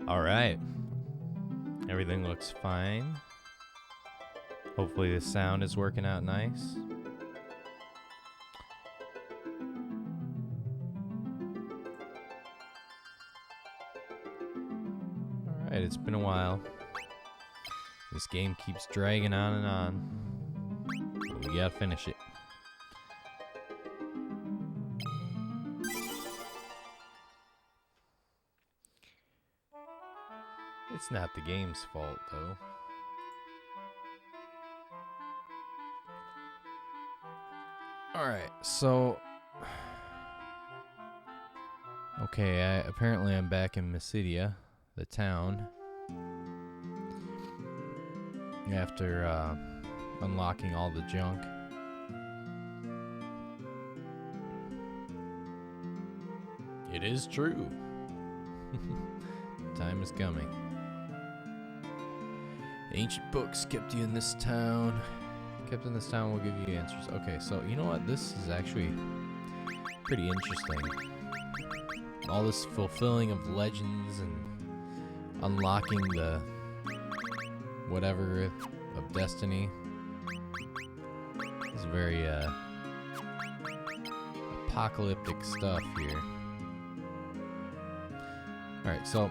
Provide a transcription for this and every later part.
All right. Everything looks fine. Hopefully the sound is working out nice. All right, it's been a while. This game keeps dragging on and on. But we gotta finish it. It's not the game's fault, though. Alright, so... Okay, apparently I'm back in Mysidia, the town. After unlocking all the junk. It is true. Time is coming. Ancient books kept you in this town. Kept in this town will give you answers. Okay, so you know what? This is actually pretty interesting. All this fulfilling of legends and unlocking the whatever of destiny is very apocalyptic stuff here. Alright, so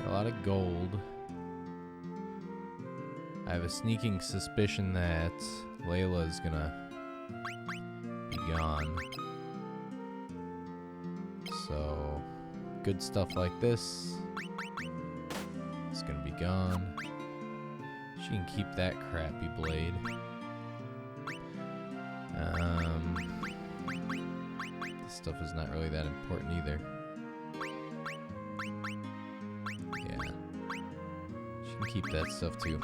a lot of gold. I have a sneaking suspicion that Layla is gonna be gone. So, good stuff like this is gonna be gone. She can keep that crappy blade. This stuff is not really that important either. Yeah. She can keep that stuff too.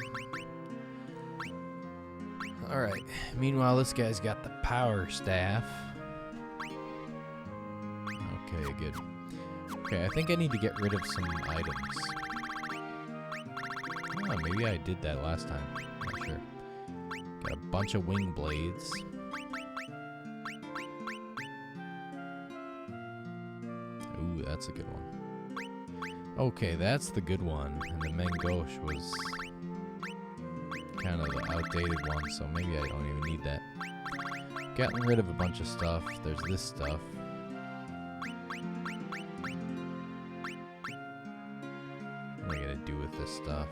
Alright, meanwhile this guy's got the power staff. Okay, good. Okay, I think I need to get rid of some items. Oh, maybe I did that last time. Not sure. Got a bunch of wing blades. Ooh, that's a good one. Okay, that's the good one. And the Mangosh was kind of the outdated one, so maybe I don't even need that. Gotten rid of a bunch of stuff. There's this stuff. What am I gonna do with this stuff?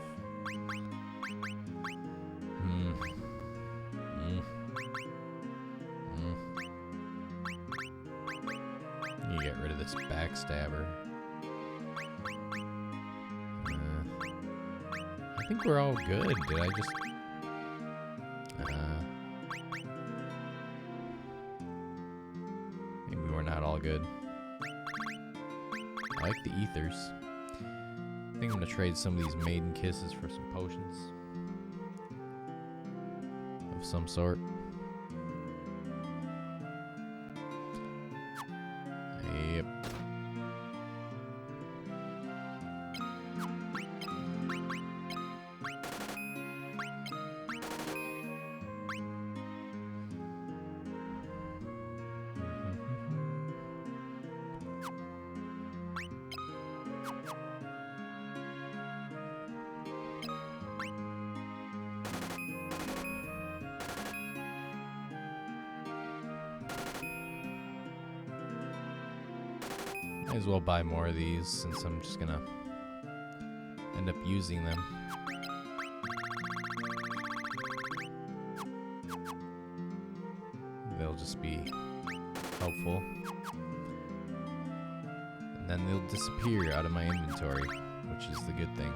You get rid of this backstabber. I think we're all good. Did I just... maybe we're not all good. I like the ethers. I think I'm gonna trade some of these maiden kisses for some potions. Of some sort. Yep. Might as well buy more of these since I'm just gonna end up using them. They'll just be helpful. And then they'll disappear out of my inventory, which is the good thing.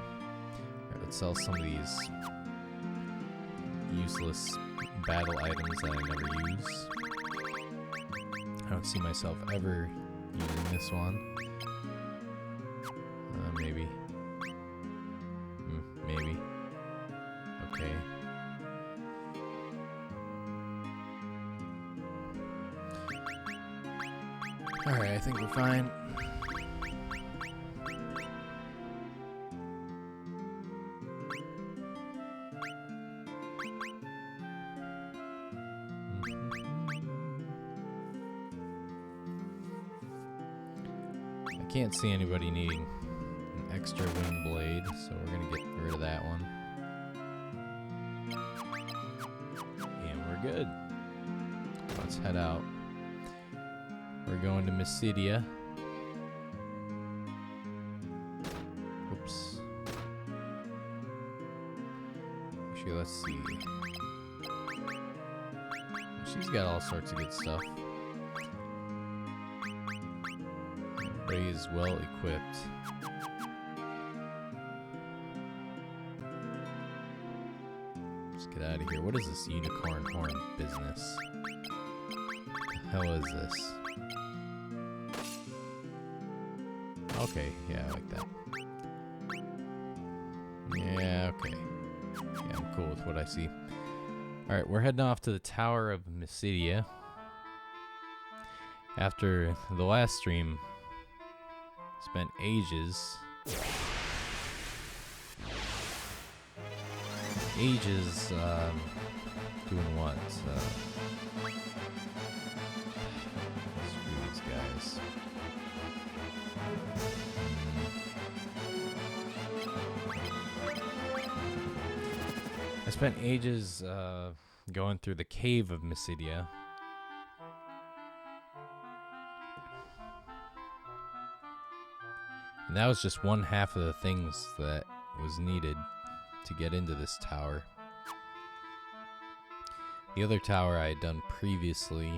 Alright, let's sell some of these useless battle items that I never use. I don't see myself ever using this one. Maybe. Maybe. Okay. Alright, I think we're fine. can't see anybody needing an extra wing blade, so we're gonna get rid of that one. And we're good. Let's head out. We're going to Mysidia. Oops. Actually, let's see. She's got all sorts of good stuff. Everybody is well equipped. Let's get out of here. What is this unicorn horn business? What the hell is this? Okay, yeah, I like that. Yeah, okay. Yeah, I'm cool with what I see. Alright, we're heading off to the Tower of Mysidia. After the last stream, spent ages doing what? Screw these guys. I spent ages going through the cave of Mysidia. And that was just one half of the things that was needed to get into this tower. The other tower I had done previously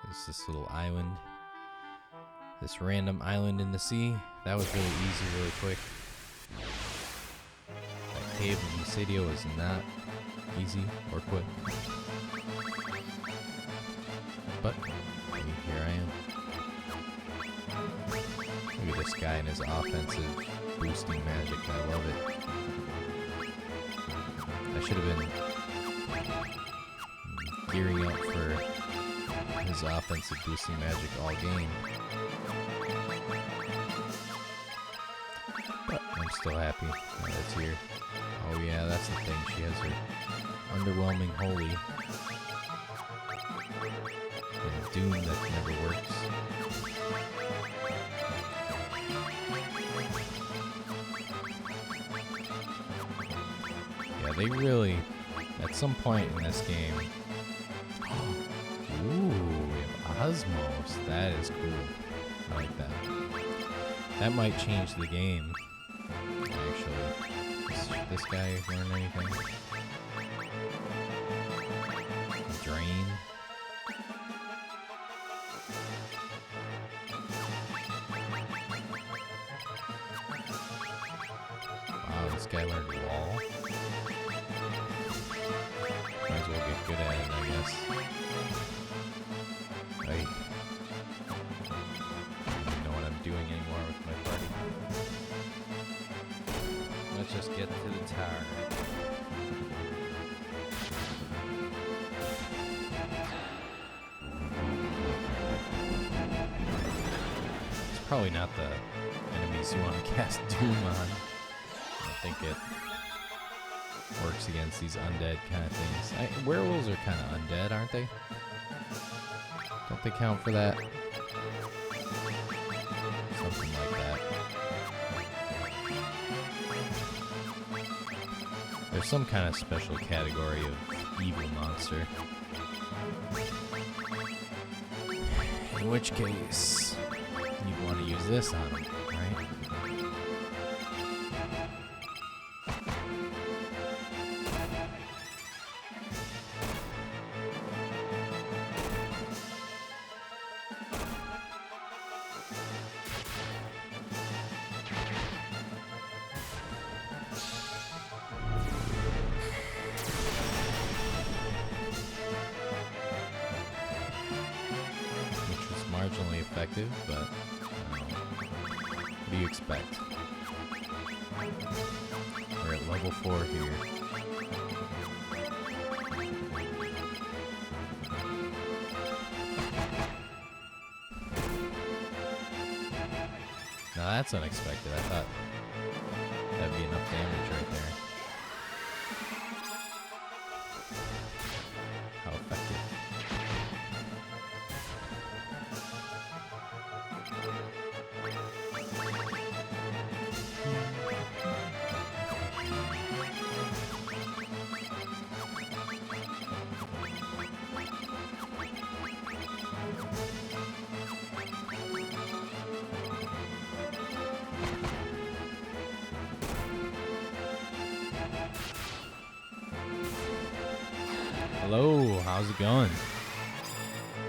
is this little island. This random island in the sea. That was really easy, really quick. That cave of Mysidia was not easy or quick. But here I am. Look at this guy and his offensive boosting magic. I love it. I should have been gearing up for his offensive boosting magic all game. But I'm still happy that it's here. Oh yeah, that's the thing. She has her underwhelming holy. And doom that never works. Yeah, they really, at some point in this game, ooh, we have Osmos. That is cool. I like that. That might change the game, actually. This guy learn anything? Drain. Wow, this guy learned wall. Might as well get good at it, I guess. I don't know what I'm doing anymore with my party. Let's just get to the tower. It's probably not the enemies you want to cast Doom on. I don't think it works against these undead kind of things. Werewolves are kind of undead, aren't they? Don't they count for that? Something like that. There's some kind of special category of evil monster. In which case, you'd want to use this on them, right? Marginally effective, but what do you expect? We're at level 4 here. Now that's unexpected. I thought that'd be enough damage right there. How effective. Hello, how's it going?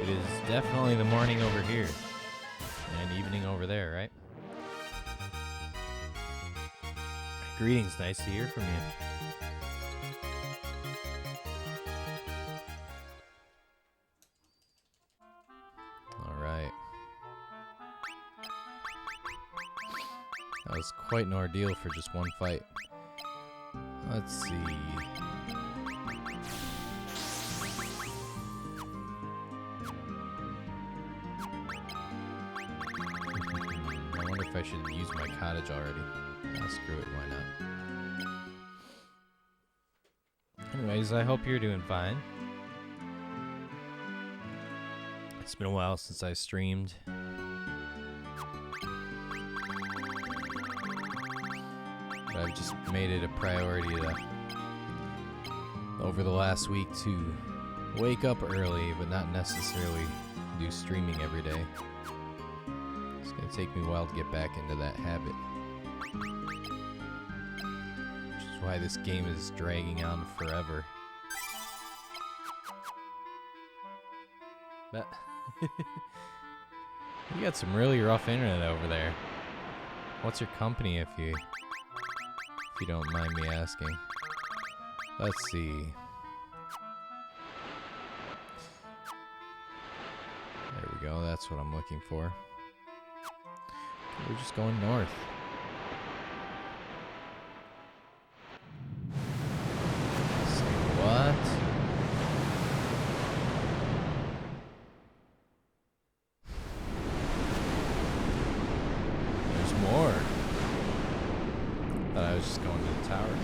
It is definitely the morning over here and evening over there, right? Greetings, nice to hear from you. All right. That was quite an ordeal for just one fight. Let's see. I wonder if I should use my cottage already. Oh, screw it, why not? Anyways, I hope you're doing fine. It's been a while since I streamed. But I've just made it a priority to, over the last week, to wake up early, but not necessarily do streaming every day. It's going to take me a while to get back into that habit. Which is why this game is dragging on forever. But you got some really rough internet over there. What's your company if you don't mind me asking? Let's see. There we go, that's what I'm looking for. We're just going north. Say what? There's more. Thought I was just going to the tower.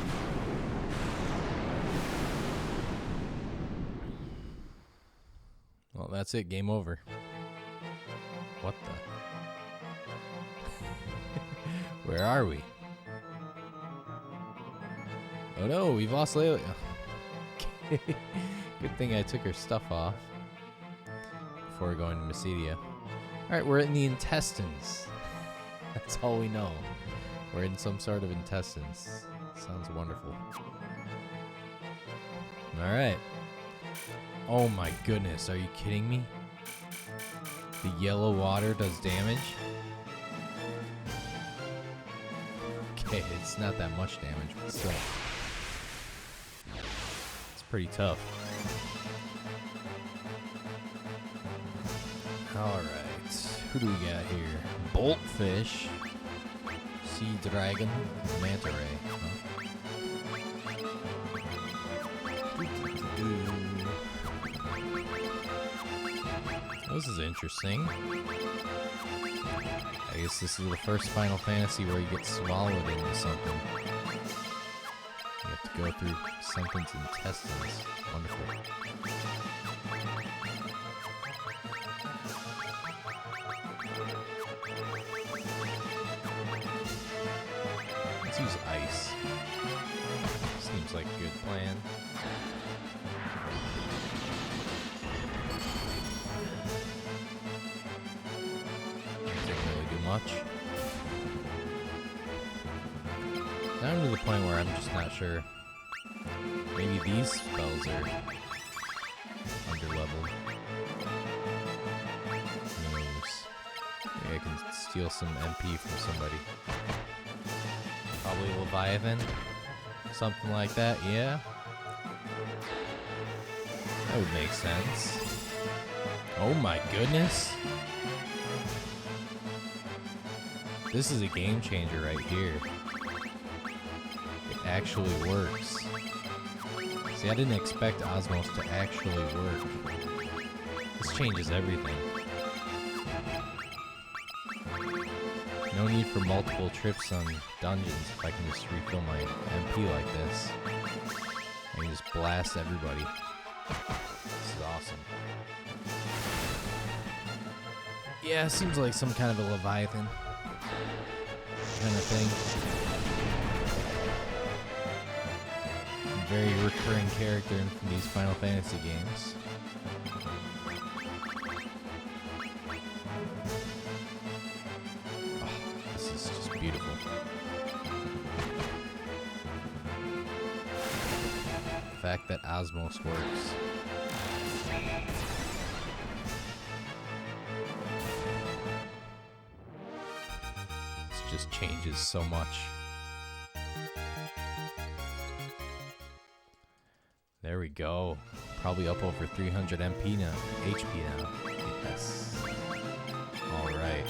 Well, that's it. Game over. What the? Where are we? Oh no, we've lost Layla. Good thing I took her stuff off before going to Messedia. Alright, we're in the intestines. That's all we know. We're in some sort of intestines. Sounds wonderful. Alright. Oh my goodness, are you kidding me? The yellow water does damage? Okay, it's not that much damage, but still. It's pretty tough. Alright, who do we got here? Boltfish. Sea dragon. Manta ray. Huh? This is interesting. I guess this is the first Final Fantasy where you get swallowed into something. You have to go through something's intestines. Wonderful. Let's use ice. Seems like a good plan. Much. Down to the point where I'm just not sure. Maybe these spells are underleveled. Who knows? Maybe I can steal some MP from somebody. Probably Leviathan. Something like that, yeah? That would make sense. Oh my goodness! This is a game changer right here. It actually works. See, I didn't expect Osmos to actually work. This changes everything. No need for multiple trips on dungeons if I can just refill my MP like this. I can just blast everybody. This is awesome. Yeah, seems like some kind of a Leviathan kind of thing. Very recurring character in these Final Fantasy games. Oh, this is just beautiful. The fact that Osmos works. just changes so much. There we go. Probably up over 300 MP now. HP now. Yes. Alright.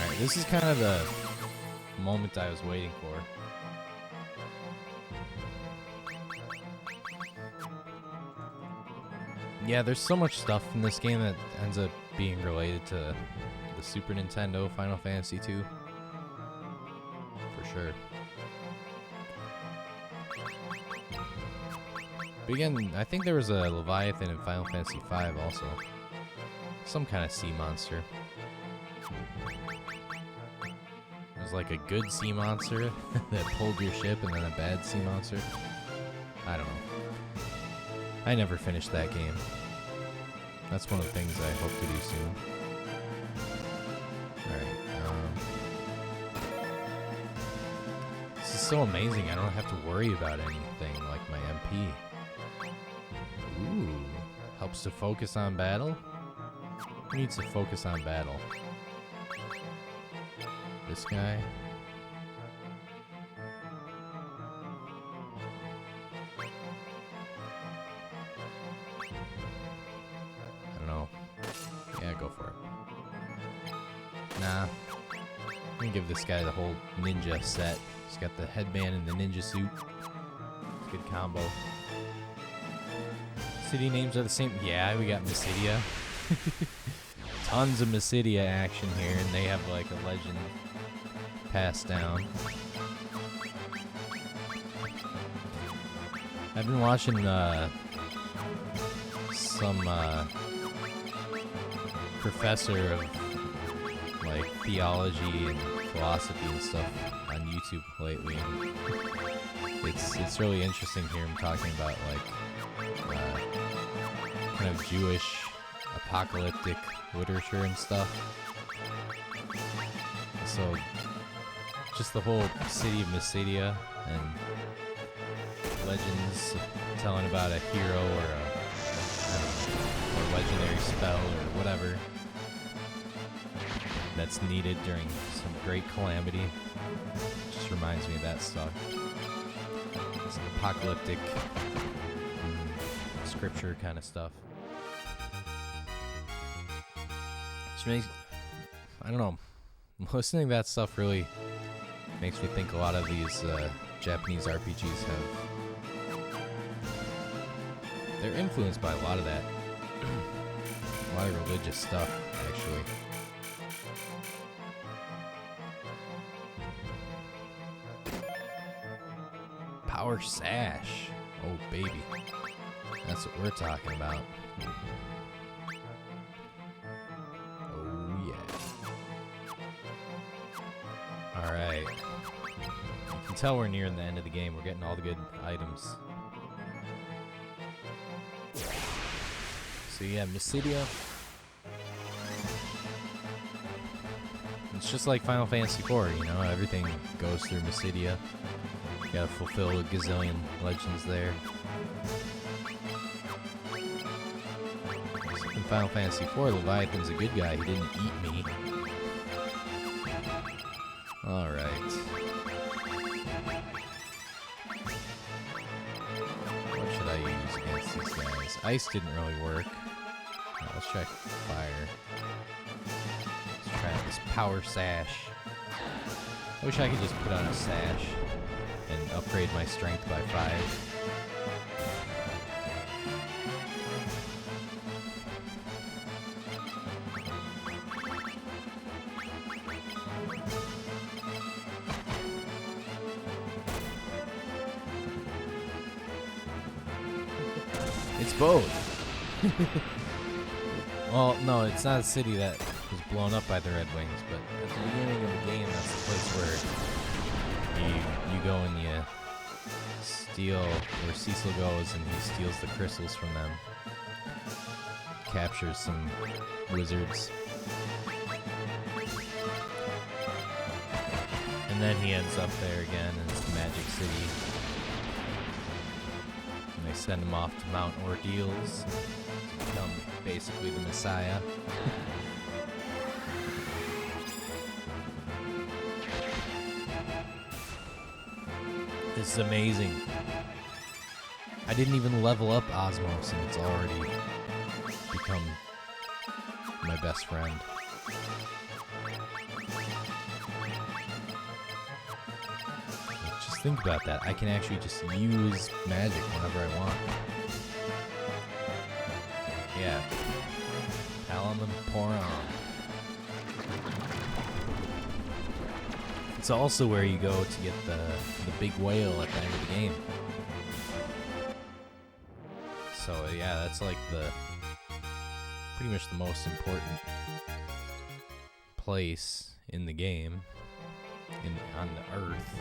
Alright, this is kind of the moment I was waiting for. Yeah, there's so much stuff in this game that ends up being related to the Super Nintendo Final Fantasy II. For sure. But again, I think there was a Leviathan in Final Fantasy V also. Some kind of sea monster. It was like a good sea monster that pulled your ship and then a bad sea monster. I don't know. I never finished that game. That's one of the things I hope to do soon. Alright, this is so amazing, I don't have to worry about anything like my MP. Ooh, helps to focus on battle? Who needs to focus on battle? This guy? I don't know. Yeah, go for it. Nah. I'm gonna give this guy the whole ninja set. He's got the headband and the ninja suit. Good combo. City names are the same. Yeah, we got Mysidia. Tons of Mysidia action here, and they have like a legend passed down. I've been watching some professor of like theology and philosophy and stuff on YouTube lately. It's really interesting to hear him talking about like kind of Jewish apocalyptic literature and stuff. So just the whole city of Mysidia and legends telling about a hero or a legendary spell or whatever that's needed during some great calamity. Just reminds me of that stuff. Some apocalyptic scripture kind of stuff. Which makes, I don't know, listening to that stuff really makes me think a lot of these Japanese RPGs they're influenced by a lot of that. A lot of religious stuff, actually. Power Sash. Oh, baby. That's what we're talking about. Oh, yeah. Alright. You can tell we're nearing the end of the game. We're getting all the good items. So yeah, Mysidia. It's just like Final Fantasy IV, you know, everything goes through Mysidia. You gotta fulfill a gazillion legends there. In Final Fantasy IV, Leviathan's a good guy, he didn't eat me. Alright. What should I use against these guys? Ice didn't really work. Let's try fire. Let's try this Power Sash. I wish I could just put on a sash and upgrade my strength by 5. It's both. Well, no, it's not a city that was blown up by the Red Wings, but at the beginning of the game, that's the place where you go and you steal, where Cecil goes and he steals the crystals from them. Captures some wizards. And then he ends up there again, and it's the Magic City. And they send him off to Mount Ordeals to become basically the Messiah. This is amazing. I didn't even level up Osmos, and it's already become my best friend. Just think about that. I can actually just use magic whenever I want. Yeah. Pal on them, pour on. It's also where you go to get the big whale at the end of the game. So yeah, that's like pretty much the most important place in the game, on the Earth.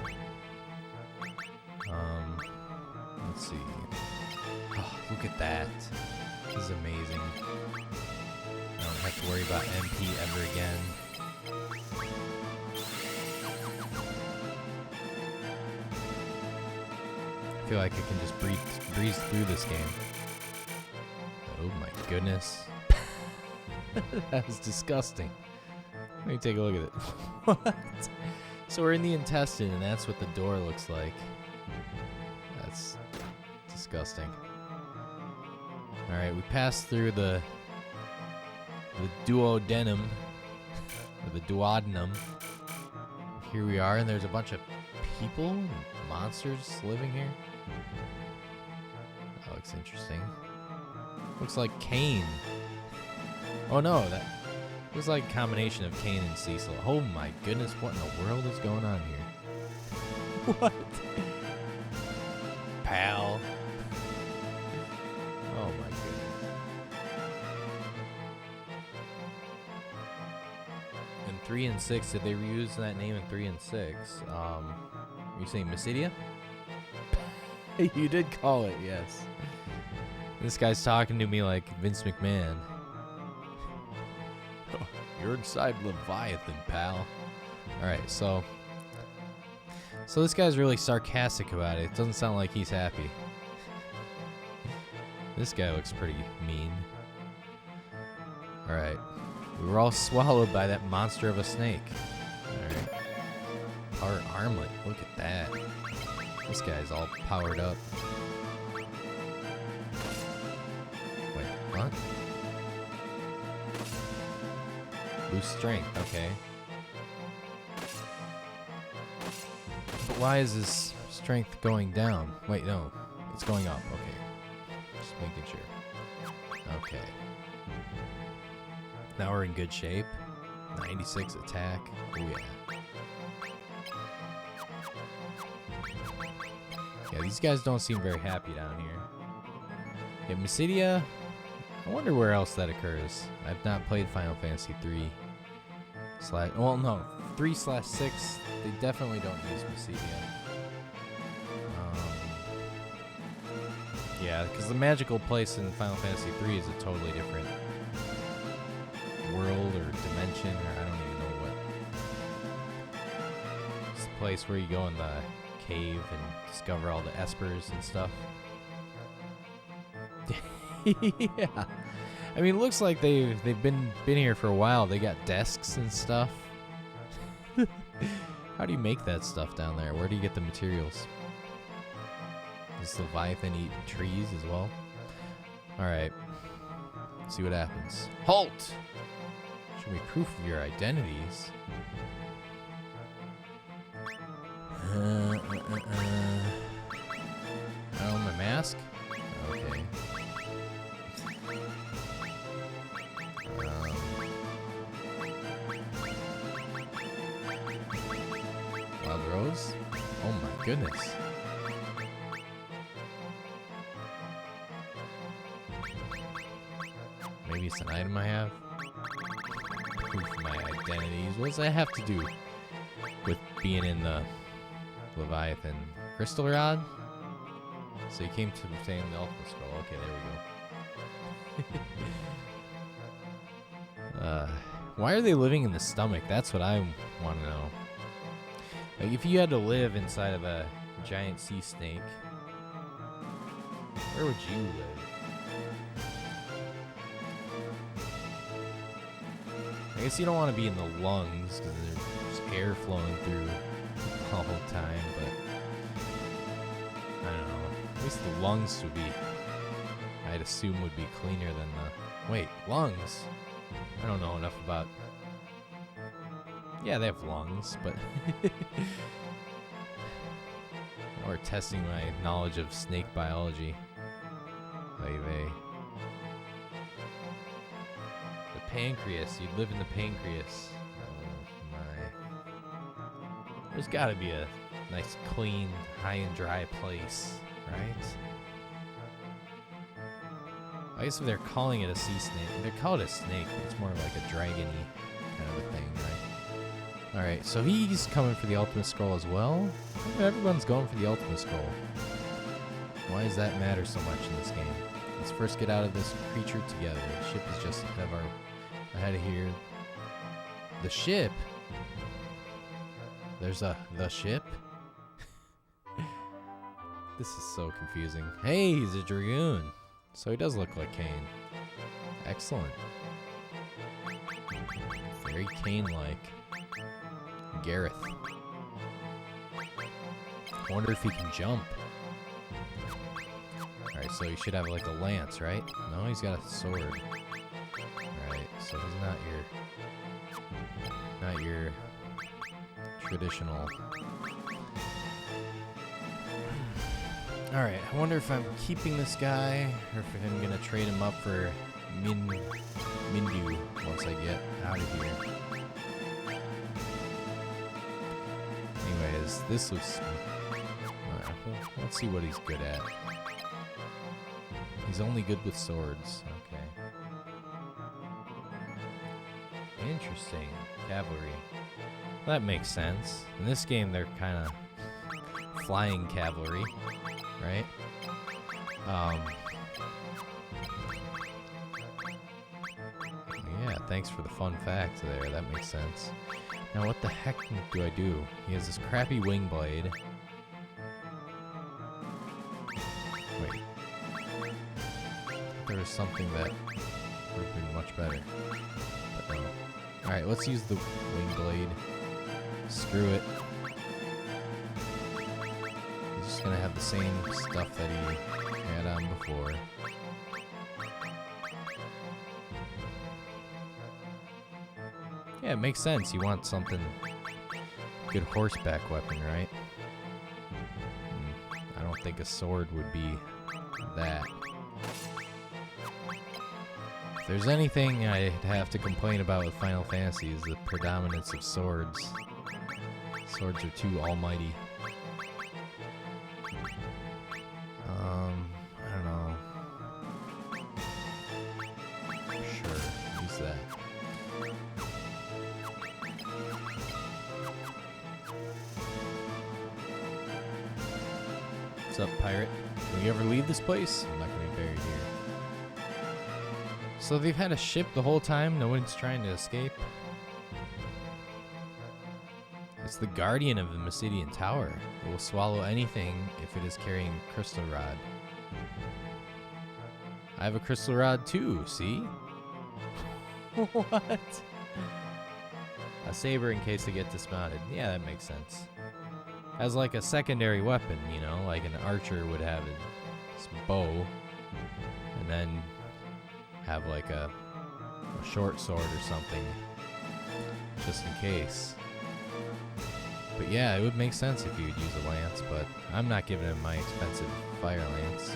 Let's see. Oh, look at that. This is amazing. I don't have to worry about MP ever again. I feel like I can just breeze through this game. Oh my goodness. That was disgusting. Let me take a look at it. What? So we're in the intestine, and that's what the door looks like. That's disgusting. Alright, we passed through the duodenum, or the duodenum. Here we are, and there's a bunch of people and monsters living here. That looks interesting. Looks like Cain. Oh no, that looks like a combination of Cain and Cecil. Oh my goodness, what in the world is going on here? What? Pal. Oh my goodness. In 3 and 6, did they reuse that name in 3 and 6? Are you saying Mysidia? You did call it, yes. This guy's talking to me like Vince McMahon. Oh, you're inside Leviathan, pal. Alright, so this guy's really sarcastic about it. It doesn't sound like he's happy. This guy looks pretty mean. Alright. We were all swallowed by that monster of a snake. Alright. Power armlet. Look at that. This guy's all powered up. Wait, what? Boost strength, okay. But why is his strength going down? Wait, no. It's going up, okay. Just making sure. Okay. Now we're in good shape. 96 attack. Oh yeah. Yeah, these guys don't seem very happy down here. Yeah, Mysidia. I wonder where else that occurs. I've not played Final Fantasy 3. Well, no. 3/6. They definitely don't use Mysidia. Yeah, because the magical place in Final Fantasy 3 is a totally different world or dimension, or I don't even know what. It's the place where you go in the cave and discover all the espers and stuff. Yeah. I mean, it looks like they've been here for a while. They got desks and stuff. How do you make that stuff down there? Where do you get the materials? Does Leviathan eat trees as well? Alright. See what happens. Halt! Show me proof of your identities. Oh, my mask? Okay. Wild Rose? Oh my goodness. Maybe it's an item I have? Proof of my identities. What does that have to do with being in the Leviathan? Crystal Rod? So you came to obtain the Ultimate Scroll. Okay, there we go. Why are they living in the stomach? That's what I want to know. Like, if you had to live inside of a giant sea snake, where would you live? I guess you don't want to be in the lungs because there's air flowing through all the time, but I don't know. At least the lungs would be, I'd assume, would be cleaner than the... Wait, lungs? I don't know enough about... Yeah, they have lungs, but... Or testing my knowledge of snake biology. Oy vey. The pancreas. You'd live in the pancreas. Oh my. There's gotta be a nice, clean, high and dry place, right? I guess if they're calling it a sea snake, they call it a snake, but it's more like a dragon-y kind of a thing, right? Alright, so he's coming for the ultimate scroll as well. Everyone's going for the ultimate scroll. Why does that matter so much in this game? Let's first get out of this creature together. The ship is just ahead of here. The ship? There's the ship? This is so confusing. Hey, he's a dragoon. So he does look like Cain. Excellent. Very Cain-like. Gareth. I wonder if he can jump. Alright, so he should have like a lance, right? No, he's got a sword. Alright, so he's not your traditional. Alright, I wonder if I'm keeping this guy or if I'm gonna trade him up for Mindu once I get out of here. Anyways, this looks... let's see what he's good at. He's only good with swords. Okay. Interesting. Cavalry. That makes sense. In this game, they're kind of flying cavalry, right? Yeah, thanks for the fun fact there. That makes sense. Now, what the heck do I do? He has this crappy wing blade. Wait. There was something that would have been much better. But no. Alright, let's use the wing blade. Screw it. He's just gonna have the same stuff that he had on before. Yeah, it makes sense. You want something good horseback weapon, right? I don't think a sword would be that. If there's anything I'd have to complain about with Final Fantasy is the predominance of swords. Swords are too almighty. I don't know. Sure, use that. What's up, pirate? Can we ever leave this place? I'm not gonna be buried here. So they've had a ship the whole time? No one's trying to escape? It's the guardian of the Mysidian Tower. It will swallow anything if it is carrying a crystal rod. I have a crystal rod too, see? What? A saber in case they get dismounted. Yeah, that makes sense. As like a secondary weapon, you know, like an archer would have his bow, and then have like a short sword or something, just in case. But yeah, it would make sense if you would use a lance, but I'm not giving him my expensive fire lance.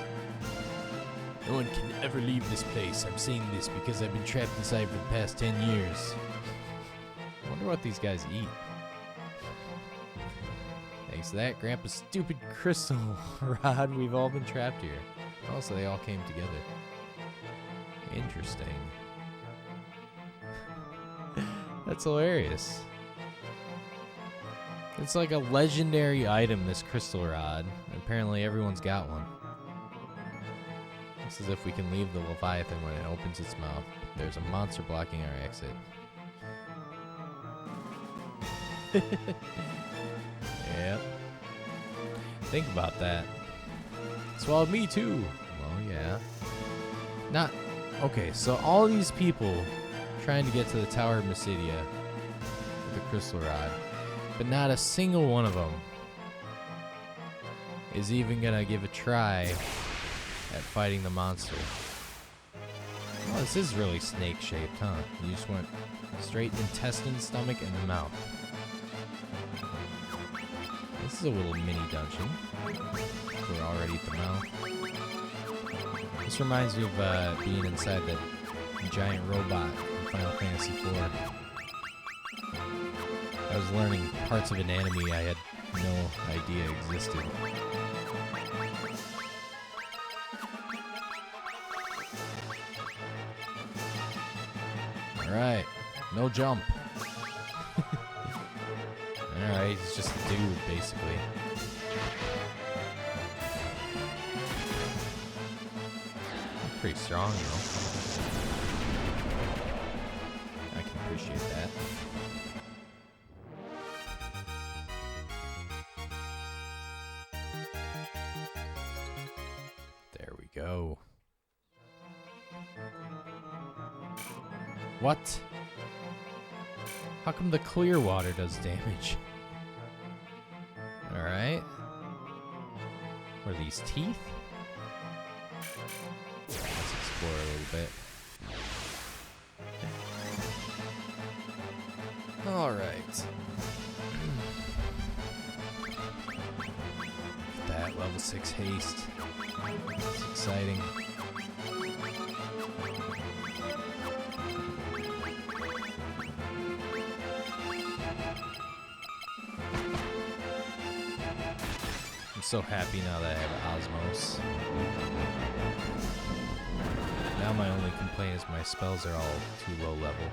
No one can ever leave this place. I'm saying this because I've been trapped inside for the past 10 years. I wonder what these guys eat. Thanks to that, Grandpa's stupid crystal rod, we've all been trapped here. Oh, so they all came together. Interesting. That's hilarious. It's like a legendary item, this crystal rod. Apparently everyone's got one. It's as if we can leave the Leviathan when it opens its mouth. There's a monster blocking our exit. Yep. Think about that. Swallowed me too. Well, yeah. Not... Okay, so all these people trying to get to the Tower of Mysidia with the crystal rod, but not a single one of them is even gonna give a try at fighting the monster. Oh, this is really snake-shaped, huh? You just went straight intestine, stomach, and the mouth. This is a little mini dungeon. We're already at the mouth. This reminds me of being inside the giant robot in Final Fantasy IV. I was learning parts of an enemy I had no idea existed. Alright, no jump. Alright, he's just a dude, basically. Pretty strong, though. I can appreciate that. There we go. What? How come the clear water does damage? Alright. What are these, teeth? Let's explore a little bit. Alright. That level 6 haste. It's exciting. I'm so happy now that I have Osmos. Now my only complaint is my spells are all too low level.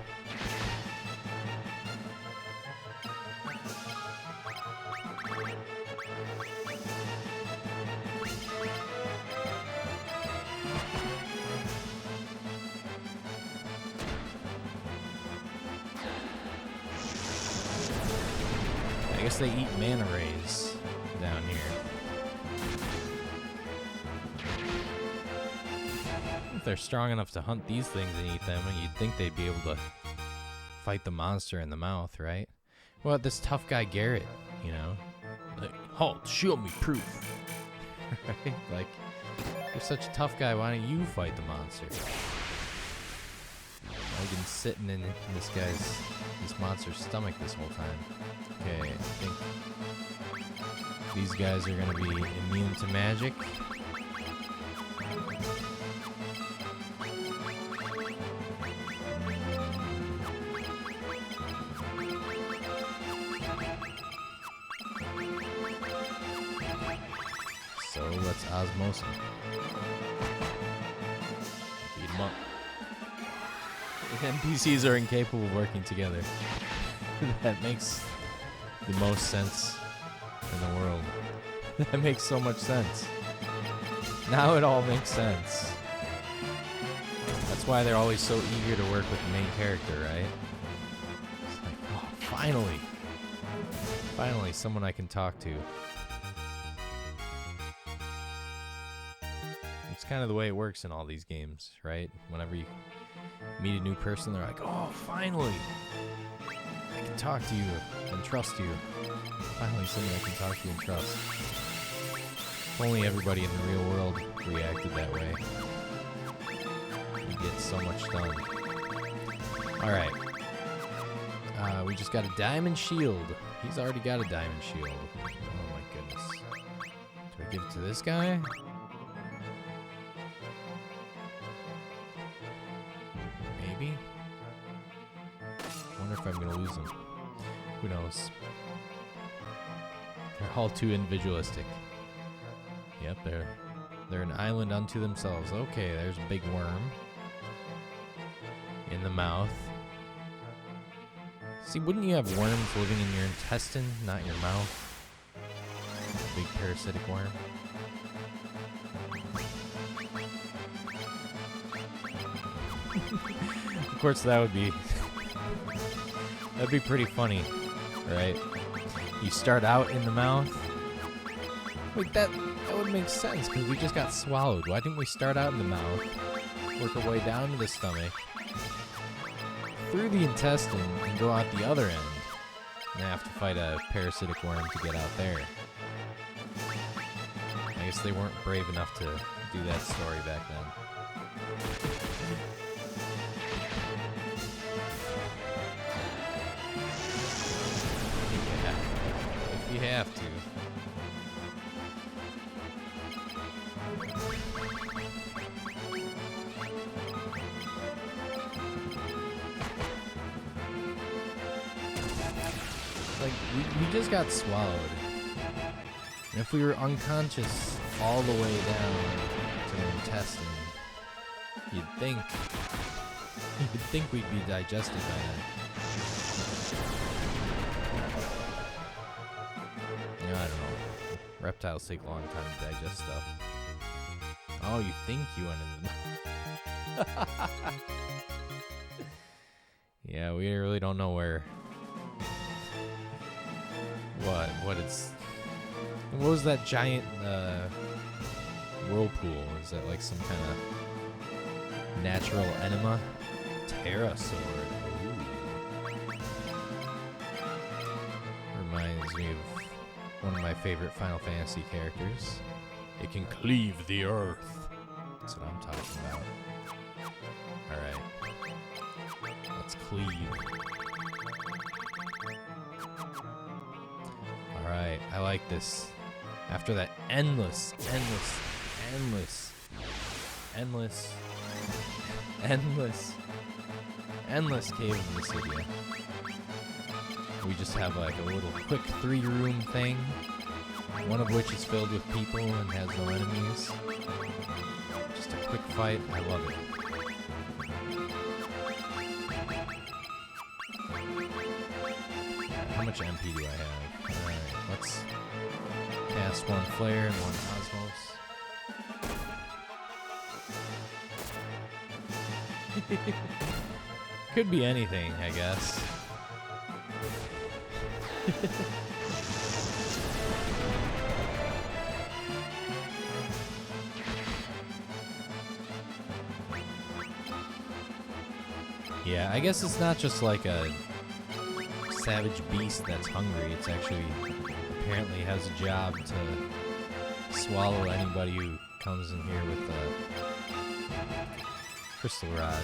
I guess they eat mana rays down here. If they're strong enough to hunt these things and eat them, you'd think they'd be able to fight the monster in the mouth, right? Well, this tough guy Garrett, you know? Like, halt, show me proof. Right? Like, you're such a tough guy, why don't you fight the monster? I've been sitting in this monster's stomach this whole time. Okay, I think these guys are gonna be immune to magic. So let's osmose him. Beat him up. NPCs are incapable of working together. That makes the most sense in the world. That makes so much sense. Now it all makes sense. That's why they're always so eager to work with the main character, right? It's like, oh, finally! Finally, someone I can talk to. It's kind of the way it works in all these games, right? Whenever you meet a new person, they're like, oh, finally! I can talk to you and trust you. Finally, someone I can talk to and trust. If only everybody in the real world reacted that way. You get so much done. Alright. We just got a diamond shield. He's already got a diamond shield. Oh my goodness. Do I give it to this guy? Maybe? Wonder if I'm gonna lose him. Who knows? They're all too individualistic. Yep, they're an island unto themselves. Okay, there's a big worm in the mouth. See, wouldn't you have worms living in your intestine, not your mouth? Big parasitic worm. Of course, that'd be pretty funny, right? You start out in the mouth. Wait, that would make sense because we just got swallowed. Why didn't we start out in the mouth, work our way down to the stomach, through the intestine, and go out the other end, and have to fight a parasitic worm to get out there? guess they weren't brave enough to do that story back then. Yeah, if you have to. Like, we just got swallowed. And if we were unconscious all the way down to the intestine, you'd think we'd be digested by then. You know, I don't know. Reptiles take a long time to digest stuff. Oh, you think you went in the Yeah, we really don't know where. What it's. What was that giant whirlpool? Is that like some kind of natural enema? Pterrasword. Ooh. Reminds me of one of my favorite Final Fantasy characters. It can cleave the earth. That's what I'm talking about. Alright. Let's cleave. Alright, I like this. After that endless cave in the city, we just have like a little quick 3-room thing, one of which is filled with people and has no enemies. Just a quick fight. I love it. How much MP do I have? Alright, let's cast one flare and one osmos. Could be anything, I guess. Yeah, I guess it's not just like a savage beast that's hungry. It's actually apparently has a job to swallow anybody who comes in here with a crystal rod.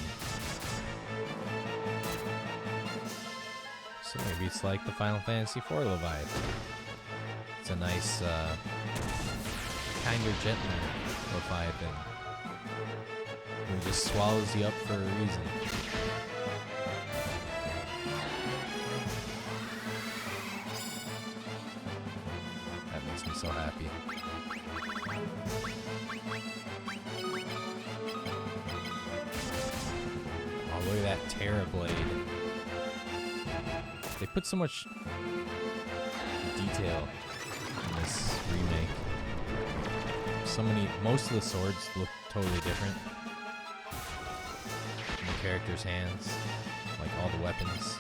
So maybe it's like the Final Fantasy IV Leviathan. It's a nice, kinder, gentler Leviathan. He just swallows you up for a reason. That makes me so happy. Oh, look at that Terra Blade. They put so much detail in this remake. Most of the swords look totally different in the characters' hands. Like all the weapons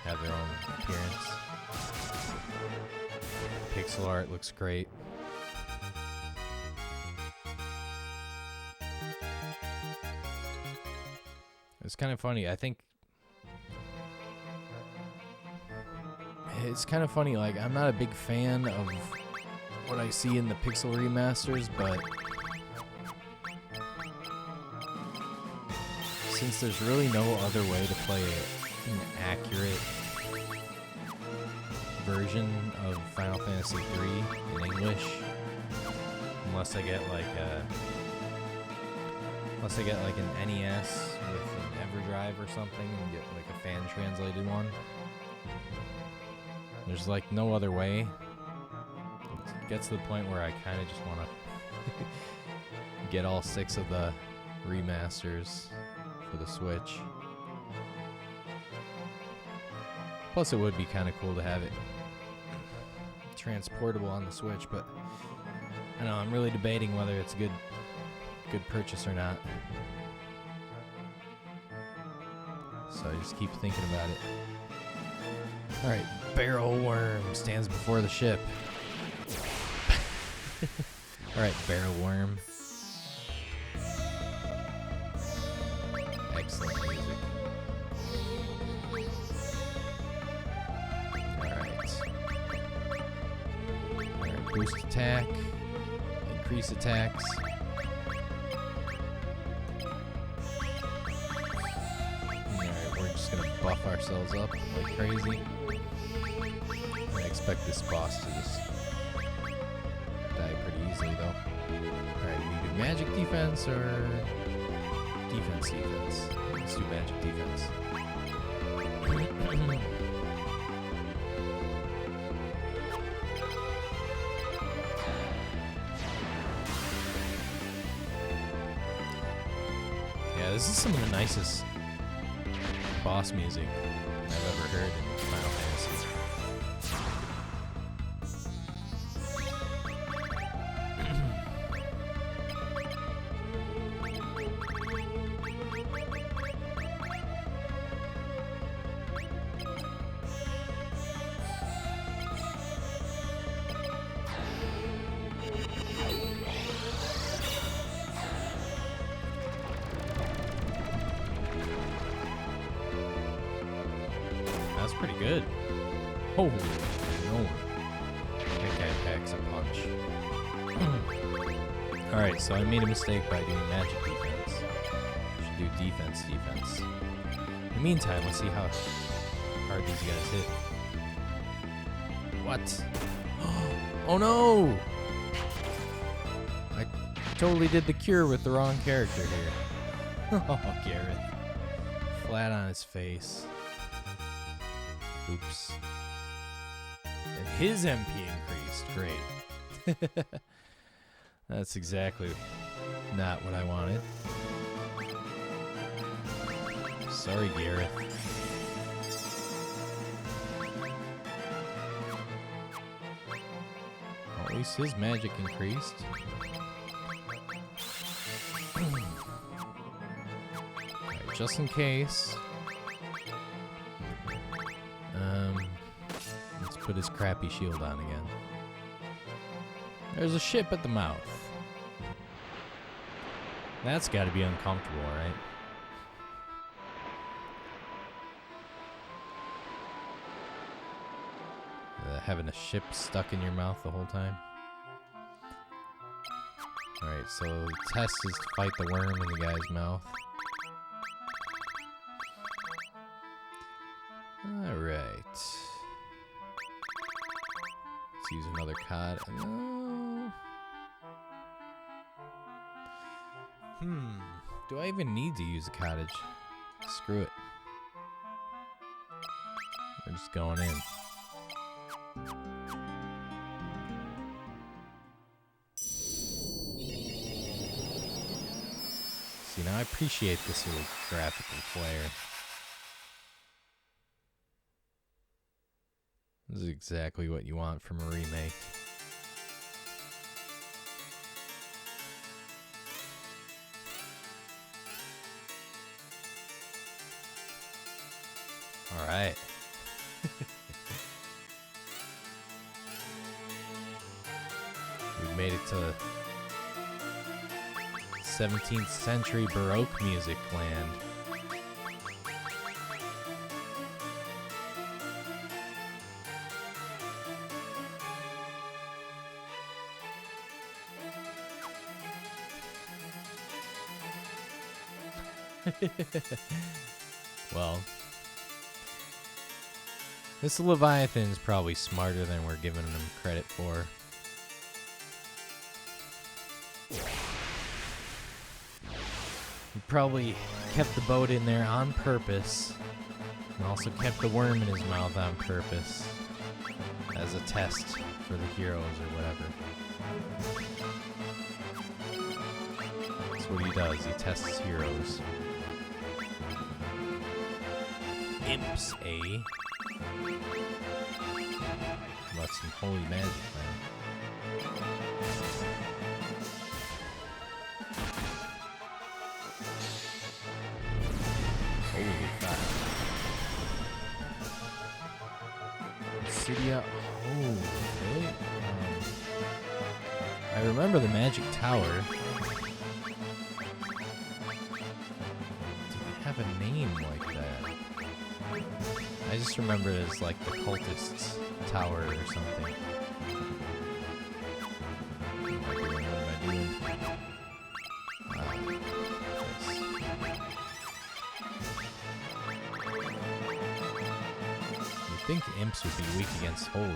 have their own appearance. Pixel art looks great. It's kind of funny. I think it's kind of funny, like, I'm not a big fan of what I see in the Pixel remasters, but since there's really no other way to play an accurate version of Final Fantasy III in English, unless I get like an NES with an EverDrive or something and get like a fan translated one. There's like no other way. It gets to the point where I kind of just want to get all 6 of the remasters for the Switch. Plus, it would be kind of cool to have it transportable on the Switch, but I don't know, I'm really debating whether it's a good purchase or not. So I just keep thinking about it. Alright, Barrel Worm stands before the ship. Alright, Barrel Worm. Excellent music. Alright, boost attack. increase attacks. Alright, we're just gonna buff ourselves up like crazy. I expect this boss to just die pretty easily though. Alright, we do magic defense or defense? Let's do magic defense. Yeah, this is some of the nicest boss music I've ever heard in Final Fantasy. That's pretty good. Holy no. That guy packs a punch. Alright, so I made a mistake by doing magic defense. Should do defense. In the meantime, let's see how hard these guys hit. What? Oh no! I totally did the cure with the wrong character here. Oh, Gareth. Flat on his face. Oops. And his MP increased. Great. That's exactly not what I wanted. Sorry, Gareth. Well, at least his magic increased. Alright, just in case. Let's put his crappy shield on again. There's a ship at the mouth. That's got to be uncomfortable, right? Having a ship stuck in your mouth the whole time. Alright, so the test is to fight the worm in the guy's mouth. Alright. Let's use another cod. Do I even need to use a cottage? Screw it. We're just going in. See, now I appreciate this sort of graphical flair. This is exactly what you want from a remake. All right. We've made it to 17th century Baroque music land. Well, this Leviathan's probably smarter than we're giving him credit for. He probably kept the boat in there on purpose, and also kept the worm in his mouth on purpose, as a test for the heroes or whatever. That's what he does, he tests heroes. Imps, eh? About some holy magic, man. Holy fuck. Cydia. Oh, really? I remember the magic tower. Did it have a name like that? I just remember it as like the cultist's tower or something. What am I doing? think imps would be weak against holy.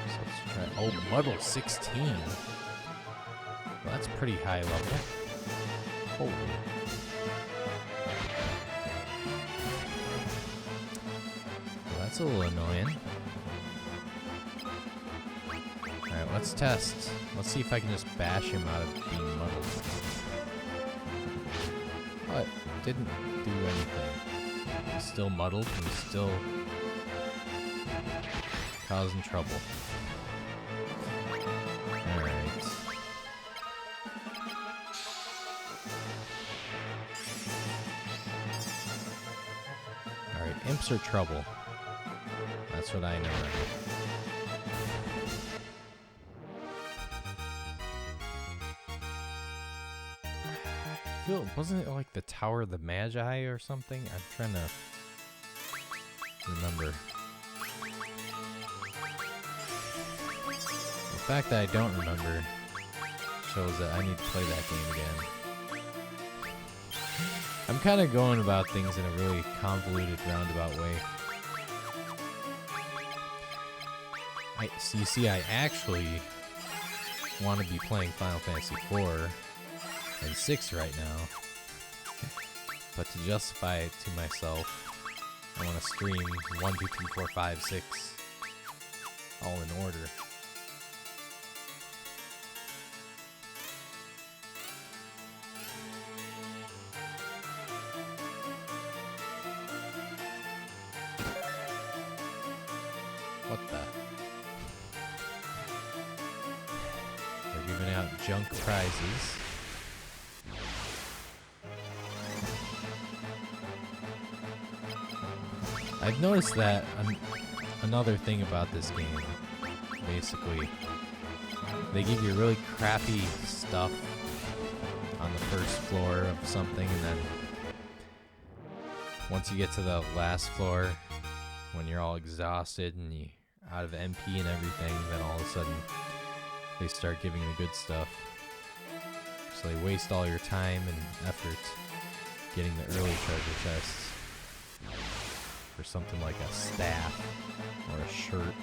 So let's try. Oh, muddle 16. Well, that's pretty high level. Holy. Well, that's a little annoying. Alright, let's test. Let's see if I can just bash him out of being muddled. Oh, it didn't do anything. He's still muddled and he's still causing trouble. Alright. Alright, imps are trouble. That's what I know. Wasn't it like the Tower of the Magi or something? I'm trying to remember. The fact that I don't remember shows that I need to play that game again. I'm kind of going about things in a really convoluted, roundabout way. So you see, I actually want to be playing Final Fantasy IV and 6 right now. But to justify it to myself, I want to stream 1, 2, 3, 4, 5, 6 all in order. What the? They're giving out junk prizes. I've noticed that another thing about this game, basically, they give you really crappy stuff on the first floor of something, and then once you get to the last floor, when you're all exhausted and you out of MP and everything, then all of a sudden they start giving the good stuff. So they waste all your time and effort getting the early treasure chests for something like a staff or a shirt.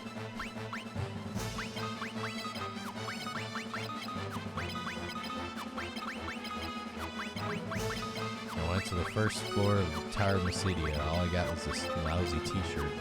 I went to the first floor of the Tower of Mysidia. All I got was this lousy t-shirt.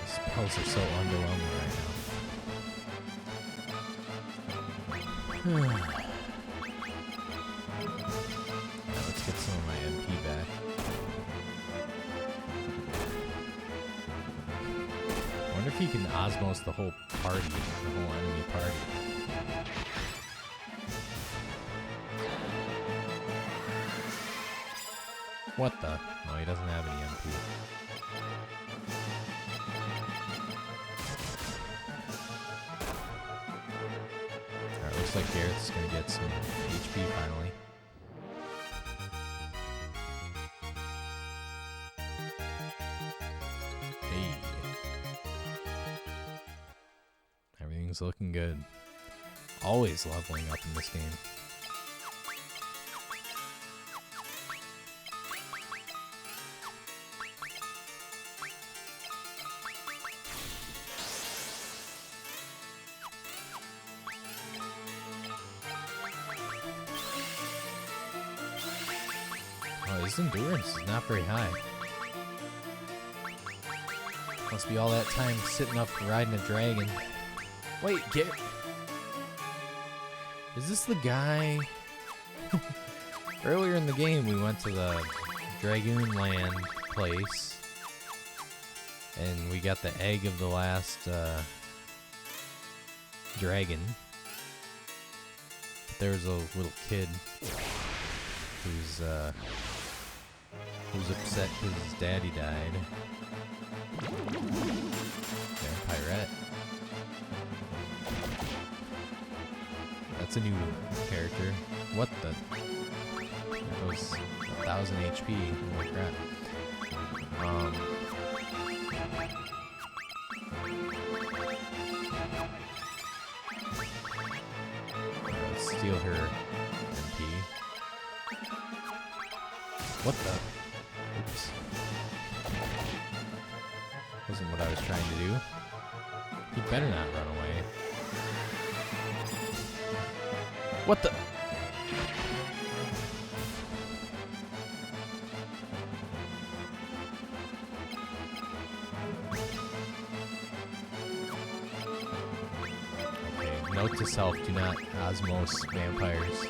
Spells are so underwhelming right now. Now let's get some of my MP back. I wonder if you can osmose the whole party, the whole enemy party. What the? No, he doesn't have any MP. Looks like Garrett's gonna get some HP finally. Hey. Everything's looking good. Always leveling up in this game. His endurance is not very high. Must be all that time sitting up riding a dragon. Wait, is this the guy? Earlier in the game, we went to the Dragoon Land place, and we got the egg of the last dragon. There's a little kid who's upset because his daddy died. Vampirette. that's a new character. What the? That was 1,000 HP. Holy crap. Let's steal her MP. What the? Oops. Wasn't what I was trying to do. You better not run away. What the? Okay, note to self, do not osmose vampires.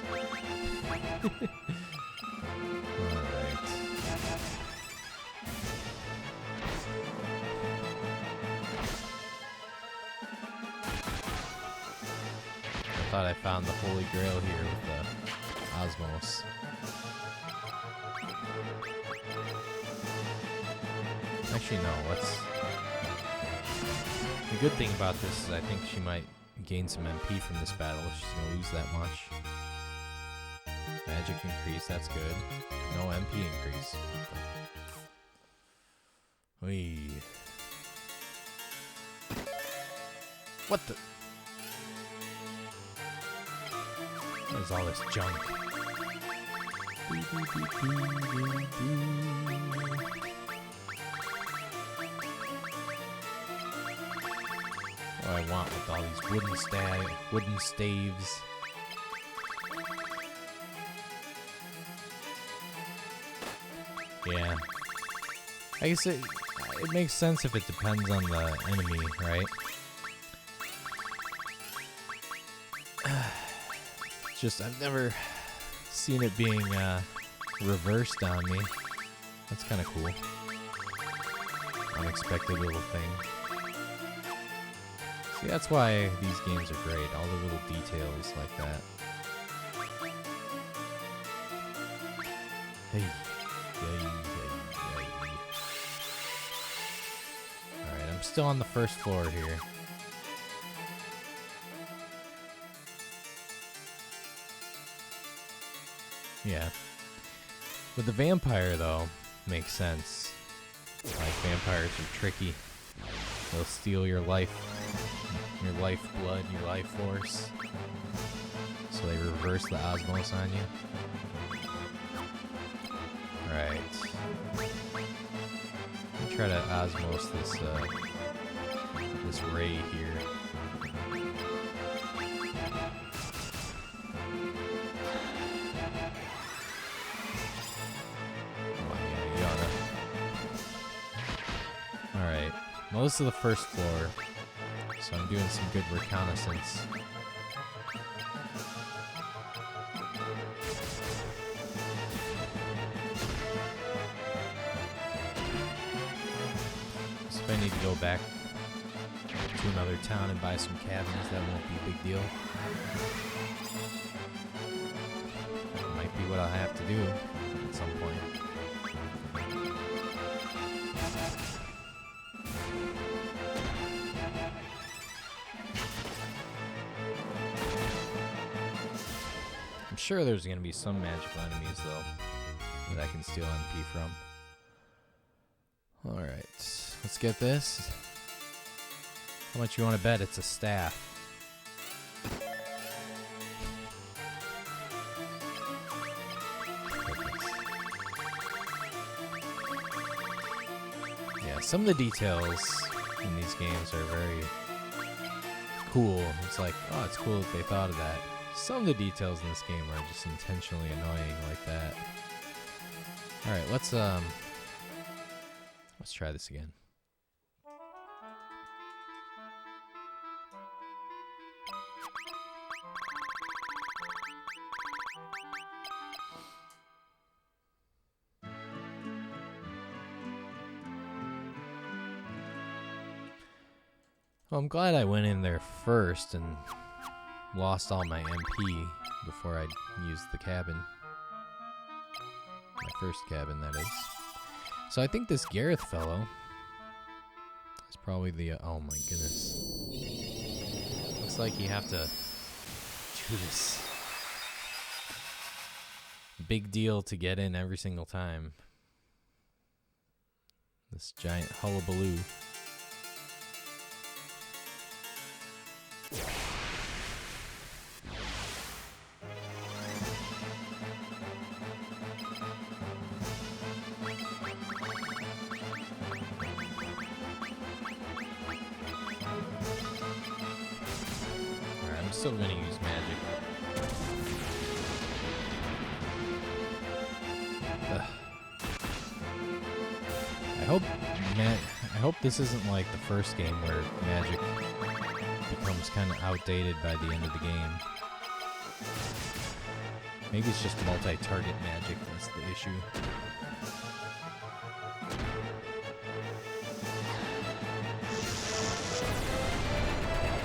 Alright. I thought I found the holy grail here with the osmose. Actually, no, let's... The good thing about this is I think she might gain some MP from this battle if she's going to lose that much. Magic increase, that's good. No MP increase. Whee. What the? What is all this junk? What do I want with all these wooden staves? Yeah. I guess it makes sense if it depends on the enemy, right? It's just I've never seen it being reversed on me. That's kind of cool. Unexpected little thing. See, that's why these games are great. All the little details like that. Hey. Alright, I'm still on the first floor here. Yeah. With the vampire, though, makes sense. Like, vampires are tricky. They'll steal your life, your lifeblood, your life force. So they reverse the osmos on you. Alright. Let me try to osmose this, this ray here. Alright. Well, this is the first floor. So I'm doing some good reconnaissance. So if I need to go back to another town and buy some cabins, that won't be a big deal. That might be what I'll have to do at some point. I'm sure there's going to be some magical enemies, though, that I can steal MP from. Alright, let's get this. How much you want to bet it's a staff? Yeah, some of the details in these games are very cool. It's like, oh, it's cool that they thought of that. Some of the details in this game are just intentionally annoying like that. Alright, let's try this again. Well, I'm glad I went in there first and lost all my MP before I used the cabin. My first cabin, that is. So I think this Gareth fellow is probably the... oh my goodness. Looks like you have to do this. Big deal to get in every single time. This giant hullabaloo. Alright, I'm still gonna use magic. Ugh. I hope this isn't like the first game where magic becomes kind of outdated by the end of the game. Maybe it's just multi-target magic that's the issue.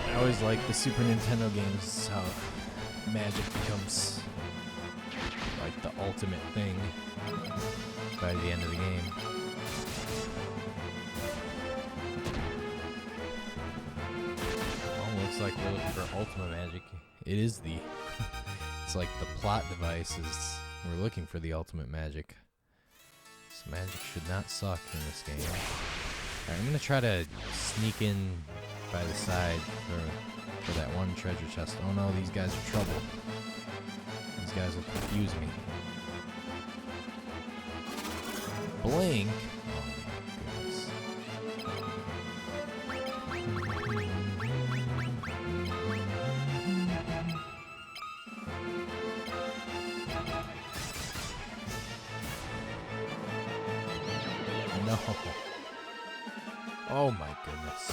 I always like the Super Nintendo games, how magic becomes like the ultimate thing by the end of the game. Looks like we're looking for ultimate magic. It is the... it's like the plot device is... we're looking for the ultimate magic. So magic should not suck in this game. Alright, I'm gonna try to sneak in by the side for that one treasure chest. Oh no, these guys are trouble. These guys will confuse me. Blink? Oh my goodness. No. Oh my goodness.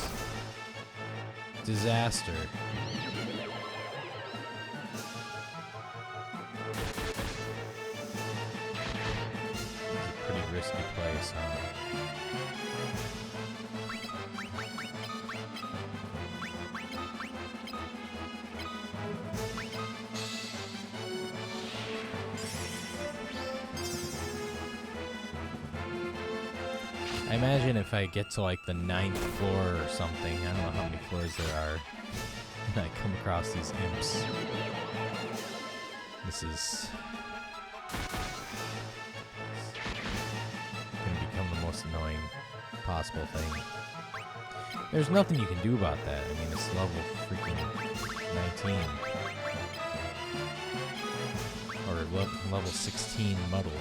Disaster. It's a pretty risky place, huh? I imagine if I get to like the 9th floor or something, I don't know how many floors there are, and I come across these imps. This is gonna become the most annoying possible thing. There's nothing you can do about that. I mean, it's level freaking 19. Or level 16 muddle.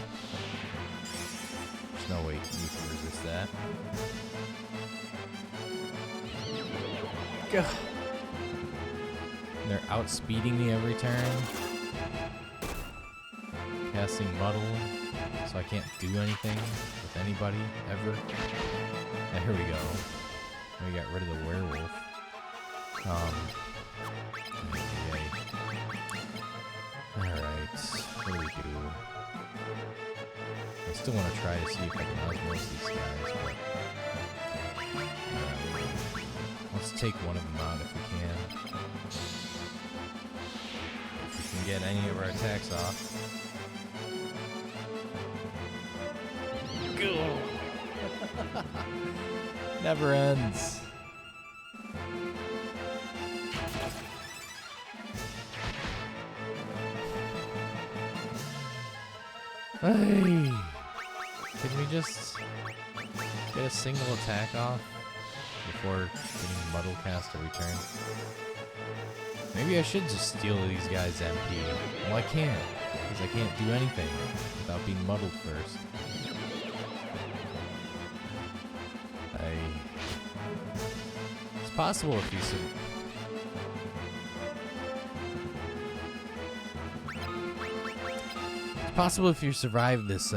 There's no way you can resist that. Gah. They're outspeeding me every turn. Casting muddle, so I can't do anything with anybody ever. There we go. We got rid of the werewolf. Alright, what do we do? I still want to try to see if I can osmose these guys, but... let's take one of them out if we can. If we can get any of our attacks off. Never ends. Hey! Can we just get a single attack off before getting muddle cast every turn? Maybe I should just steal these guys' MP. Well, I can't, because I can't do anything without being muddled first. It's possible if you It's possible if you survive this,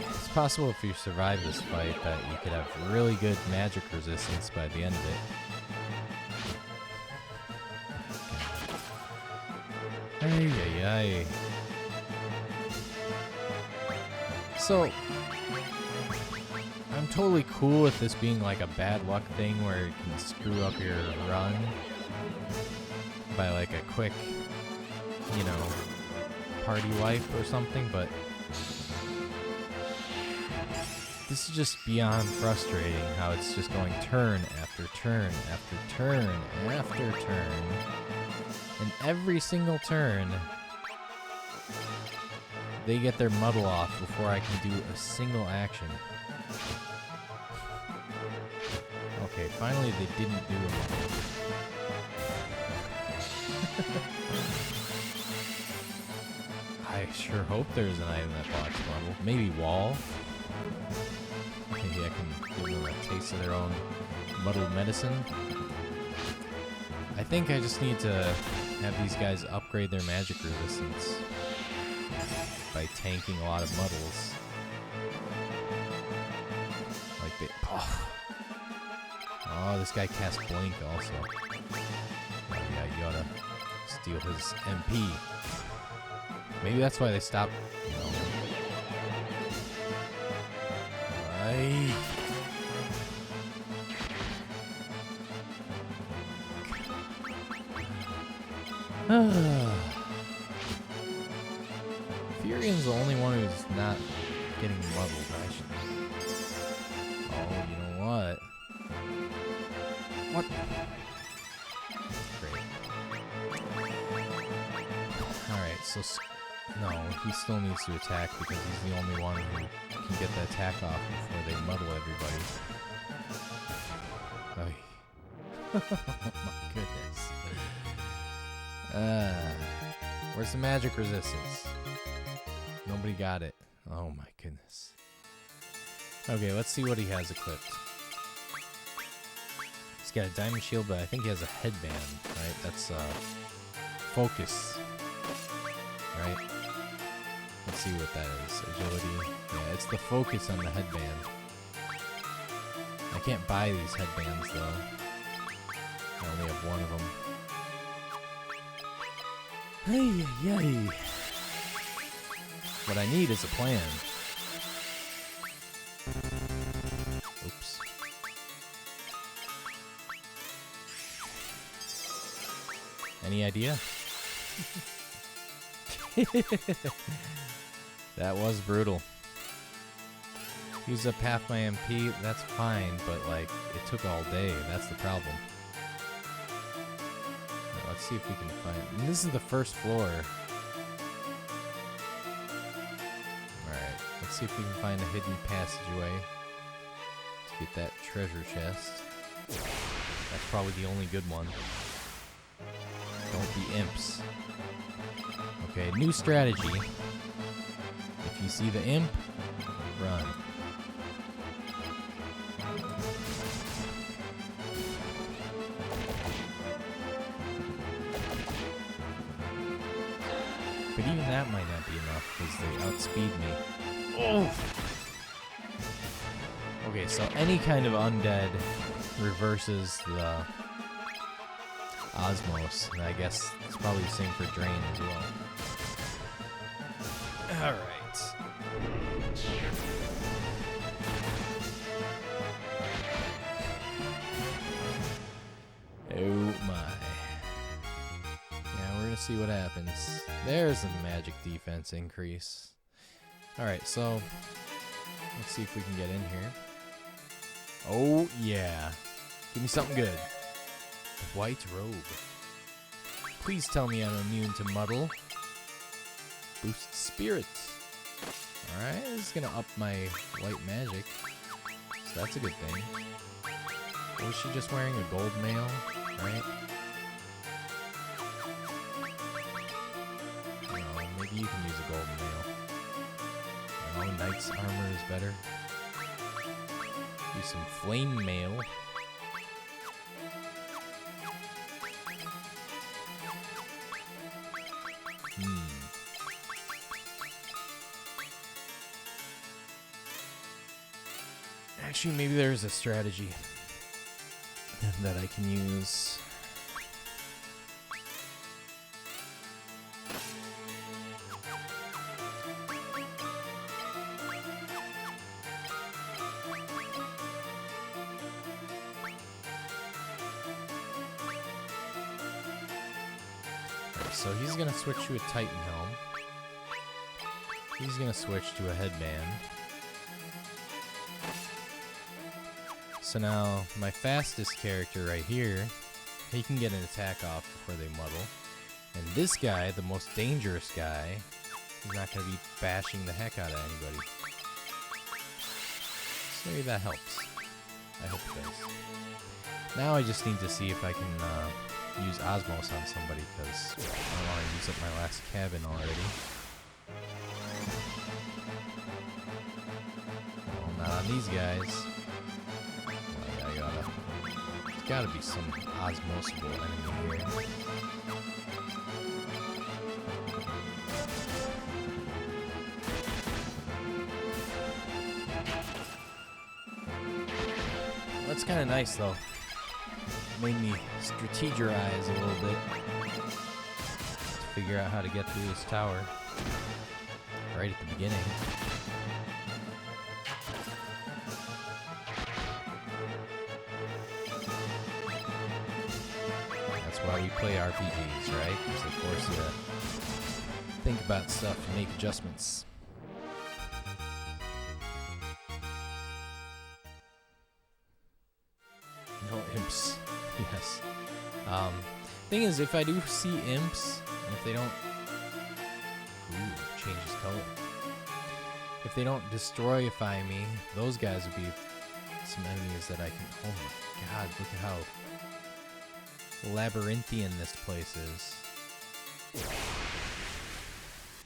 it's possible if you survive this fight that you could have really good magic resistance by the end of it. Ay, ay, ay. So, I'm totally cool with this being like a bad luck thing where you can screw up your run by like a quick, you know, party wipe or something, but This is just beyond frustrating how it's just going turn after turn after turn after turn. And every single turn, they get their muddle off before I can do a single action. Okay, finally they didn't do a muddle. I sure hope there's an item that blocks muddle. Maybe wall? Maybe I can give them a taste of their own muddled medicine. I think I just need to have these guys upgrade their magic resistance by tanking a lot of muddles. Like they... Oh, this guy cast Blink also. Oh yeah, you gotta steal his MP. Maybe that's why they stopped, you know. Right. Furion's the only one who's not getting muddled, actually. Oh, you know what? What? Great. Alright, so... No, he still needs to attack because he's the only one who can get the attack off before they muddle everybody. Oh my goodness. Where's the magic resistance? Nobody got it. Oh my goodness. Okay, let's see what he has equipped. He's got a diamond shield, but I think he has a headband, right? That's focus. Right? Let's see what that is. Agility. Yeah, it's the focus on the headband. I can't buy these headbands though. I only have one of them. Hey, yay. What I need is a plan. Oops. Any idea? That was brutal. Use up half my MP, that's fine, but like, it took all day, that's the problem. Now, let's see if we can find... And this is the first floor. Alright, let's see if we can find a hidden passageway to get that treasure chest. That's probably the only good one. Don't be imps. Okay, new strategy. If you see the imp, run. But even that might not be enough because they outspeed me. Oh! Okay, so any kind of undead reverses the Osmos, and I guess it's probably the same for Drain as well. Alright. Oh my. Yeah, we're gonna see what happens. There's a magic defense increase. Alright, so let's see if we can get in here. Oh yeah. Give me something good. White robe. Please tell me I'm immune to muddle. Boost spirit. Alright, this is gonna up my white magic. So that's a good thing. Was she just wearing a gold mail? Right? No, maybe you can use a gold mail. No, knight's armor is better. Do some flame mail. Actually, maybe there's a strategy that I can use. Alright, so he's gonna switch to a Titan helm. He's gonna switch to a headband. So now, my fastest character right here, he can get an attack off before they muddle. And this guy, the most dangerous guy, is not going to be bashing the heck out of anybody. So maybe that helps. I hope it does. Now I just need to see if I can use Osmos on somebody, because I don't want to use up my last cabin already. Well, not on these guys. There's gotta be some osmosable enemy here. That's kind of nice, though. Made me strategize a little bit to figure out how to get through this tower right at the beginning. That's why we play RPGs, right? Because they force you to think about stuff and make adjustments. No imps. Yes. Thing is, if I do see imps, and if they don't... Ooh, changes color. If they don't destroyify me, those guys would be some enemies that I can... Oh my god, look at how labyrinthian this place is.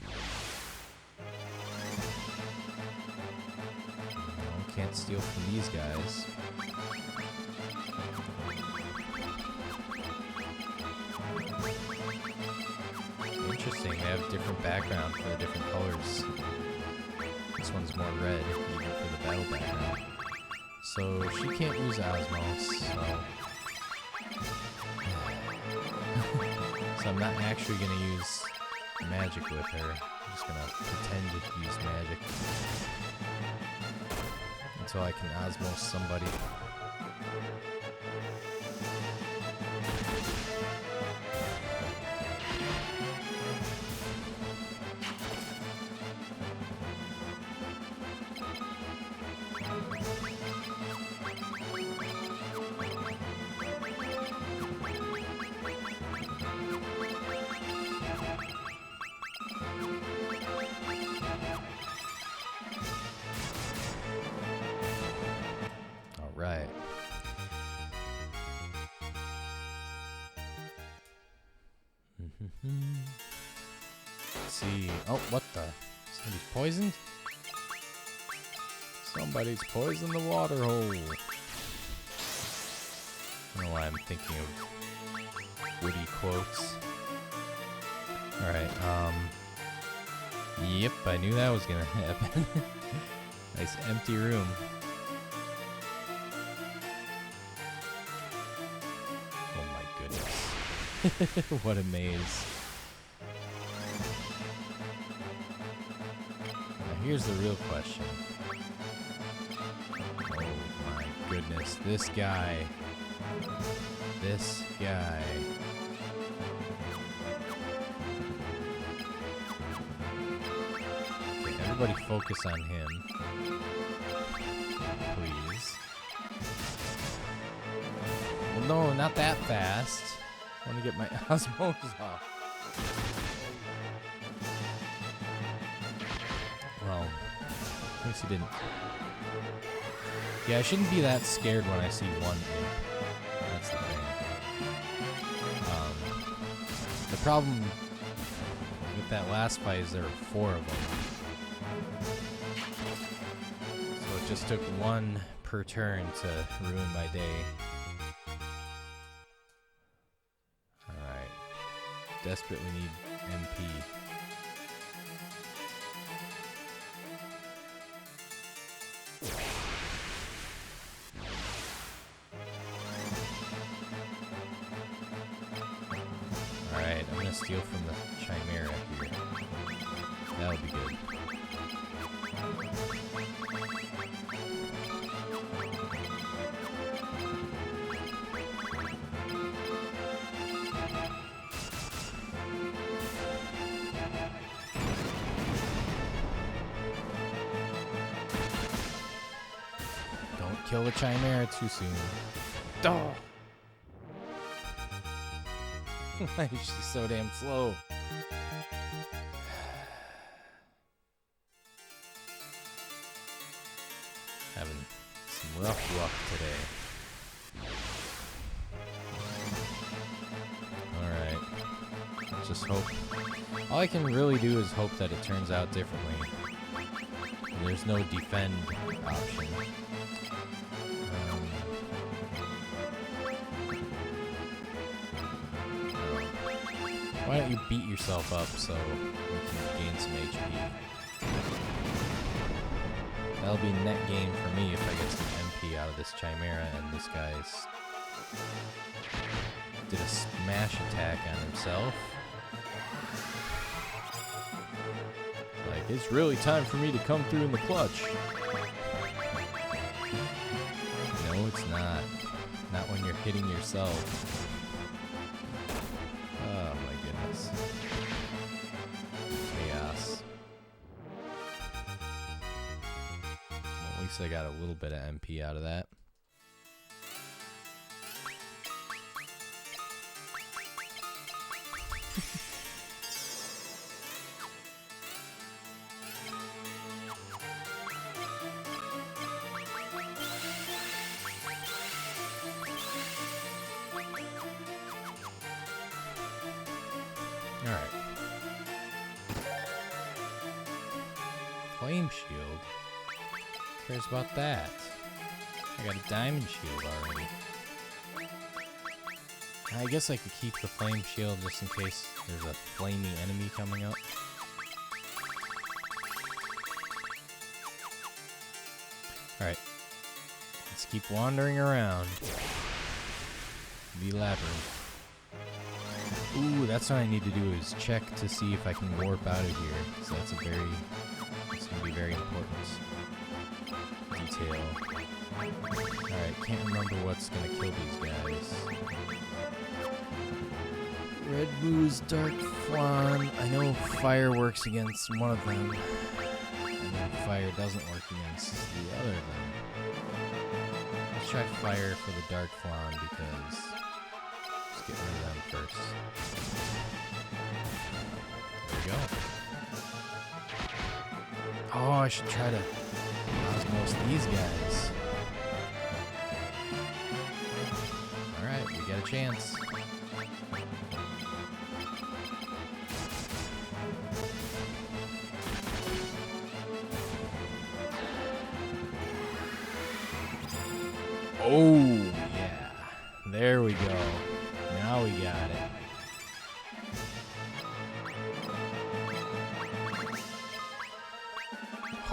No, can't steal from these guys. Interesting, they have different background for the different colors. This one's more red, even for the battle background. So she can't use Osmos, so... So I'm not actually going to use magic with her. I'm just going to pretend to use magic until I can Osmos somebody. Right. Let's see. Oh, what the? Somebody's poisoned? Somebody's poisoned the water hole. I don't know why I'm thinking of witty quotes. Alright, yep, I knew that was gonna happen. Nice empty room. What a maze. Now here's the real question. Oh my goodness, this guy. This guy. Okay, everybody focus on him. Please. Well, no, not that fast. I want to get my osmos off. Well, at least he didn't. Yeah, I shouldn't be that scared when I see one imp. That's the thing. The problem with that last fight is there were 4 of them. So it just took 1 per turn to ruin my day. Desperately need MP. Alright, I'm gonna steal from the Chimera here. That'll be good. kill the Chimera too soon. Oh! Why is she so damn slow? Having some rough luck today. Alright. Just hope. All I can really do is hope that it turns out differently. There's no defend option. Why don't you beat yourself up so you can gain some HP? That'll be net gain for me if I get some MP out of this Chimera, and this guy's did a smash attack on himself. Like, it's really time for me to come through in the clutch. No, it's not. Not when you're hitting yourself. Oh my goodness. Chaos. Well, at least I got a little bit of MP out of that. Alright. Flame shield? Who cares about that? I got a diamond shield already. I guess I could keep the flame shield just in case there's a flamey enemy coming up. Alright. Let's keep wandering around the labyrinth. Ooh, that's what I need to do is check to see if I can warp out of here. So that's going to be very important detail. Alright, can't remember what's going to kill these guys. Red Boo's Dark Flan. I know fire works against one of them. And then fire doesn't work against the other of them. Let's try fire for the Dark Flan because... get rid of them first. There we go. Oh, I should try to osmose these guys. Alright, we got a chance. Oh, yeah. There we go. Now we got it.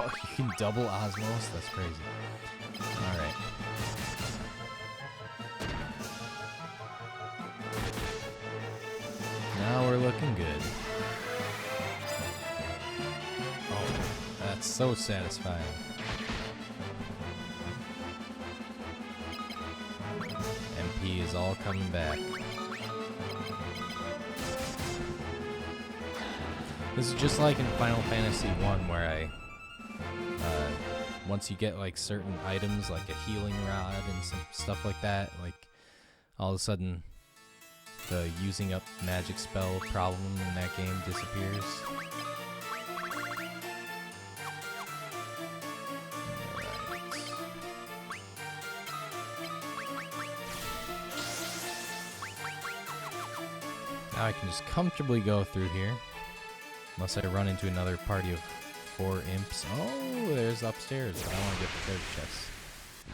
Oh, you can double osmos? That's crazy. Alright. Now we're looking good. Oh, that's so satisfying. MP is all coming back. This is just like in Final Fantasy 1 where I, once you get like certain items like a healing rod and some stuff like that, like all of a sudden the using up magic spell problem in that game disappears. Now I can just comfortably go through here. Unless I run into another party of 4 imps. Oh, there's upstairs, but I want to get the third chest.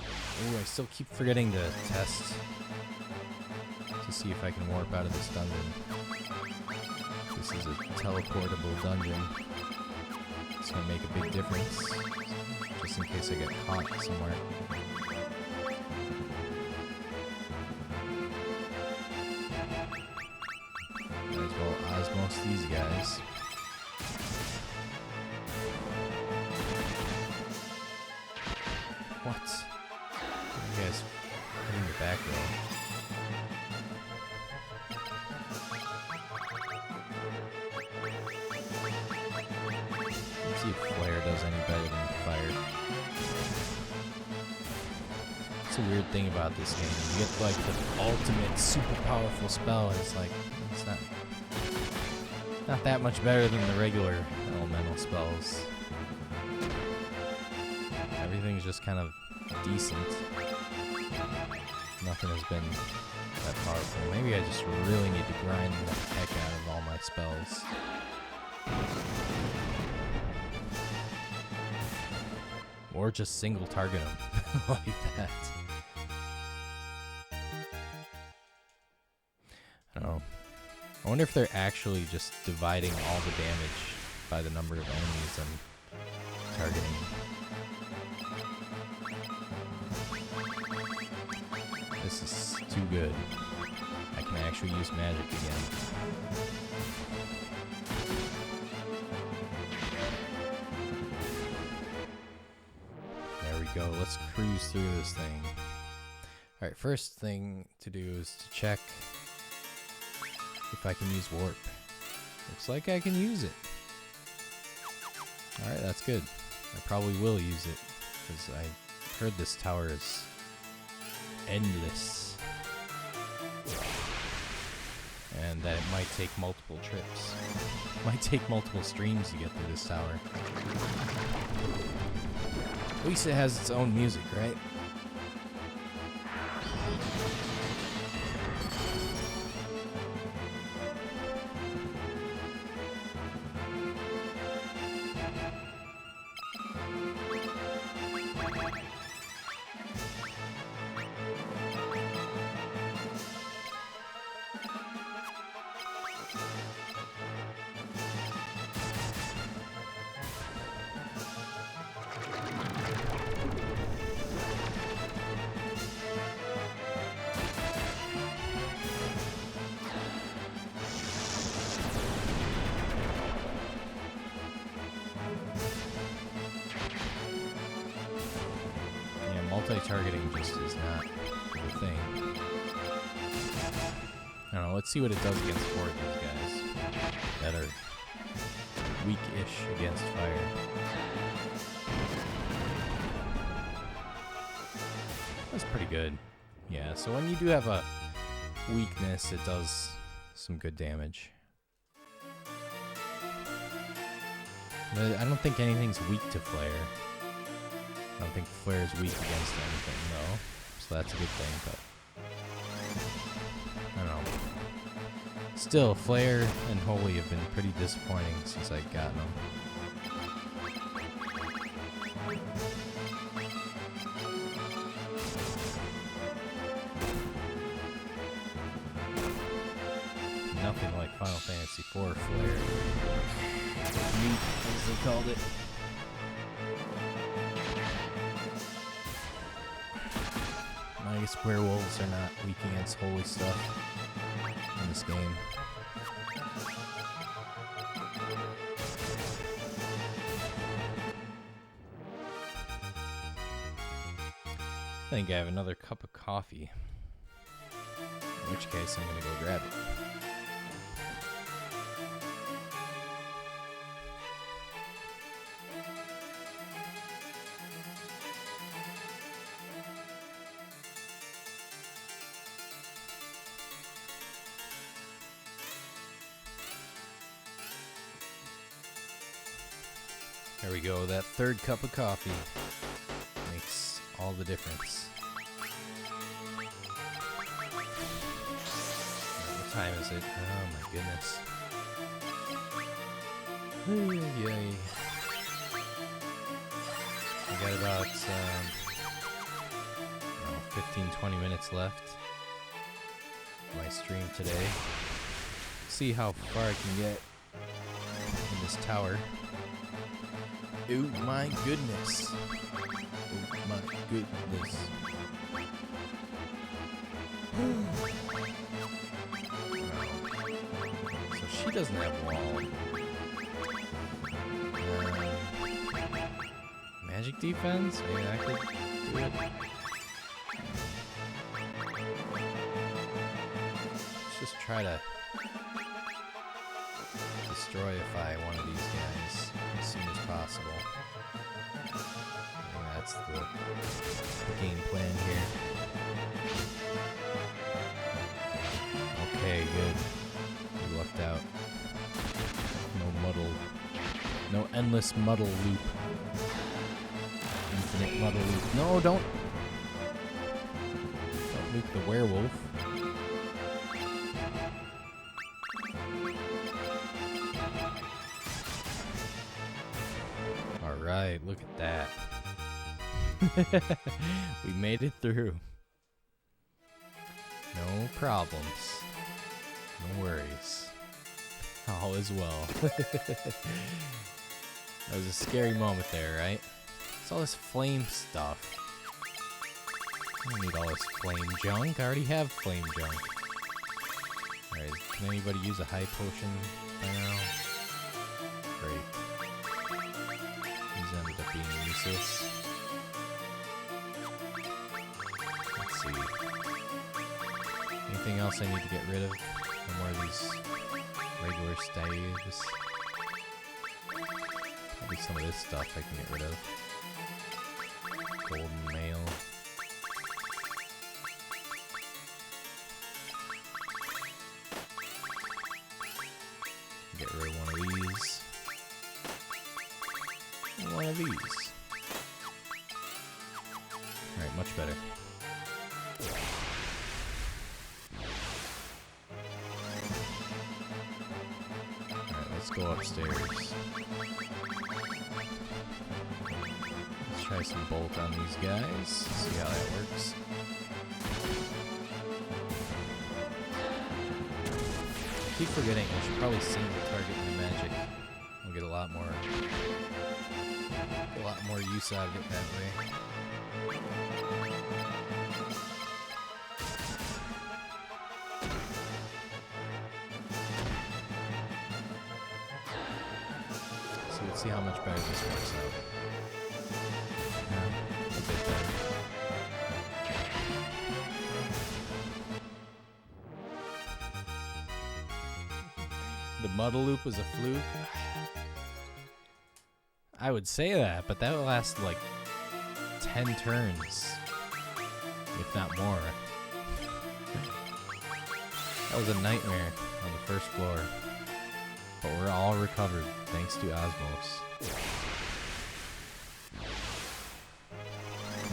Oh, I still keep forgetting to test to see if I can warp out of this dungeon. This is a teleportable dungeon. It's going to make a big difference, just in case I get caught somewhere. Might as well osmose these guys. What? You guys put in the back row. Let's see if Flare does any better than Fire. That's a weird thing about this game. You get like the ultimate super powerful spell, and it's like it's not that much better than the regular elemental spells. Everything's just kind of decent. Nothing has been that powerful. Maybe I just really need to grind the heck out of all my spells. Or just single target them like that. I don't know. I wonder if they're actually just dividing all the damage by the number of enemies I'm targeting. This is too good. I can actually use magic again. There we go. Let's cruise through this thing. Alright, first thing to do is to check if I can use warp. Looks like I can use it. Alright, that's good. I probably will use it, because I heard this tower is endless. And that it might take multiple trips. Might take multiple streams to get through this tower. At least it has its own music, right? Multi-targeting just is not the thing. I don't know, let's see what it does against four of these guys that are weak-ish against fire. That's pretty good. Yeah, so when you do have a weakness, it does some good damage. But I don't think anything's weak to flare. I don't think flare is weak against anything, though. So that's a good thing, but I don't know. Still, flare and holy have been pretty disappointing since I've gotten them. Nothing like Final Fantasy IV flare. Meat, as they called it. I guess werewolves are not weak against holy stuff in this game. I think I have another cup of coffee. In which case, I'm gonna go grab it. There we go, that third cup of coffee makes all the difference. What time is it? Oh my goodness. Yay. We got about 15-20 minutes left of my stream today. See how far I can get in this tower. Oh my goodness. Oh my goodness. So she doesn't have wall. Magic defense? Maybe I could do it. Let's just try to destroyify one of these guys as soon as possible. And that's the game plan here. good. We lucked out. No muddle. No endless muddle loop. Infinite muddle loop. No, don't loop the werewolf. Alright, look at that. We made it through. No problems. No worries. All is well. That was a scary moment there, right? It's all this flame stuff. I don't need all this flame junk. I already have flame junk. Alright, can anybody use a high potion by now? Great. These ended up being useless. Let's see. Anything else I need to get rid of? No more of these regular staves. Probably some of this stuff I can get rid of. Golden mail. Get rid of one of these. And one of these. Alright, much better. Let's go upstairs. Let's try some bulk on these guys. See how that works. I keep forgetting I should probably single target my magic. I'll get a lot more use out of it that way. Let's see how much better this works out. Yeah, a bit better. The muddle loop was a fluke? I would say that, but that would last like 10 turns, if not more. That was a nightmare on the first floor. But we're all recovered, thanks to Osmos.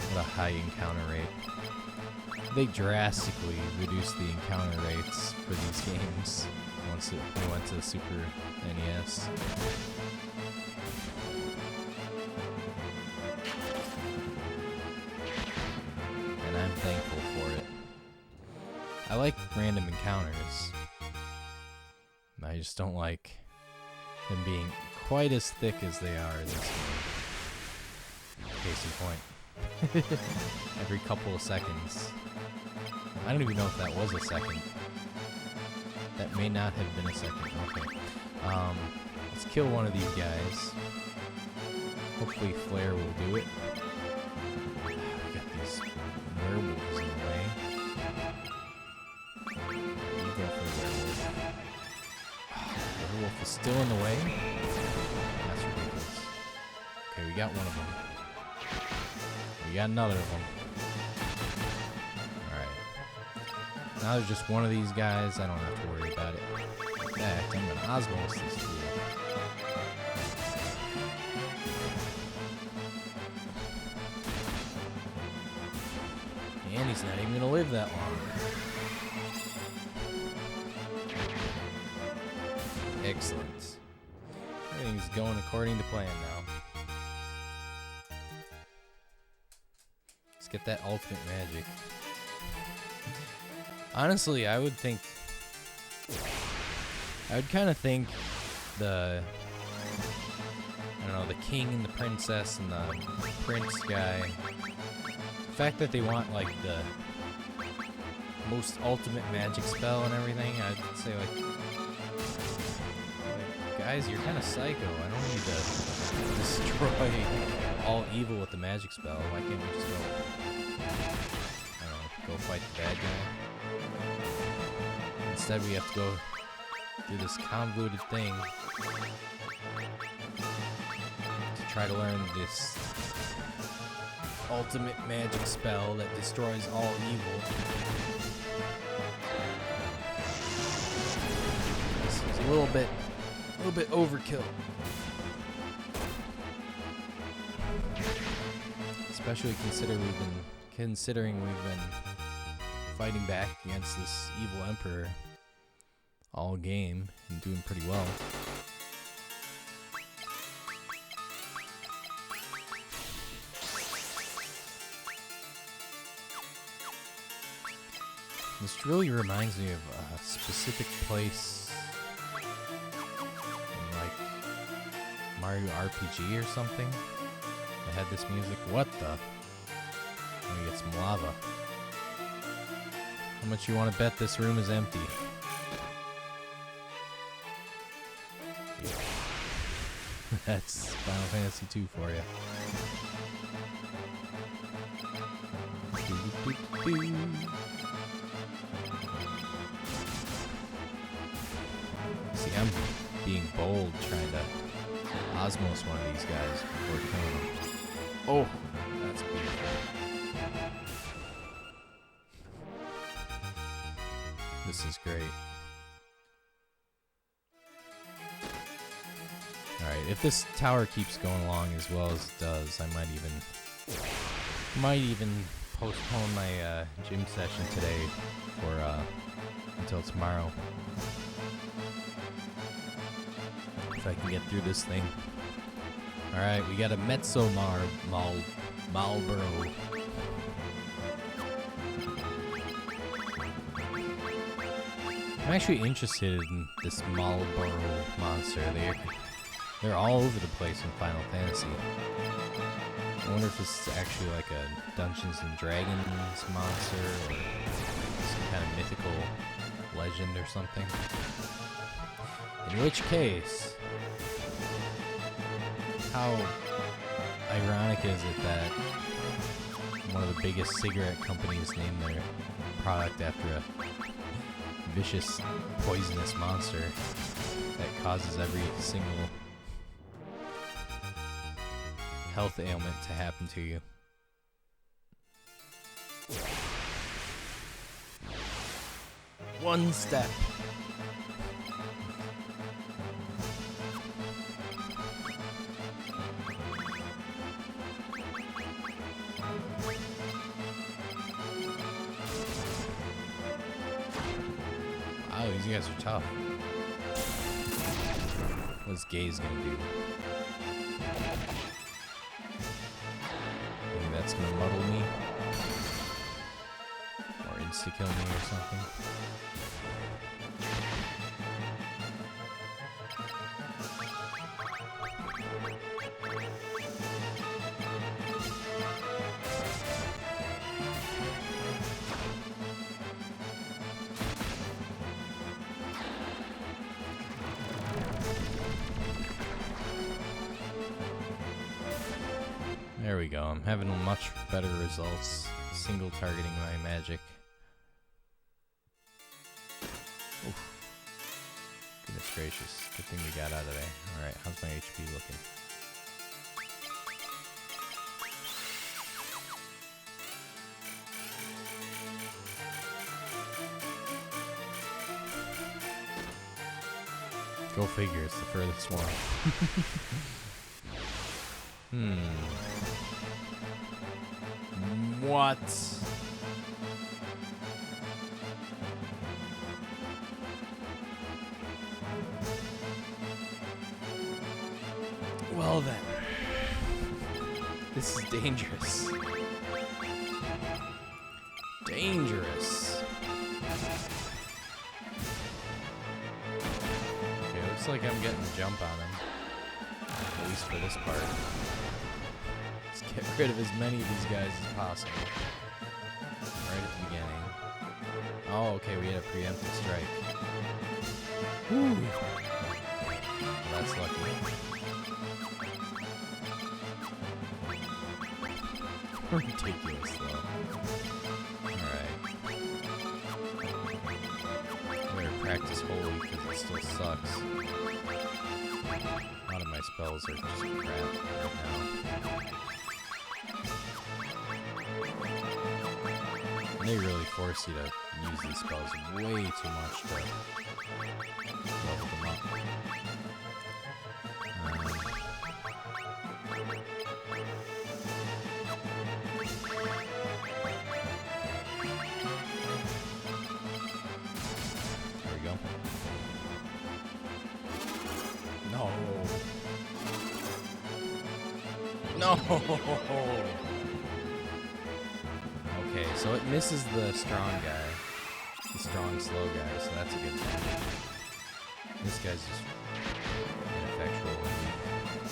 What a high encounter rate. They drastically reduced the encounter rates for these games once we went to the Super NES. And I'm thankful for it. I like random encounters. I just don't like them being quite as thick as they are in this game. Case in point. Every couple of seconds. I don't even know if that was a second. That may not have been a second. Okay. Let's kill one of these guys. Hopefully Flare will do it. We got these werewolves in the way. You go for the werewolf. Werewolf is still in the way? That's ridiculous. Okay, we got one of them. We got another of them. Alright. Now there's just one of these guys. I don't have to worry about it. In fact, I'm gonna Osmos this fool. And he's not even gonna live that long. Excellent. Everything's going according to plan now. Let's get that ultimate magic. Honestly, I would kind of think the king and the princess and the prince guy, the fact that they want like the most ultimate magic spell and everything, I'd say like guys, you're kind of psycho. I don't need to destroy all evil with the magic spell. Why can't we just go fight the bad guy? Instead, we have to go do this convoluted thing to try to learn this ultimate magic spell that destroys all evil. a little bit overkill. Especially considering we've been fighting back against this evil emperor all game and doing pretty well. This really reminds me of a specific place in like Mario RPG or something that had this music. What the? Let me get some lava. How much you want to bet this room is empty? Yeah. That's Final Fantasy II for you. See, I'm being bold trying to osmos one of these guys before killing him. Oh, that's beautiful. This is great. Alright, if this tower keeps going along as well as it does, I might even postpone my gym session today for until tomorrow. If I can get through this thing. Alright, we got a Mezzo Marlboro. I'm actually interested in this Marlboro monster. They're all over the place in Final Fantasy. I wonder if this is actually like a Dungeons and Dragons monster or some kind of mythical legend or something. In which case, how ironic is it that one of the biggest cigarette companies named their product after a vicious, poisonous monster that causes every single health ailment to happen to you. One step. Wow, these guys are tough. What's Gaze gonna do? Maybe that's gonna muddle me? Or insta-kill me or something? There we go. I'm having much better results single targeting my magic. Oof. Goodness gracious. Good thing we got out of there. Alright, how's my HP looking? Go figure, it's the furthest one. What? Well then. This is dangerous. Dangerous. Okay, looks like I'm getting the jump on him. At least for this part. Let's get rid of as many of these guys as possible. Right at the beginning. Oh, okay, we had a preemptive strike. Whew. Well, that's lucky. Ridiculous, though. Alright. I'm gonna practice Holy because it still sucks. A lot of my spells are just crap right now. And They really force you to use these spells way too much to level them up. There we go. No. No! Okay, so it misses the strong guy. The strong, slow guy, so that's a good thing. This guy's just ineffectual.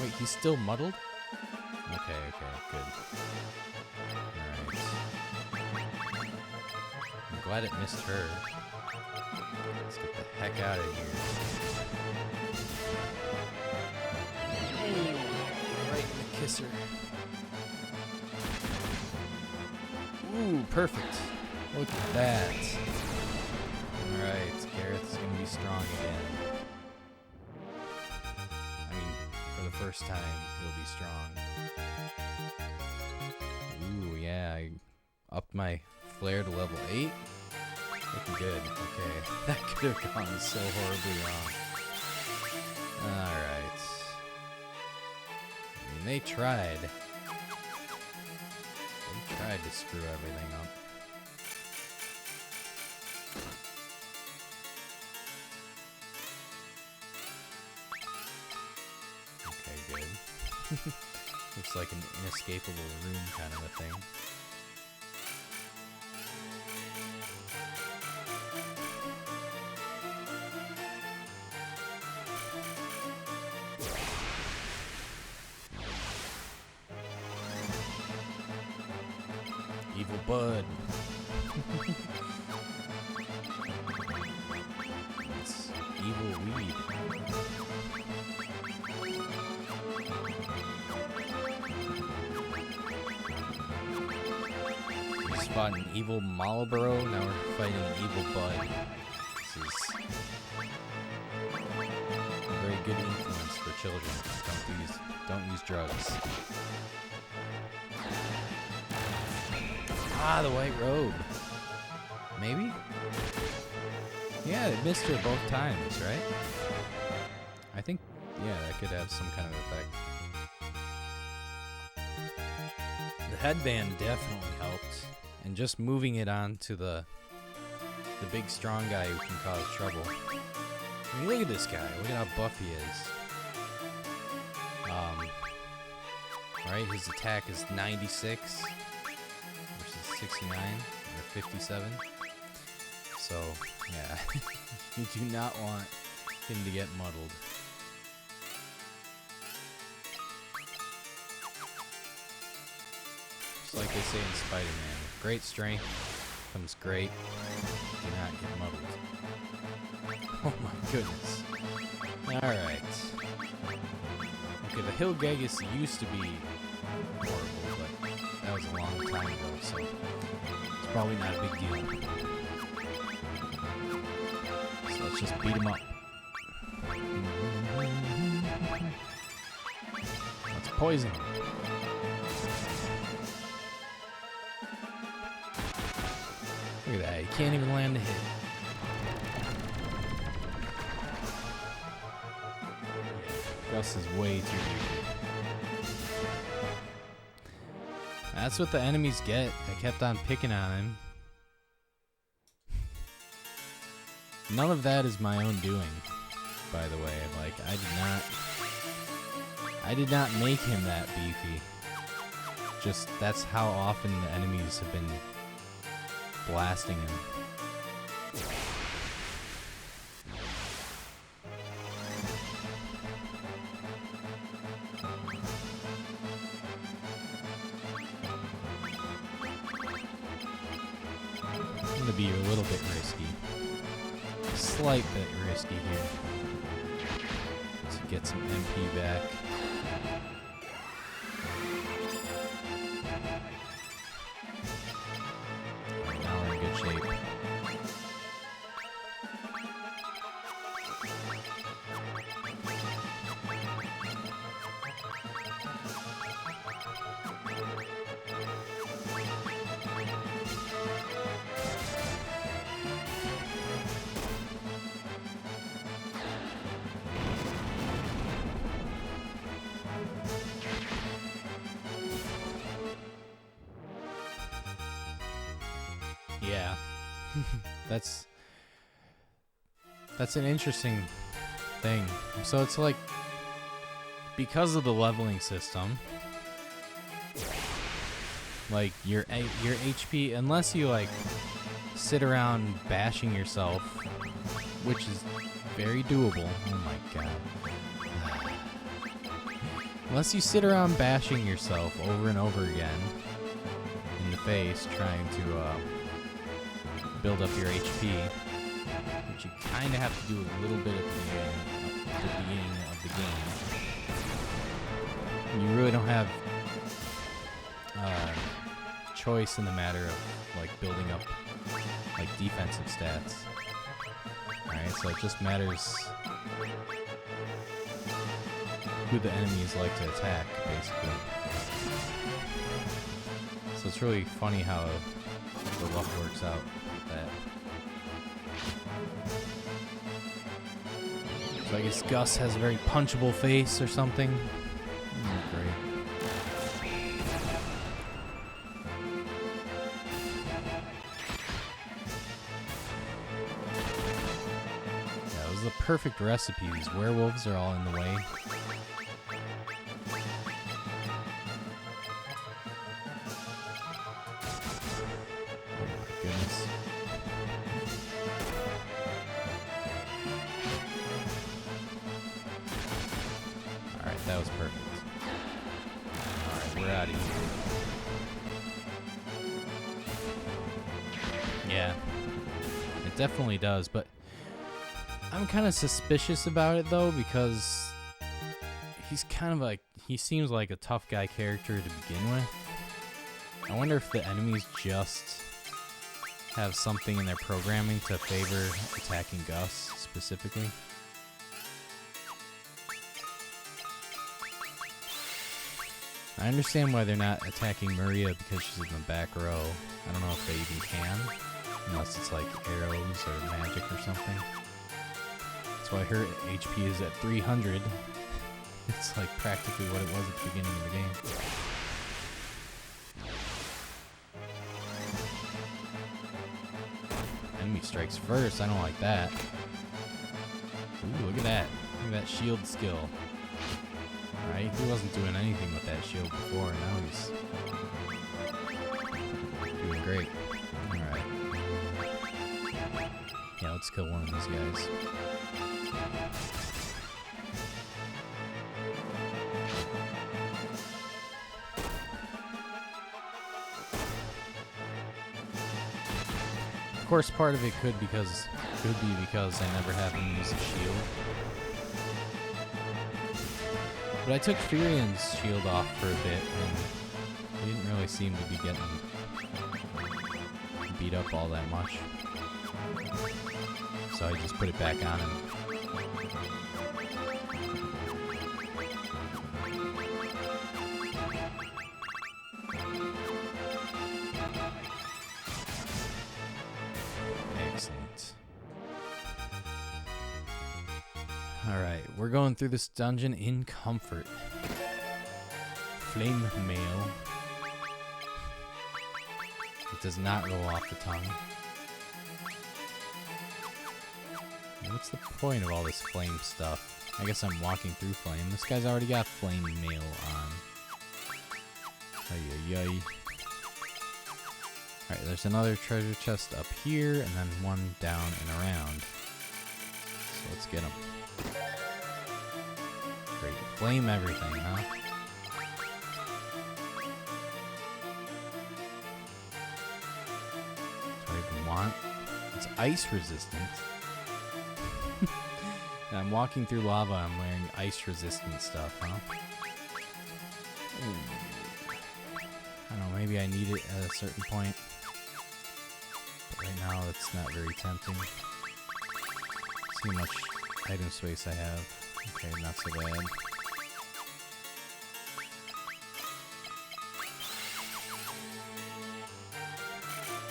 Wait, he's still muddled? Okay, good. Alright. I'm glad it missed her. Let's get the heck out of here. Right in the kisser. Ooh, perfect. Look at that. Alright, Gareth's gonna be strong again. I mean, for the first time, he'll be strong. Ooh, yeah, I upped my flare to level 8. Looking good. Okay, that could have gone so horribly wrong. Alright. I mean, they tried. Tried to screw everything up. Okay, good. Looks like an inescapable room kind of a thing. Evil Bud. It's evil weed. We just fought an evil Marlboro, now we're fighting an evil Bud. This is a very good influence for children. Don't use drugs. Ah, the white robe. Maybe? Yeah, it missed her both times, right? I think, yeah, that could have some kind of effect. The headband definitely helped. And just moving it on to the big strong guy who can cause trouble. I mean, look at this guy. Look at how buff he is. Alright, his attack is 96. 69 or 57. So, yeah, you do not want him to get muddled. Just like they say in Spider-Man, with great strength comes great. Do not get muddled. Oh my goodness. Alright. Okay, the Hill Gegas used to be horrible, but that was a long time ago, so it's probably not a big deal. So let's just beat him up. Let's poison him. Look at that, he can't even land a hit. Gus is way too big. That's what the enemies get. I kept on picking on him. None of that is my own doing, by the way. Like, I did not make him that beefy. Just, that's how often the enemies have been blasting him. To be a little bit risky. A slight bit risky here. To get some MP back. Right, now we're in good shape. Yeah. That's an interesting thing. So it's like, because of the leveling system, like your HP, unless you like sit around bashing yourself, which is very doable. Oh my god. Unless you sit around bashing yourself over and over again in the face, trying to build up your HP, which you kind of have to do a little bit at the beginning of the game. And you really don't have choice in the matter of like building up like defensive stats. Alright, so it just matters who the enemies like to attack, basically. So it's really funny how the luck works out with that. So I guess Gus has a very punchable face or something. Great. Yeah, it was the perfect recipe. These werewolves are all in the way. That was perfect. Alright, we're out of here. Yeah. It definitely does, but I'm kind of suspicious about it though, because he's kind of like, he seems like a tough guy character to begin with. I wonder if the enemies just have something in their programming to favor attacking Gus specifically. I understand why they're not attacking Maria because she's in the back row. I don't know if they even can, unless it's like arrows or magic or something. That's why her HP is at 300. It's like practically what it was at the beginning of the game. Enemy strikes first. I don't like that. Ooh, look at that. Look at that shield skill. Alright, he wasn't doing anything with that shield before, now he's doing great. Alright. Yeah, let's kill one of these guys. Of course, part of it could be because I never have him use a shield. But I took Furion's shield off for a bit, and he didn't really seem to be getting beat up all that much. So I just put it back on him. Excellent. Alright, we're going through this dungeon in comfort. Flame mail. It does not roll off the tongue. What's the point of all this flame stuff? I guess I'm walking through flame. This guy's already got flame mail on. Ay, ay, ay. Alright, there's another treasure chest up here, and then one down and around. So let's get them. Great. Flame everything, huh? That's what I even want. It's ice resistant. And I'm walking through lava, I'm wearing ice resistant stuff, huh? Ooh. I don't know, maybe I need it at a certain point. But right now it's not very tempting. See how much item space I have. Okay, not so bad.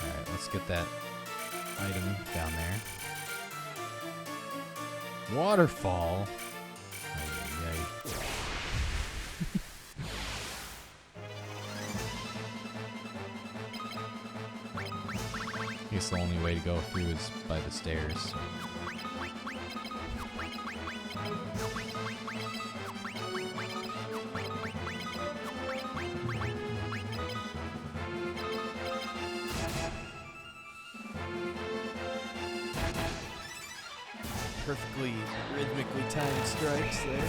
Alright, let's get that item down there. Waterfall? Ay, ay, ay. I guess the only way to go through is by the stairs. Perfectly rhythmically timed strikes there.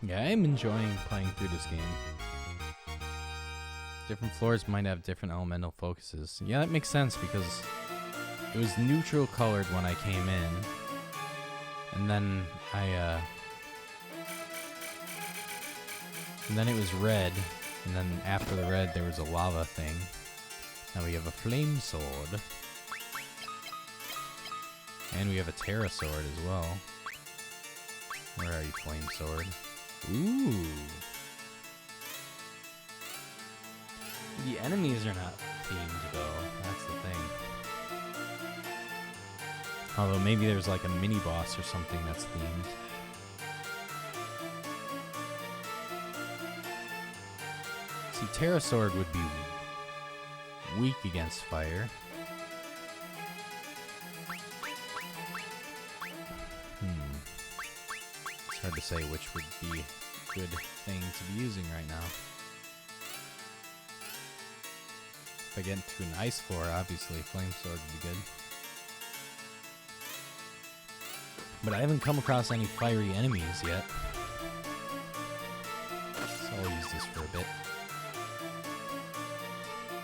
Yeah, I'm enjoying playing through this game. Different floors might have different elemental focuses. Yeah, that makes sense because it was neutral colored when I came in. And then and then it was red. And then after the red, there was a lava thing. Now we have a flame sword. And we have a Terra sword as well. Where are you, flame sword? Ooh. The enemies are not themed though. That's the thing. Although maybe there's like a mini boss or something that's themed. See, Terra sword would be weak against fire. It's hard to say which would be a good thing to be using right now. If I get into an ice floor, obviously flame sword would be good. But I haven't come across any fiery enemies yet. So I'll use this for a bit.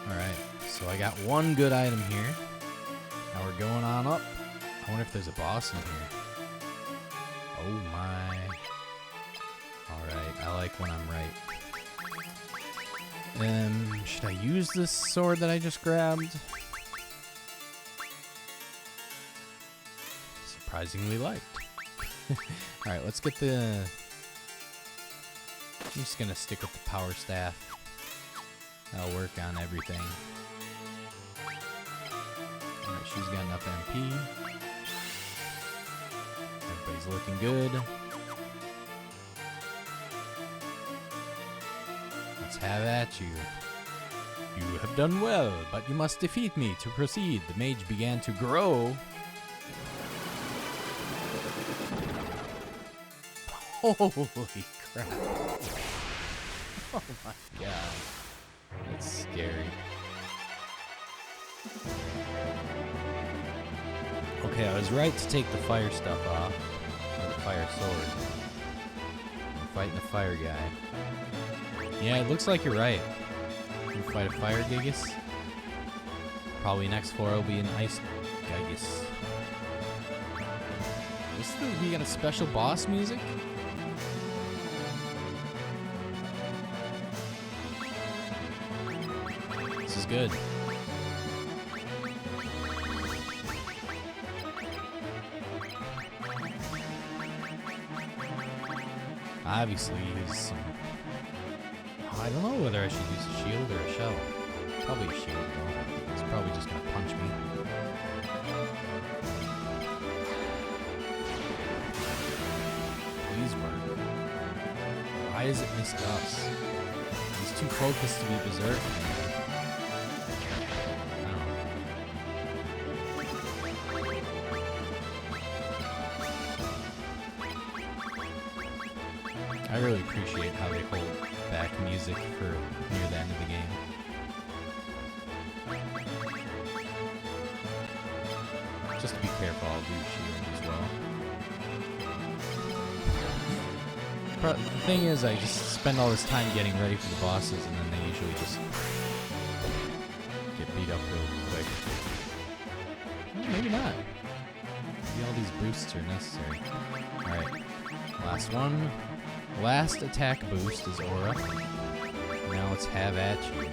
Alright, so I got one good item here. Now we're going on up. I wonder if there's a boss in here. Oh my. Alright, I like when I'm right. Should I use this sword that I just grabbed? Surprisingly liked. Alright, let's get the... I'm just gonna stick with the power staff. That'll work on everything. Alright, she's got enough MP. Everybody's looking good. Let's have at you. You have done well, but you must defeat me to proceed. The mage began to grow. Holy crap. Oh my god. That's scary. Okay, I was right to take the fire stuff off. Or the fire sword. I'm fighting the fire guy. Yeah, it looks like you're right. You fight a fire Gigas. Probably next floor will be an ice Gigas. We got a special boss music? This is good. Obviously use some... I don't know whether I should use a shield or a shell. Probably a shield though. It's probably just gonna punch me. Please work. Why does it miss us? He's too focused to be berserk. I really appreciate how they hold back music for near the end of the game. Just to be careful, I'll do shield as well. The thing is, I just spend all this time getting ready for the bosses, and then they usually just get beat up real quick. Well, maybe not. Maybe all these boosts are necessary. Alright, last one. Last attack boost is Aura. Now let's have at you.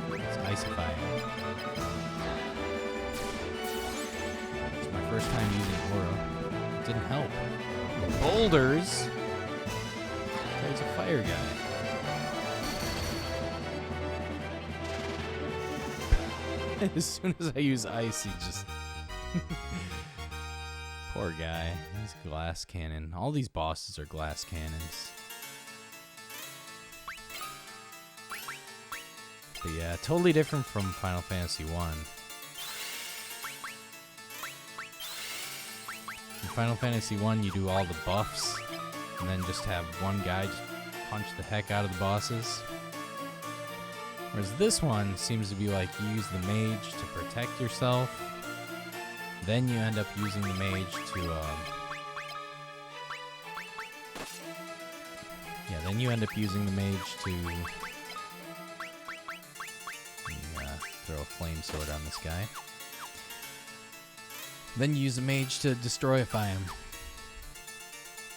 Let's Icify him. It's my first time using Aura. It didn't help. Boulders! There's a fire guy. As soon as I use ice, he just... Poor guy. He's a glass cannon. All these bosses are glass cannons. But yeah, totally different from Final Fantasy 1. In Final Fantasy 1, you do all the buffs, and then just have one guy just punch the heck out of the bosses. Whereas this one seems to be like you use the mage to protect yourself, then you end up using the mage to, then you end up using the mage to throw a flame sword on this guy. Then you use a mage to destroyify him,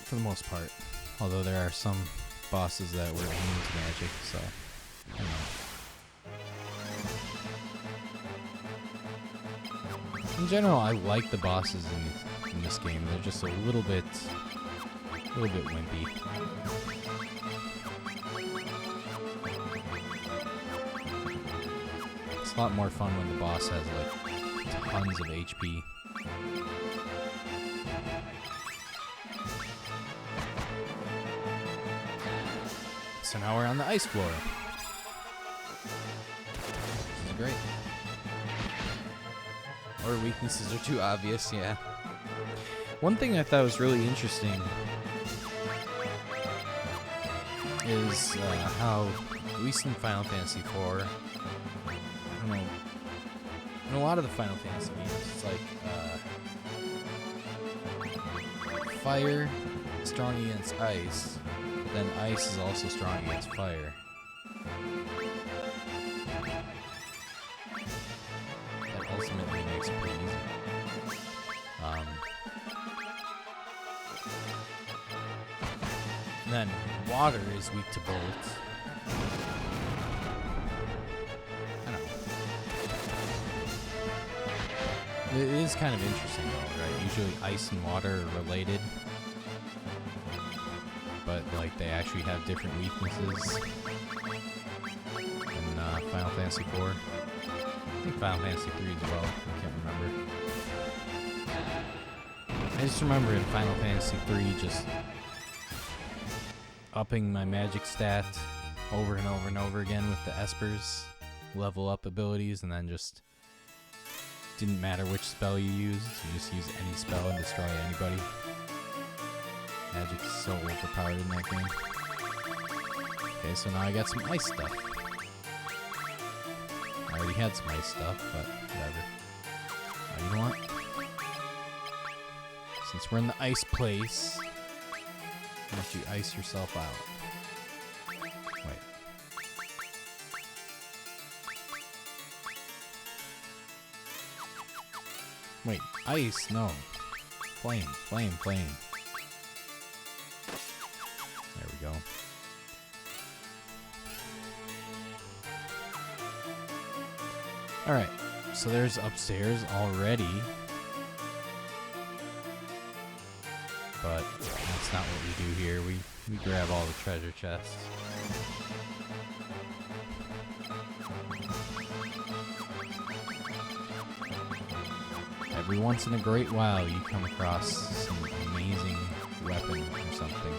for the most part. Although there are some bosses that were immune to magic, so I don't know. In general, I like the bosses in this game. They're just a little bit wimpy. It's a lot more fun when the boss has like tons of HP. So now we're on the ice floor. This is great. Or weaknesses are too obvious, yeah. One thing I thought was really interesting is how, at least in Final Fantasy IV, I don't know, in a lot of the Final Fantasy games, it's like fire strong against ice, but then ice is also strong against fire. That ultimately makes it pretty easy. And then water is weak to both. I don't know. It is kind of interesting though, right? Usually ice and water are related, but like they actually have different weaknesses in Final Fantasy IV. I think Final Fantasy 3 as well. I can't remember. I just remember in Final Fantasy 3 just upping my magic stat over and over and over again with the Espers level up abilities, and then just didn't matter which spell you used, you just use any spell and destroy anybody. Magic is so overpowered in that game. Okay, so now I got some ice stuff. I already had some ice stuff, but whatever. You know what? Since we're in the ice place, why don't you ice yourself out? Wait, ice? No. Flame, flame, flame. There we go. Alright, so there's upstairs already. But that's not what we do here. We grab all the treasure chests. Every once in a great while you come across some amazing weapon or something.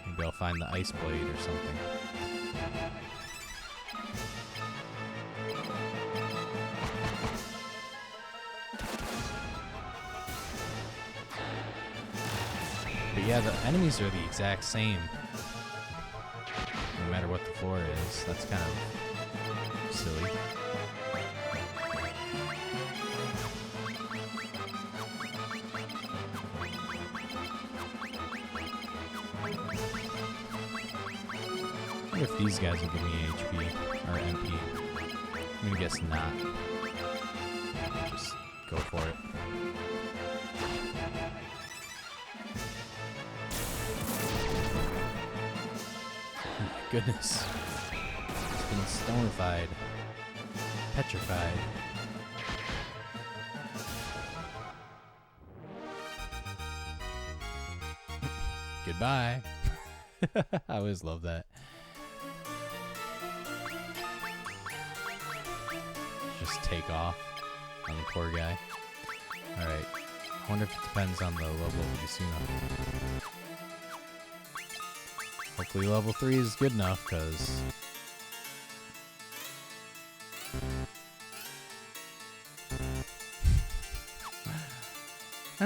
Maybe I'll find the ice blade or something. But yeah, the enemies are the exact same, no matter what the floor is. That's kind of silly. I wonder if these guys will give me HP or MP. I'm gonna guess not. Just go for it. Goodness. It's been stonified. Petrified. Goodbye. I always love that. Just take off on the poor guy. Alright. I wonder if it depends on the level of Yasuna. Hopefully level 3 is good enough, because... I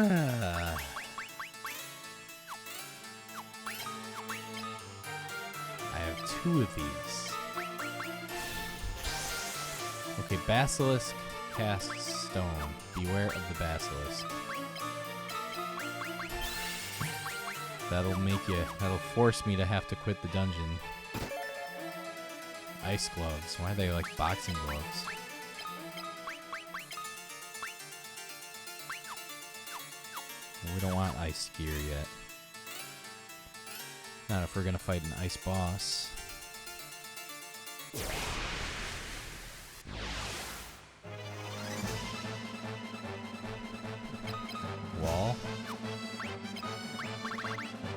have 2 of these. Okay, Basilisk casts stone. Beware of the Basilisk. That'll force me to have to quit the dungeon. Ice gloves. Why are they like boxing gloves? We don't want ice gear yet. Not if we're gonna fight an ice boss. Wall.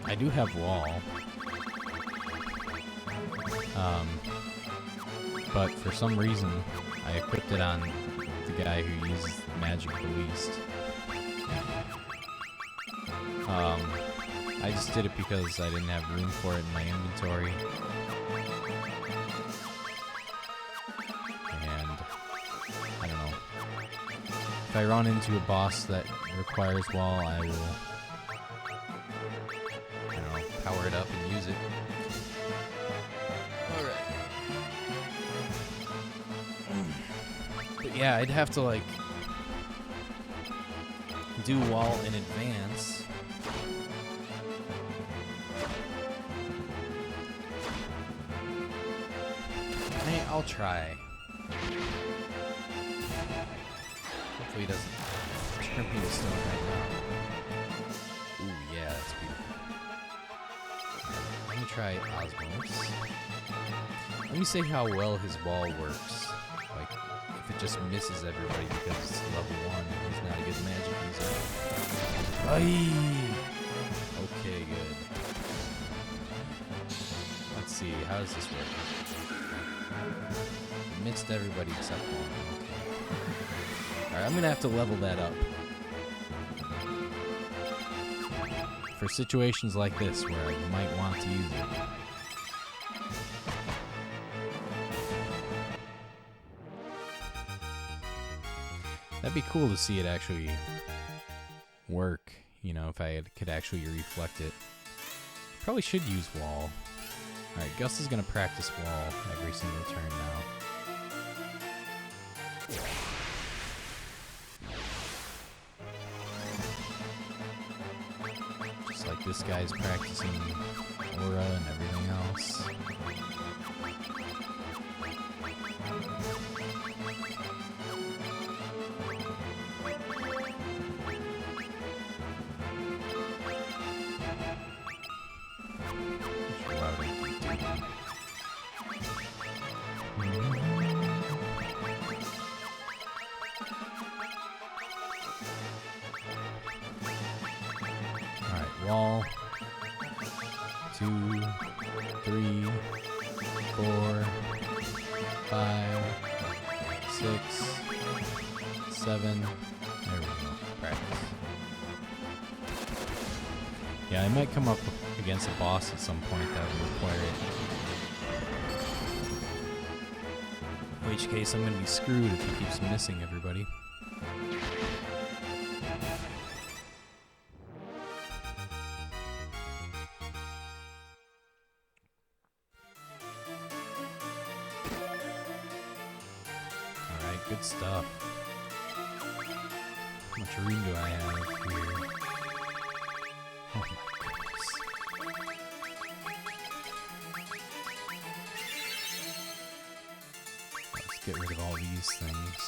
I do have wall. But for some reason, I equipped it on the guy who uses magic the least. I just did it because I didn't have room for it in my inventory. And I don't know. If I run into a boss that requires wall, I will, I don't know, power it up and use it. Alright. But yeah, I'd have to like do wall in advance. I'll try. Hopefully he doesn't turn me to stone right now. Ooh, yeah, that's beautiful. Let me try Osmos. Let me see how well his wall works. Like, if it just misses everybody because it's level 1 and he's not a good magic user. Aye! Okay, good. Let's see, how does this work? Missed everybody except one. Okay. Alright, I'm gonna have to level that up. For situations like this where I might want to use it. That'd be cool to see it actually work, you know, if I could actually reflect it. Probably should use wall. Alright, Gus is gonna practice wall every single turn now. Just like this guy's practicing aura and everything else. Wall. 2, 3, 4, 5, 6, 7. There we go. Practice. Yeah, I might come up against a boss at some point that will require it. In which case, I'm going to be screwed if he keeps missing everybody. Good stuff. How much room do I have here? Oh my goodness. Let's get rid of all these things.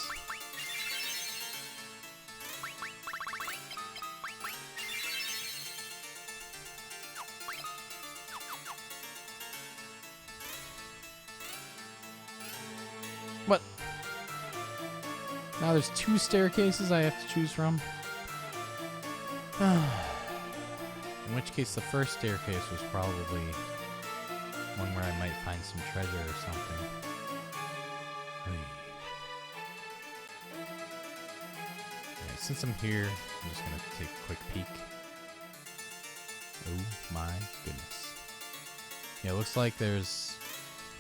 What? Now there's 2 staircases I have to choose from. In which case the first staircase was probably one where I might find some treasure or something. Yeah, since I'm here, I'm just gonna take a quick peek. Oh my goodness. Yeah, it looks like there's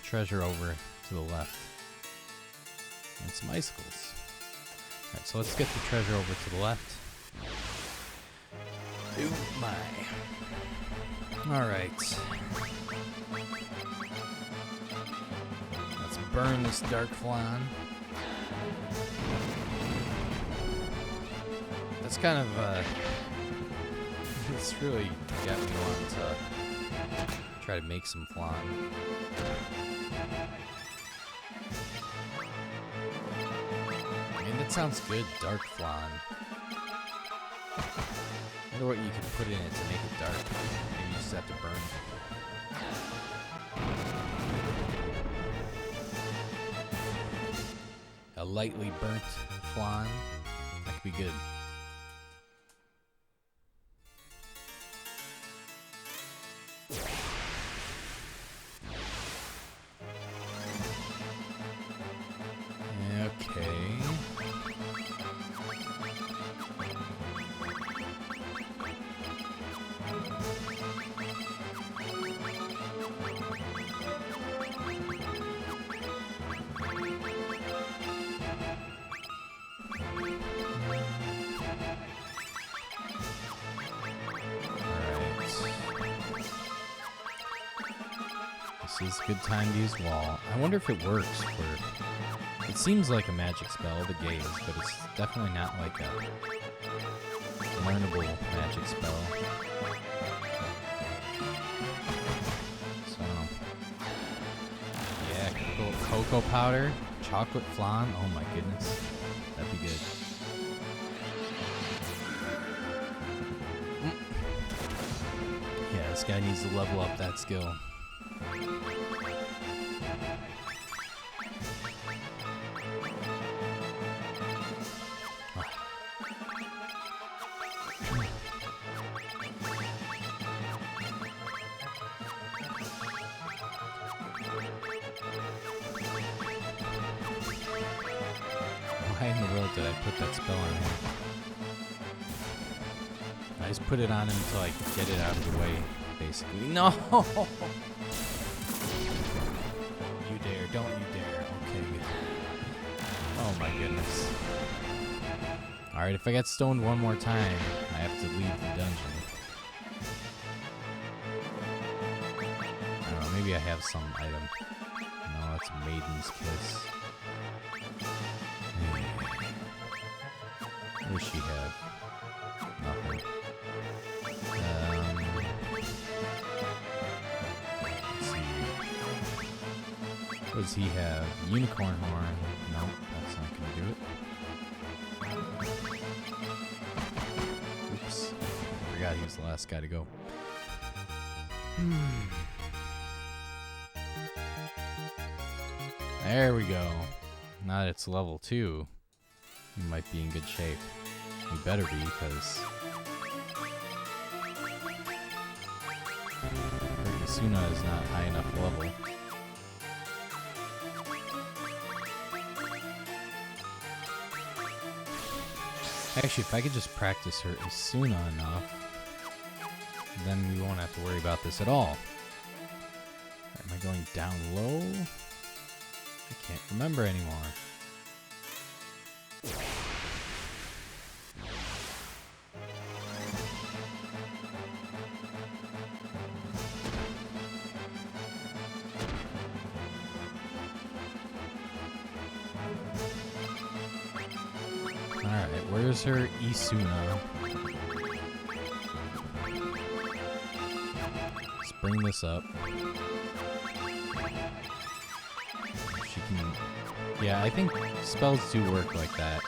treasure over to the left. And some icicles. Alright, so let's get the treasure over to the left. Oh my. Alright. Let's burn this dark flan. That's kind of, it's really got me wanting to try to make some flan. I mean, that sounds good, dark flan. I wonder what you can put in it to make it dark. Maybe you just have to burn it. A lightly burnt flan. That could be good. This is a good time to use wall. I wonder if it works for... It seems like a magic spell, the gaze, but it's definitely not like a learnable magic spell. So, yeah, cocoa powder, chocolate flan. Oh my goodness, that'd be good. Yeah, this guy needs to level up that skill. Why in the world did I put that spell on him? I just put it on him until I could get it out of the way, basically. No! You dare, don't you dare. Okay. Oh my goodness. Alright, if I get stoned one more time, I have to leave the dungeon. I don't know, maybe I have some item. No, it's Maiden's Kiss. What does she have? Nothing. Let's see. What does he have? Unicorn horn. Nope, that's not gonna do it. Oops. I forgot he was the last guy to go. There we go. Now that it's level 2, you might be in good shape. You better be, because Isuna is not high enough level. Actually, if I could just practice her Isuna enough, then we won't have to worry about this at all. Am I going down low? I can't remember anymore. Alright, where's her Isuna? Let's bring this up. She can... Yeah, I think spells do work like that.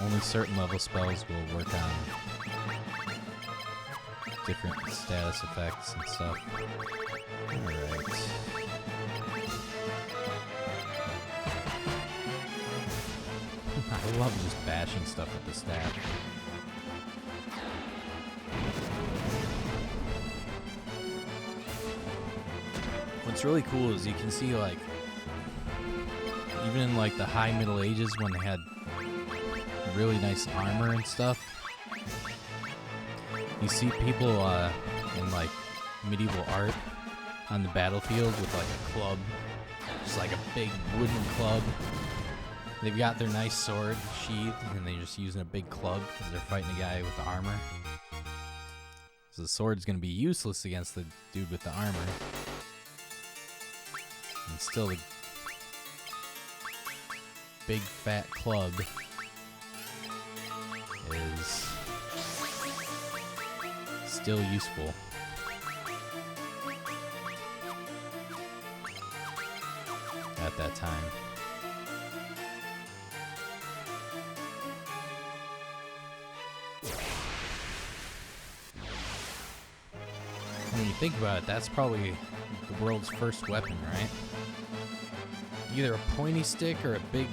Only certain level spells will work on different status effects and stuff. Alright. I love just bashing stuff with the staff. What's really cool is you can see, like, even in like the high Middle Ages when they had really nice armor and stuff, you see people in like medieval art on the battlefield with like a club, just like a big wooden club. They've got their nice sword sheathed, and they're just using a big club because they're fighting a guy with the armor. So the sword's gonna be useless against the dude with the armor. And still the big fat club is still useful. At that time. When you think about it, that's probably the world's first weapon, right? Either a pointy stick or a big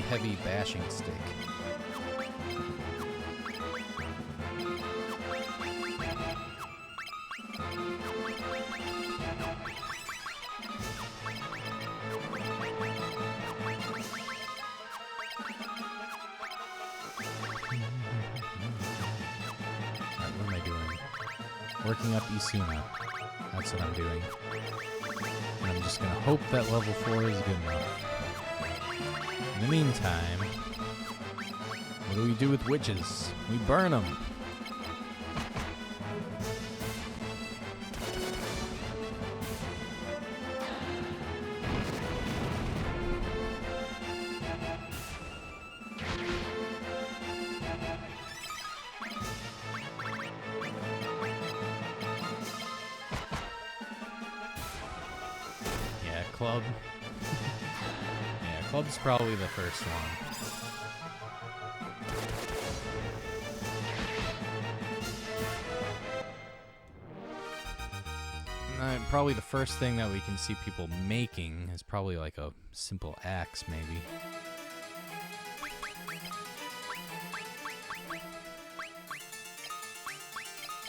heavy bashing stick. Working up Isuna. That's what I'm doing. And I'm just gonna hope that level 4 is good enough. In the meantime, what do we do with witches? We burn them. Club. Yeah, club's probably the first one. Probably the first thing that we can see people making is probably like a simple axe, maybe.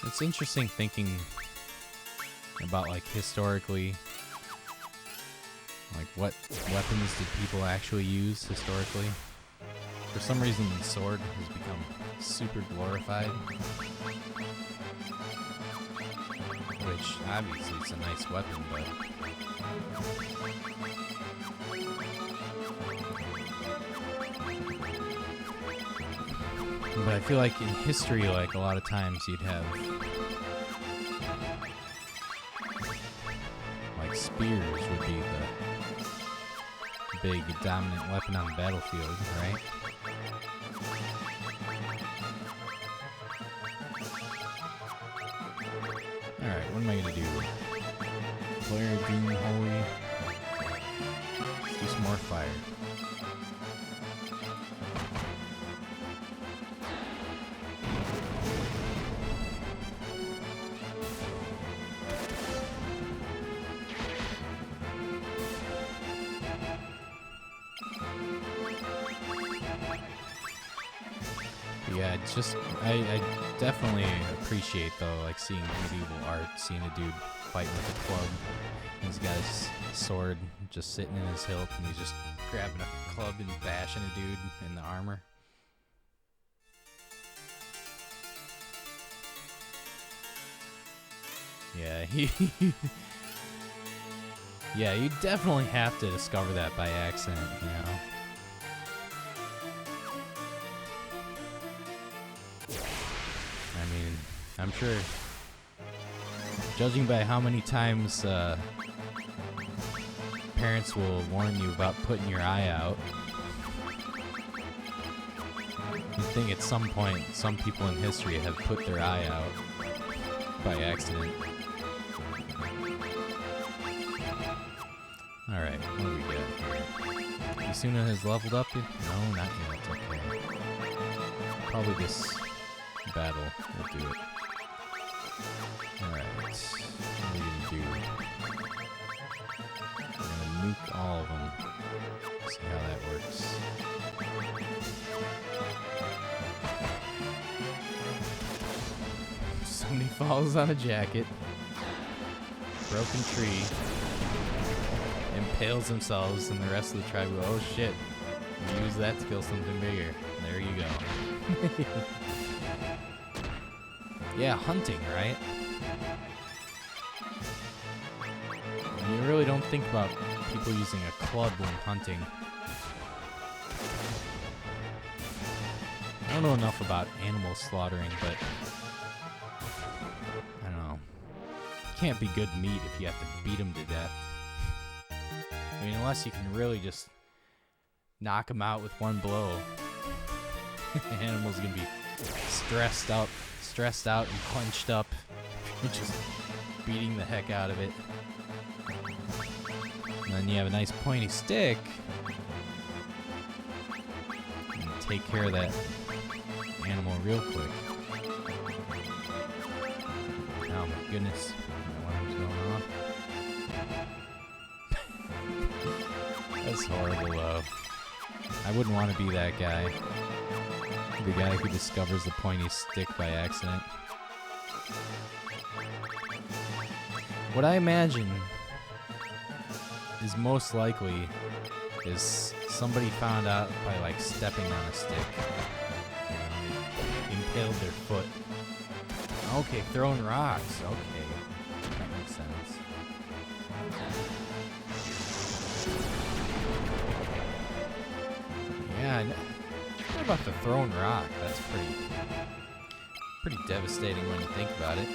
It's interesting thinking about like historically. Like, what weapons did people actually use historically? For some reason, the sword has become super glorified. Which, obviously, it's a nice weapon, but... But I feel like in history, like, a lot of times you'd have... like, spears would be the big dominant weapon on the battlefield, right? Alright, what am I gonna do? Flare, Green, Holy. Let's do some more fire. Yeah, it's just, I definitely appreciate, though, like, seeing medieval art, seeing a dude fighting with a club. He's got his sword just sitting in his hilt, and he's just grabbing a club and bashing a dude in the armor. Yeah, yeah, you definitely have to discover that by accident, you know? I mean, I'm sure, judging by how many times parents will warn you about putting your eye out, you'd think at some point some people in history have put their eye out by accident. Alright, what do we got here? Isuna has leveled up? No, not yet. Okay. Probably this battle will do it. Alright, what are we gonna do? We're gonna nuke all of them. See how that works. Somebody falls on a jacket. Broken tree. Impales themselves, and the rest of the tribe go, oh shit, use that to kill something bigger. There you go. Yeah, hunting, right? You really don't think about people using a club when hunting. I don't know enough about animal slaughtering, but I don't know. It can't be good meat if you have to beat them to death. I mean, unless you can really just knock them out with one blow. The animal's gonna be stressed out and clenched up. You're just beating the heck out of it. And then you have a nice pointy stick. And take care of that animal real quick. Oh my goodness. My alarm's going off. That's horrible, though. I wouldn't want to be that guy. The guy who discovers the pointy stick by accident. What I imagine is most likely is somebody found out by like stepping on a stick. Impaled their foot. Okay, throwing rocks. Okay. That makes sense. Yeah, what about the thrown rock? That's pretty devastating when you think about it.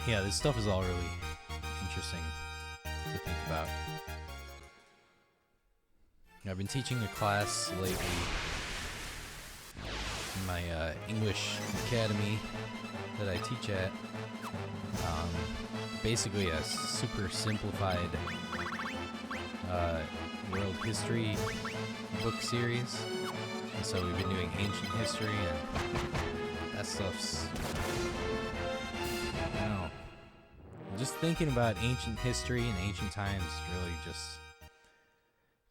Yeah, this stuff is all really interesting to think about. I've been teaching a class lately in my English academy that I teach at. Basically a super simplified world history book series. And so we've been doing ancient history, and that stuff's... I don't know. Just thinking about ancient history and ancient times really just...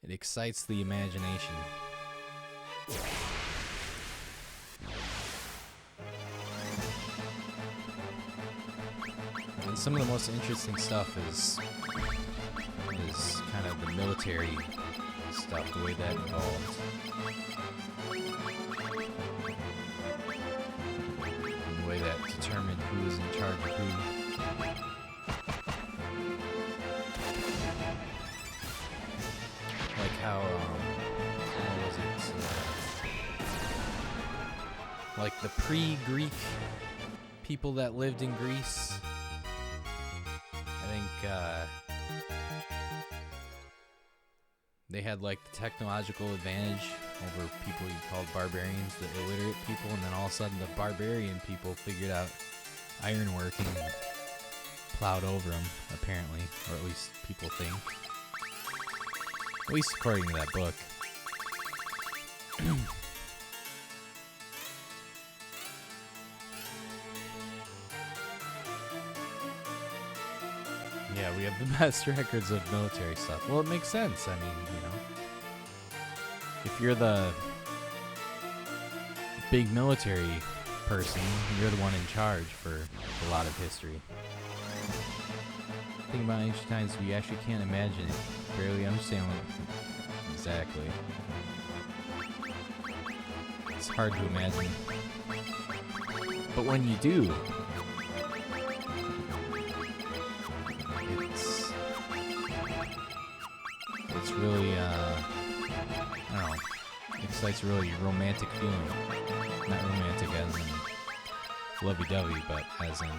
it excites the imagination. And some of the most interesting stuff is kind of the military stuff, the way that evolved. And the way that determined who was in charge of who. Like how, what was it? Like the pre-Greek people that lived in Greece. I think they had like the technological advantage over people you called barbarians, the illiterate people, and then all of a sudden the barbarian people figured out ironworking and plowed over them, apparently, or at least people think. At least according to that book. Yeah, we have the best records of military stuff. Well, it makes sense. I mean, you know, if you're the big military person, you're the one in charge for a lot of history. Think about ancient times, we actually can't imagine it. Barely understand what exactly. It's hard to imagine. But when you do, it's really, I don't know, excites a really romantic feeling. Not romantic as in lovey-dovey, but as in,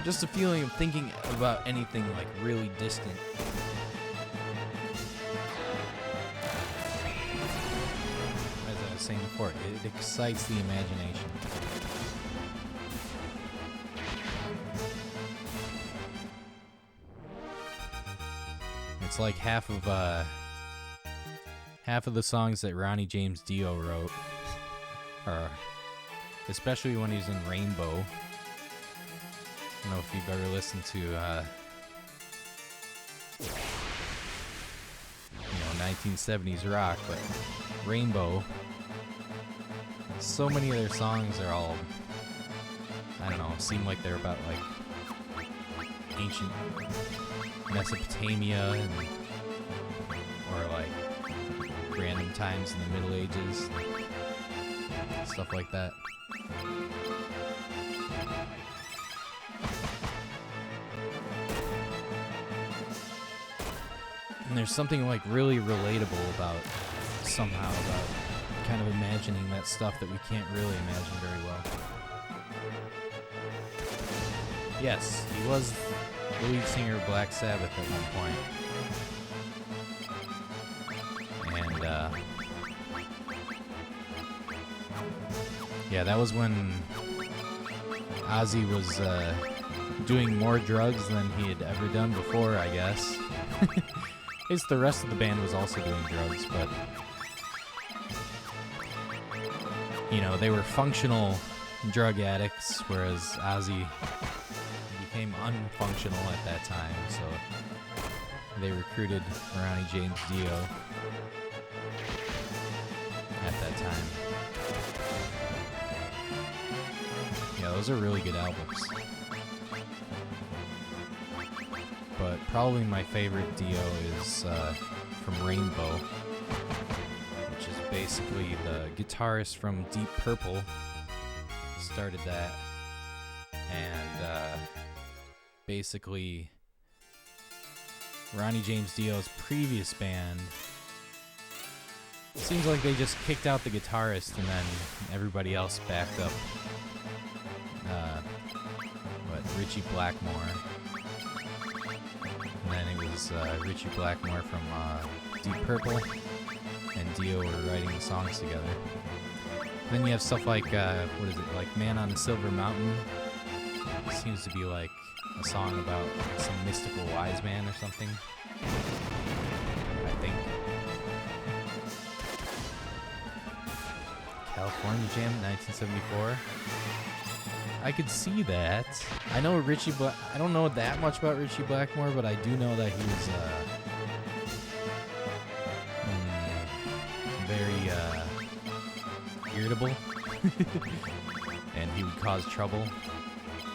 just a feeling of thinking about anything like really distant. As I was saying before, it excites the imagination. It's like half of the songs that Ronnie James Dio wrote, or especially when he was in Rainbow. I don't know if you've ever listened to, 1970s rock, but Rainbow, So many of their songs are all, I don't know, seem like they're about like ancient Mesopotamia and or like random times in the Middle Ages, stuff like that. And there's something like really relatable about somehow about kind of imagining that stuff that we can't really imagine very well. Yes, he was the lead singer of Black Sabbath at one point. And yeah, that was when Ozzy was doing more drugs than he had ever done before, I guess. At least the rest of the band was also doing drugs, but you know, they were functional drug addicts, whereas Ozzy became unfunctional at that time, so they recruited Ronnie James Dio at that time. Yeah, those are really good albums. But probably my favorite Dio is from Rainbow, which is basically the guitarist from Deep Purple started that, and basically Ronnie James Dio's previous band, it seems like they just kicked out the guitarist and then everybody else backed up Richie Blackmore. And then it was Richie Blackmore from Deep Purple and Dio were writing the songs together. And then you have stuff like, what is it, like Man on a Silver Mountain. It seems to be like a song about some mystical wise man or something, I think. California Jam, 1974. I could see that. I know I don't know that much about Richie Blackmore, but I do know that he was very irritable, and he would cause trouble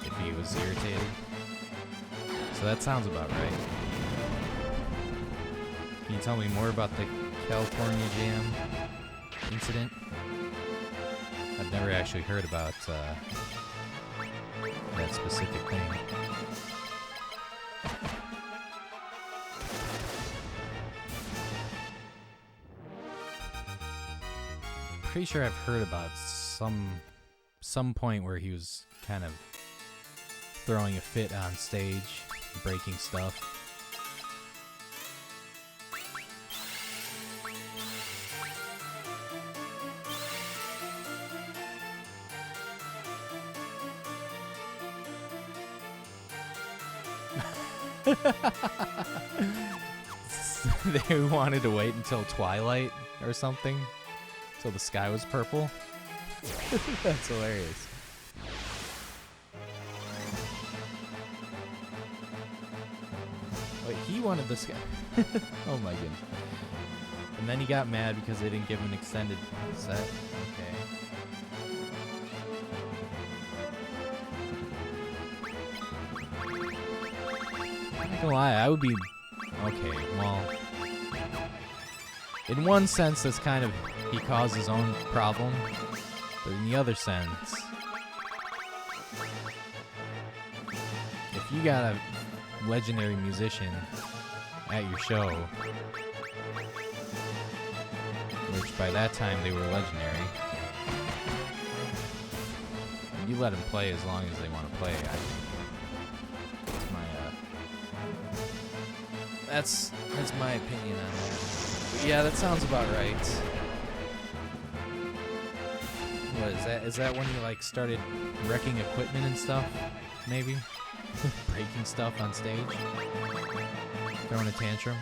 if he was irritated. So that sounds about right. Can you tell me more about the California Jam incident? I've never actually heard about that specific thing. Pretty sure I've heard about some point where he was kind of throwing a fit on stage, breaking stuff. They wanted to wait until twilight or something, till the sky was purple. That's hilarious. Wait, he wanted the sky. Oh my goodness. And then he got mad because they didn't give him an extended set. Okay. I'm not gonna lie, I would be... Okay, well... In one sense, that's kind of... He caused his own problem. But in the other sense... If you got a legendary musician at your show... Which by that time they were legendary... You let them play as long as they want to play. That's my opinion on that. But yeah, that sounds about right. What is that? Is that when you like started wrecking equipment and stuff? Maybe breaking stuff on stage, throwing a tantrum.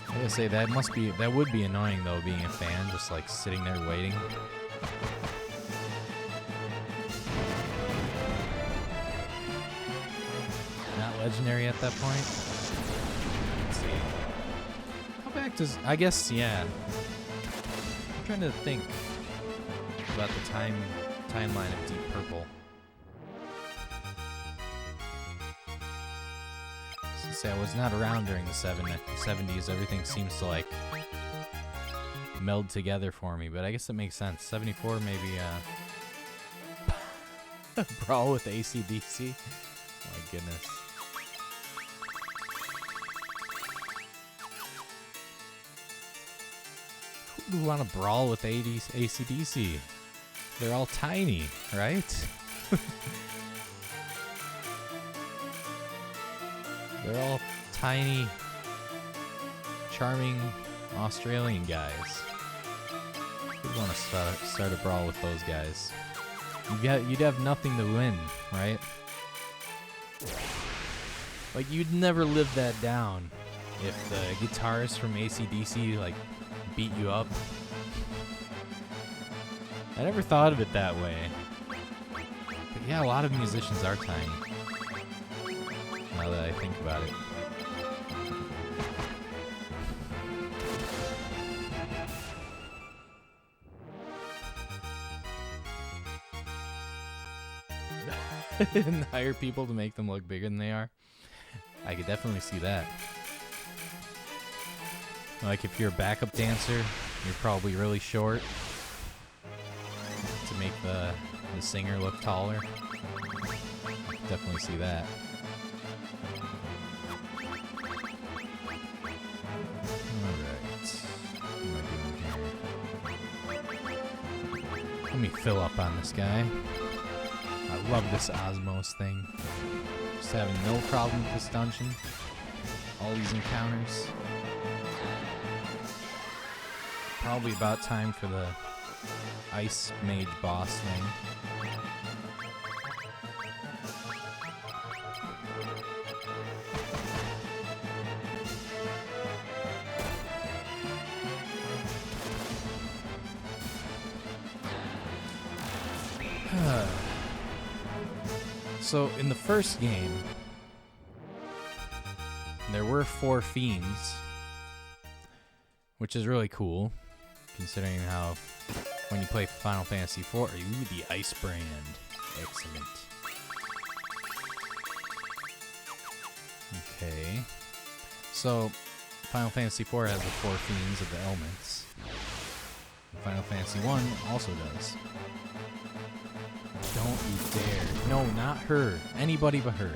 I gotta say that would be annoying though, being a fan, just like sitting there waiting. Not legendary at that point. Let's see. fact is, I guess, yeah. I'm trying to think about the timeline of Deep Purple. Since I was not around during the 70s, everything seems to like meld together for me, but I guess it makes sense. 74 maybe Brawl with AC/DC. My goodness. Who would want to brawl with AC/DC? They're all tiny, right? They're all tiny, charming Australian guys. Who'd want to start a brawl with those guys? You'd have nothing to win, right? Like, you'd never live that down if the guitarist from AC/DC, like, beat you up. I never thought of it that way. But yeah, a lot of musicians are tiny. Now that I think about it. And hire people to make them look bigger than they are. I could definitely see that. Like if you're a backup dancer, you're probably really short to make the singer look taller. I could definitely see that. Alright. What am I doing here? Let me fill up on this guy. I love this Osmos thing. Just having no problem with this dungeon. All these encounters. Probably about time for the Ice Mage boss thing. So, in the first game, there were 4 fiends, which is really cool, considering how when you play Final Fantasy IV, ooh, the Ice Brand. Excellent. Okay. So, Final Fantasy IV has the 4 fiends of the elements. Final Fantasy I also does. Don't you dare. No, not her. Anybody but her.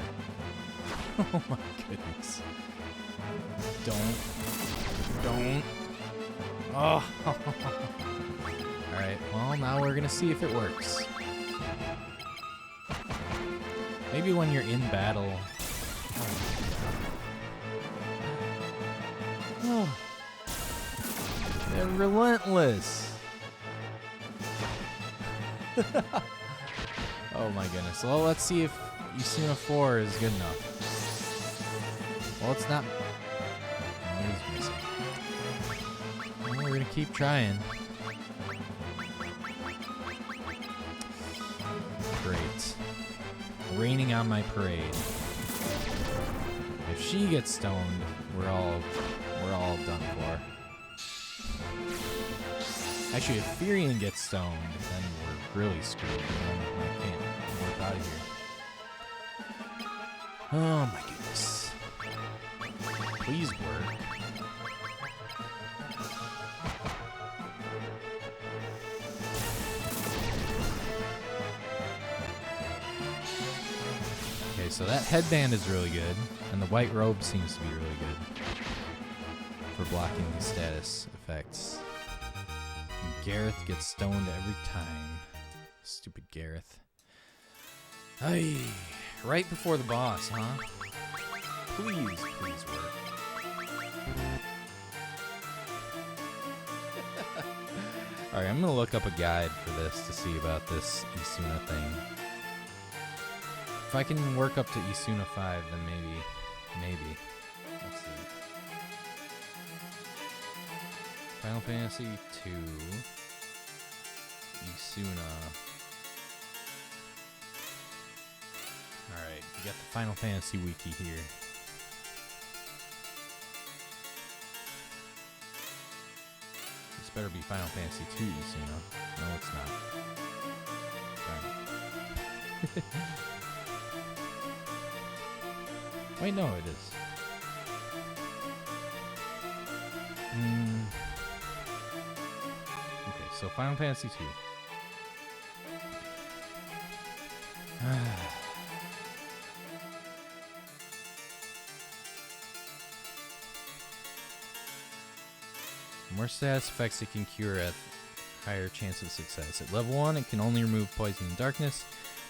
Oh my goodness. Don't. Oh. Alright, well, now we're gonna see if it works. Maybe when you're in battle. Oh. They're relentless. Oh my goodness. Well, let's see if Isuna 4 is good enough. Well, it's not. Oh, he's missing. Well, we're gonna keep trying. Great. Raining on my parade. If she gets stoned, we're all done for. Actually, if Firion gets stoned, then we're really screwed. I can't work out of here. Oh my goodness. Please work. Okay, so that headband is really good, and the white robe seems to be really good for blocking these status effects. Gareth gets stoned every time. Stupid Gareth. Hey, right before the boss, huh? Please work. Alright, I'm gonna look up a guide for this to see about this Isuna thing. If I can work up to Isuna 5, then maybe. Let's see. Final Fantasy 2, Isuna. Alright, you got the Final Fantasy wiki here. better be Final Fantasy 2, you know. No, it's not. Darn it. Wait, no, it is. Okay, so Final Fantasy 2. More status effects it can cure at higher chance of success. At level 1, it can only remove poison and darkness.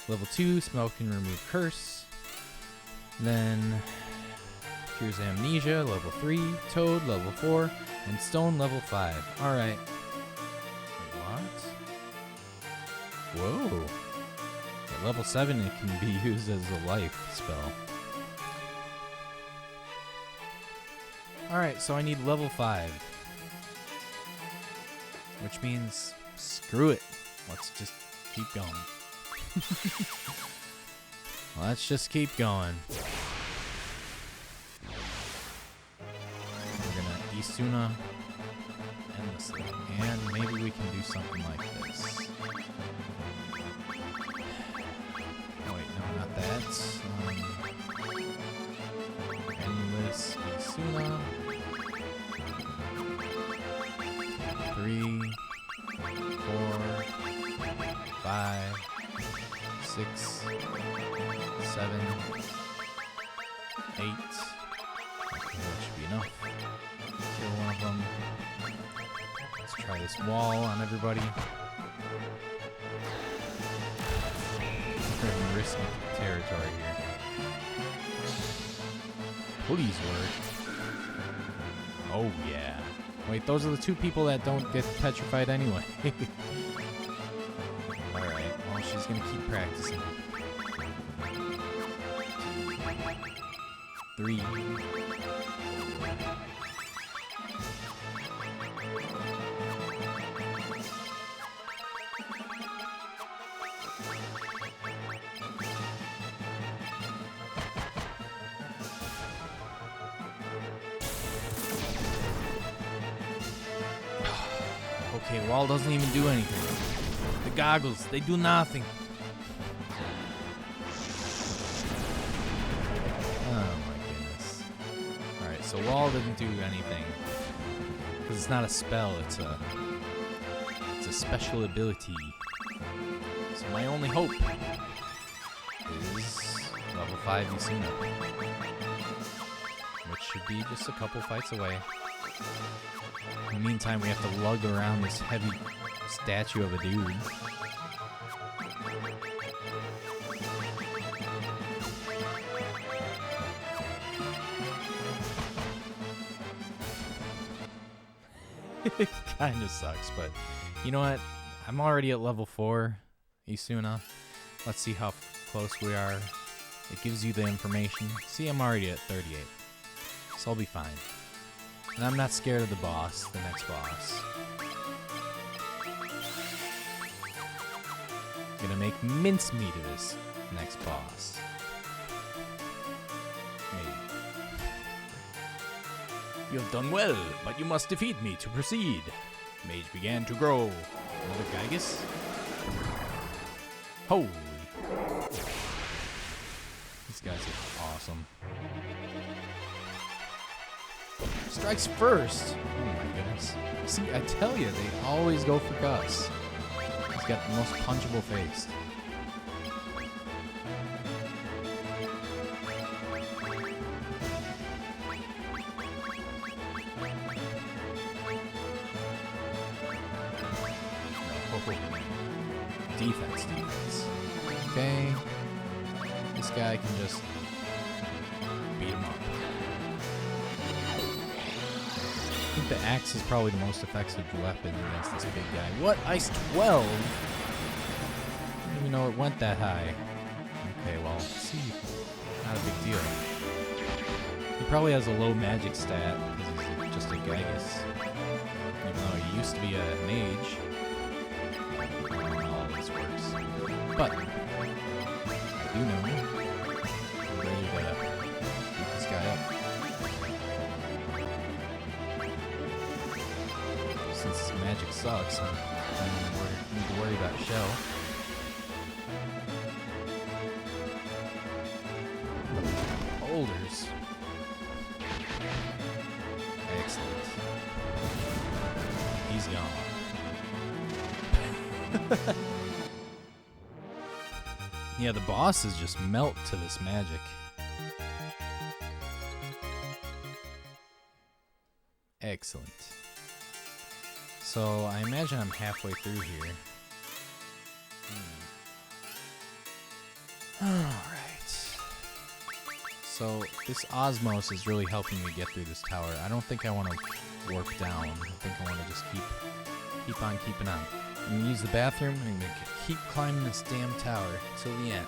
Level 2, spell can remove curse. Then cures amnesia, level 3, toad, level 4, and stone, level 5. Alright. Wait, what? Whoa. At level 7, it can be used as a life spell. Alright, so I need level 5. Which means, screw it. Let's just keep going. Let's just keep going. We're gonna Isuna endlessly. And maybe we can do something like this. Oh wait, no, not that. Endless Isuna. 3, 4, 5, 6, 7, 8. Okay, that should be enough. Kill one of them. Let's try this wall on everybody. We're in risky territory here. Please work. Oh yeah. Wait, those are the two people that don't get petrified anyway. Alright, well, she's gonna keep practicing. 3. Okay, wall doesn't even do anything. The goggles, they do nothing. Oh my goodness. Alright, so wall didn't do anything. Because it's not a spell, it's a special ability. So my only hope is level 5 Isuna. Which should be just a couple fights away. In the meantime, we have to lug around this heavy statue of a dude. It kind of sucks, but you know what? I'm already at level 4, Isuna. Let's see how close we are. It gives you the information. See, I'm already at 38, so I'll be fine. And I'm not scared of the boss, the next boss. Gonna make mincemeat of this next boss. Maybe. You have done well, but you must defeat me to proceed. Mage began to grow. Another Gygus? Holy. These guys are awesome. Strikes first. Oh my goodness. See, I tell you, they always go for Gus. He's got the most punchable face. Defense. Okay. This guy can just beat him up. I think the axe is probably the most effective weapon against this big guy. What? Ice 12? I didn't even know it went that high. Okay, well, see. Not a big deal. He probably has a low magic stat because he's just a Gygus. Even though he used to be a mage. I don't know how all this works. But, I do know I'm ready to beat this guy up. Since since magic sucks, and we need to worry about Shell. Boulders. Excellent. He's gone. Yeah, the bosses just melt to this magic. Excellent. So I imagine I'm halfway through here. Alright. So this Osmos is really helping me get through this tower. I don't think I want to warp down. I think I want to just keep on keeping on. I'm gonna use the bathroom and I'm gonna keep climbing this damn tower till the end.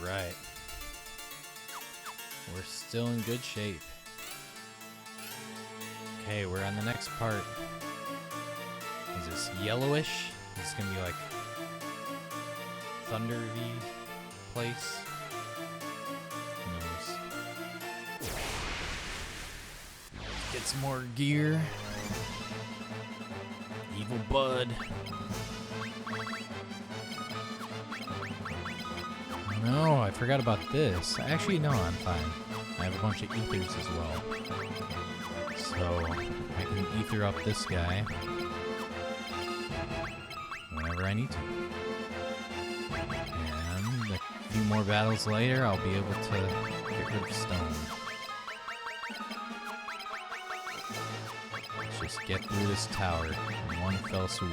Alright. We're still in good shape. Okay, we're on the next part. Is this yellowish? Is this gonna be like thundery place? Who knows? Get some more gear. Evil Bud. No, I forgot about this. Actually, no, I'm fine. I have a bunch of ethers as well. So, I can ether up this guy whenever I need to. And a few more battles later, I'll be able to get rid of stone. Let's just get through this tower in one fell swoop.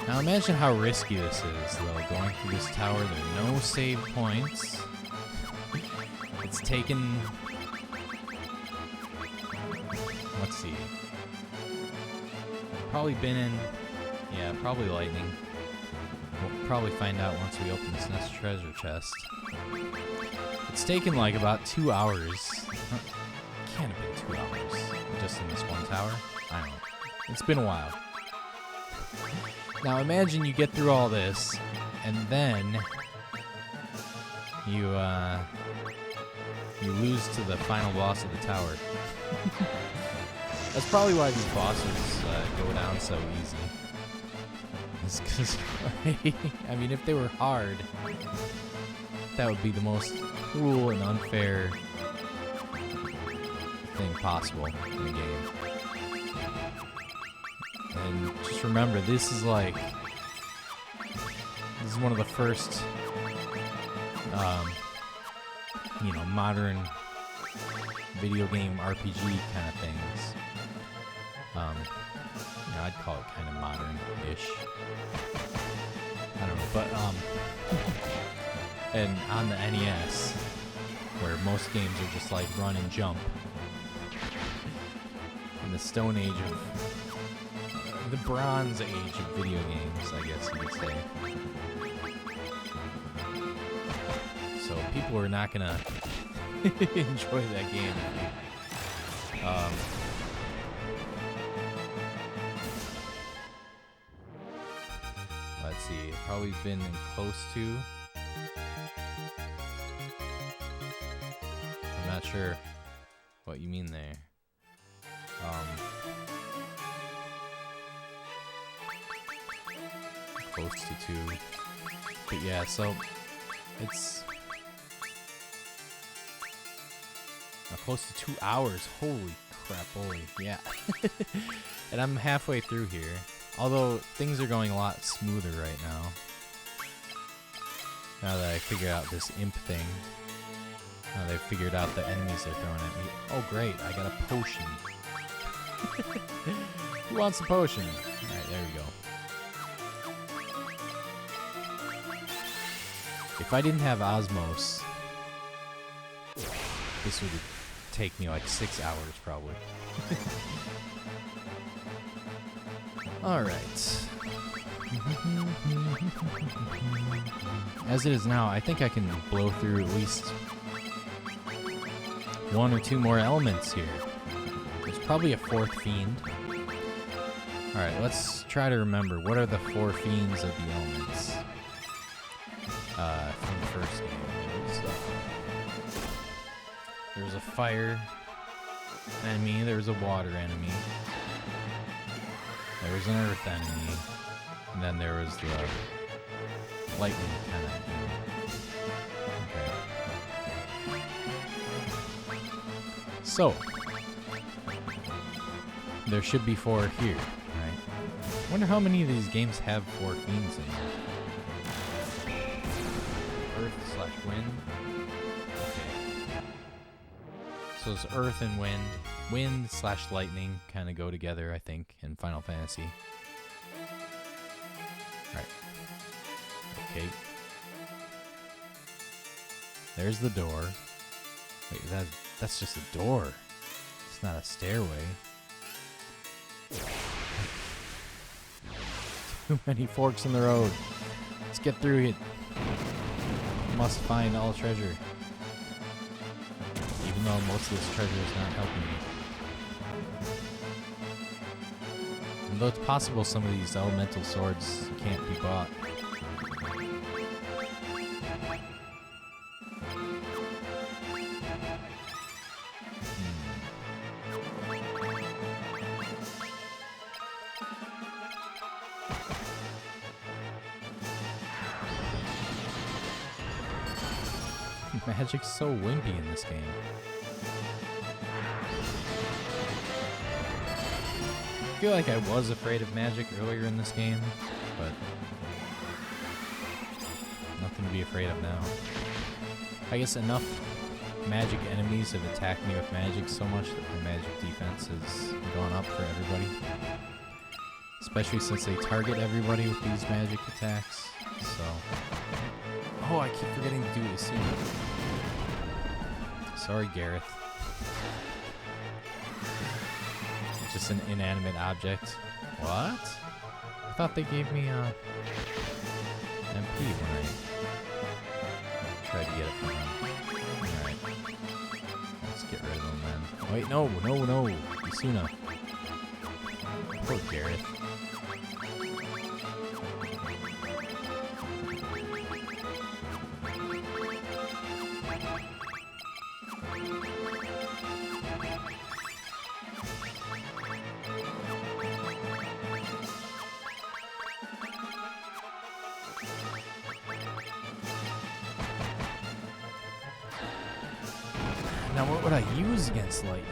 Now imagine how risky this is, though, going through this tower. There are no save points. It's taken... Let's see. Probably been in... Yeah, probably lightning. We'll probably find out once we open this next treasure chest. It's taken like about 2 hours. Can't have been 2 hours. Just in this one tower? I don't know. It's been a while. Now imagine you get through all this, and then you lose to the final boss of the tower. That's probably why these bosses go down so easy. It's 'cause, I mean, if they were hard, that would be the most cruel and unfair thing possible in the game. And just remember, this is one of the first, modern video game RPG kind of things. I'd call it kind of modern-ish. I don't know, but, and on the NES, where most games are just like run and jump. In the Stone Age of the Bronze Age of video games, I guess you could say. So people are not gonna enjoy that game. Let's see, probably been close to. I'm not sure what you mean there. Close to 2. But yeah, so it's close to 2 hours. Holy crap, holy, yeah. And I'm halfway through here. Although things are going a lot smoother right now. Now that I figured out this imp thing. Now they've figured out the enemies they're throwing at me. Oh great, I got a potion. Who wants a potion? Alright, there we go. If I didn't have Osmos, this would take me like 6 hours probably. Alright. As it is now, I think I can blow through at least 1 or 2 more elements here. There's probably a 4th fiend. Alright, let's try to remember. What are the 4 fiends of the elements? From the first game. There was a fire enemy, there was a water enemy, there was an earth enemy, and then there was the lightning kind of enemy. Okay. So, there should be 4 here, right? I wonder how many of these games have 4 fiends in them. Earth/wind. Okay. So it's earth and wind. Wind/lightning kind of go together, I think, in Final Fantasy. Alright. Okay. There's the door. Wait, that's just a door. It's not a stairway. Too many forks in the road. Let's get through it. Must find all treasure. Even though most of this treasure is not helping me. And though it's possible some of these elemental swords can't be bought. Magic's so wimpy in this game. I feel like I was afraid of magic earlier in this game, but nothing to be afraid of now. I guess enough magic enemies have attacked me with magic so much that my magic defense has gone up for everybody. Especially since they target everybody with these magic attacks, so... Oh, I keep forgetting to do this. Sorry, Gareth. It's just an inanimate object. What? I thought they gave me MP when I tried to get it from them. Alright. Let's get rid of them then. Wait, no. Isuna. Poor Gareth. Now what would I use against lightning?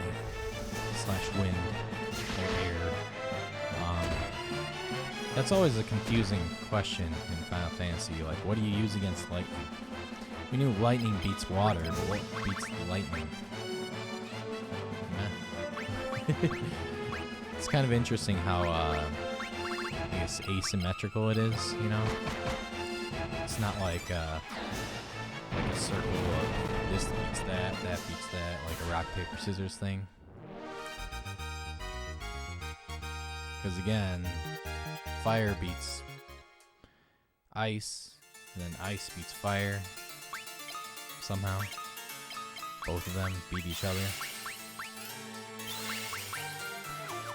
/ wind or air? That's always a confusing question in Final Fantasy. Like, what do you use against lightning? We knew lightning beats water, but what beats the lightning? It's kind of interesting how, I guess, asymmetrical it is, you know? It's not like a circle of this beats that beats that, like a rock, paper, scissors thing. Because again, fire beats ice, and then ice beats fire. Somehow, both of them beat each other.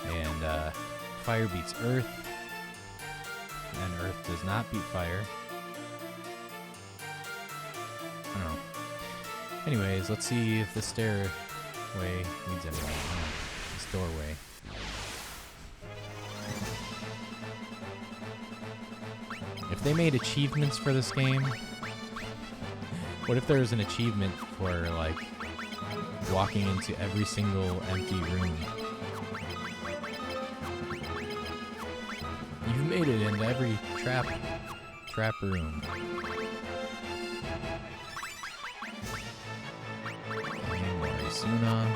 And fire beats earth, and earth does not beat fire. I don't know. Anyways, let's see if the stairway leads anywhere. This doorway. If they made achievements for this game, what if there was an achievement for, like, walking into every single empty room? You've made it into every trap room. Arizona.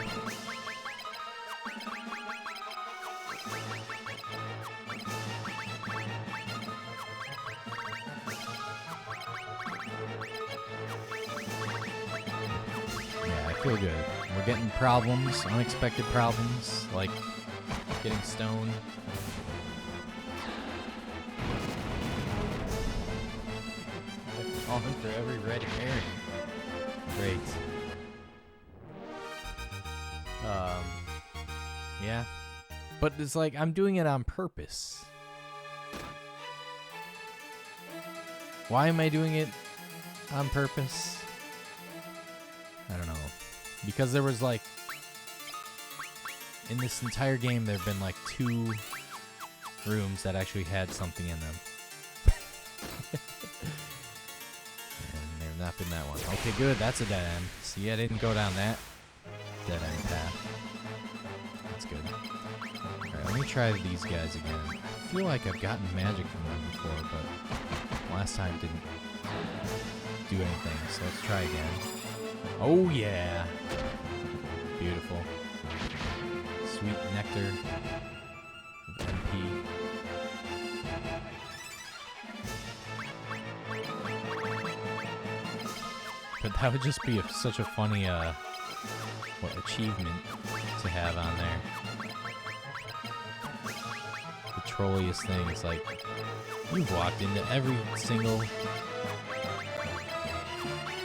Yeah, I feel good. We're getting problems, unexpected problems, like getting stoned. Falling for every red herring. Great. Yeah. But it's like, I'm doing it on purpose. Why am I doing it on purpose? I don't know. Because there was like, in this entire game, there have been like 2 rooms that actually had something in them. And they've not been that one. Okay, good. That's a dead end. See, I didn't go down that dead end path. That's good. Alright, let me try these guys again. I feel like I've gotten magic from them before, but last time didn't do anything, so let's try again. Oh yeah! Beautiful. Sweet nectar of MP. But that would just be such a funny, achievement to have on there. The trolliest thing is like, you've walked into every single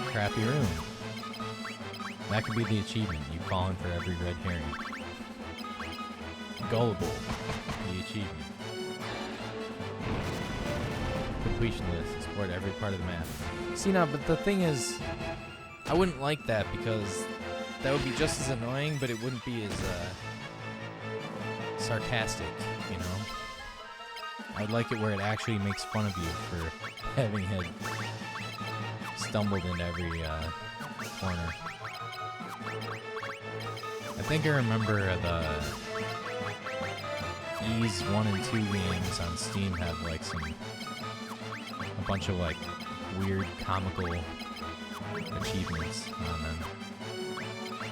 crappy room. That could be the achievement. You've fallen for every red herring. Gullible. The achievement. Completion list. Explored every part of the map. See now, but the thing is, I wouldn't like that because that would be just as annoying, but it wouldn't be as sarcastic, you know? I'd like it where it actually makes fun of you for having had stumbled into every corner. I think I remember the Ys 1 and 2 games on Steam have like a bunch of like weird comical achievements on them.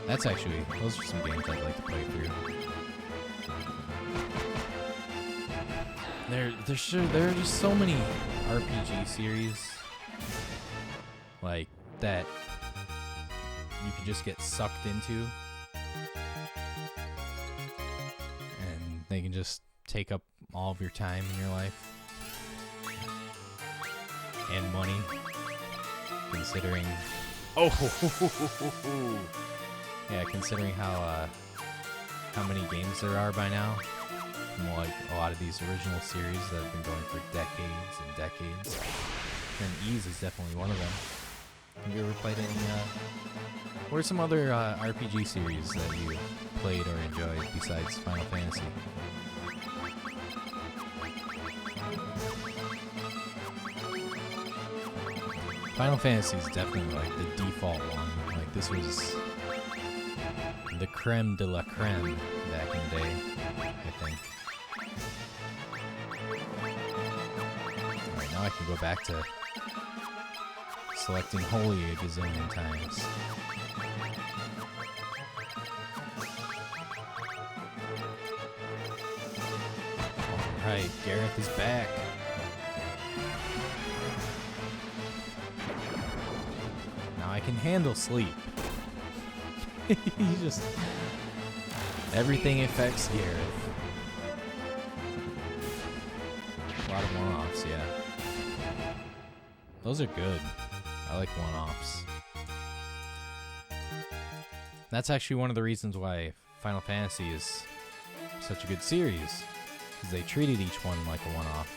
Those are some games I'd like to play through. There are just so many RPG series like that you can just get sucked into, and they can just take up all of your time in your life and money, considering considering how many games there are by now, from like a lot of these original series that have been going for decades and decades. And Ys is definitely one of them. Have you ever played any, what are some other RPG series that you played or enjoyed besides Final Fantasy? Final Fantasy is definitely like the default one. Like this was the creme de la creme back in the day, I think. Alright, now I can go back to selecting Holy a gazillion times. Alright, Gareth is back. Now I can handle sleep. He just... everything affects Gareth. lot of one-offs, yeah. Those are good. I like one-offs. That's actually one of the reasons why Final Fantasy is such a good series, because they treated each one like a one-off.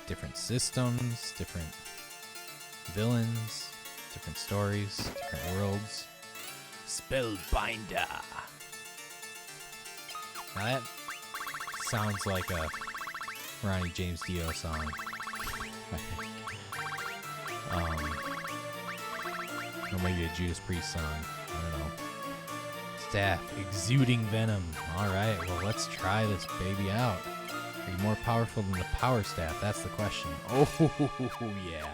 Different systems, different villains, different stories, different worlds. Spellbinder. Now that sounds like a Ronnie James Dio song, I think. Or maybe a Judas Priest song. I don't know. Staff exuding venom. Alright, well, let's try this baby out. Are you more powerful than the power staff? That's the question. Oh, yeah.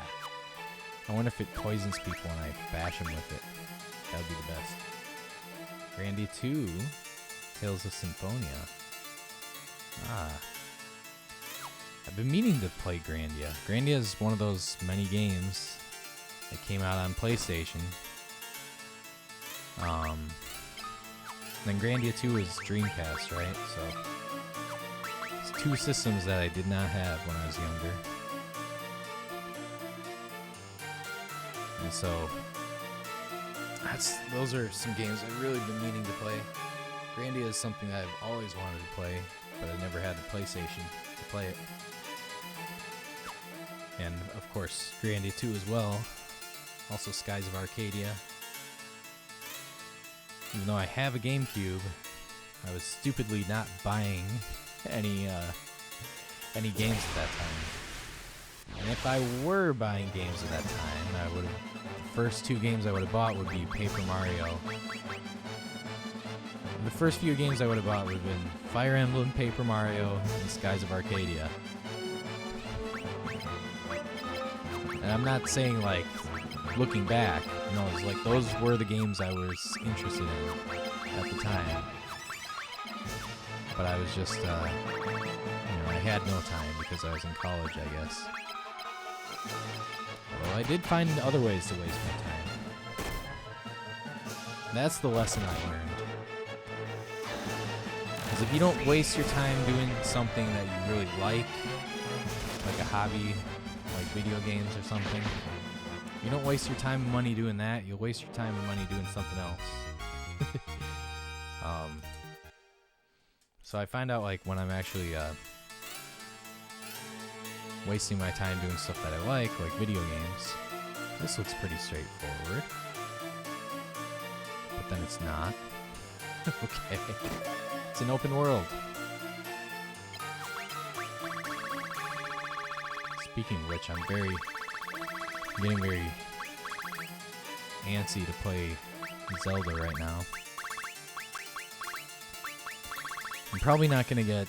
I wonder if it poisons people when I bash them with it. That would be the best. Grandia 2, Tales of Symphonia. Ah. I've been meaning to play Grandia. Grandia is one of those many games that came out on PlayStation. Then Grandia 2 is Dreamcast, right? So it's two systems that I did not have when I was younger. And so those are some games I've really been meaning to play. Grandia is something I've always wanted to play, but I never had the PlayStation to play it. And of course, Grandia 2 as well. Also Skies of Arcadia. Even though I have a GameCube, I was stupidly not buying any games at that time. And if I were buying games at that time, the first two games I would have bought would be Paper Mario. The first few games I would have bought would have been Fire Emblem, Paper Mario, and Skies of Arcadia. And I'm not saying, like, looking back, no, it's like those were the games I was interested in at the time. But I was just, I had no time because I was in college, I guess. Well, I did find other ways to waste my time. That's the lesson I learned. Because if you don't waste your time doing something that you really like a hobby, like video games or something, you don't waste your time and money doing that, you'll waste your time and money doing something else. So I find out, like, when I'm actually wasting my time doing stuff that I like video games, this looks pretty straightforward. But then it's not. Okay. It's an open world. Speaking of which, I'm getting very antsy to play Zelda right now. I'm probably not gonna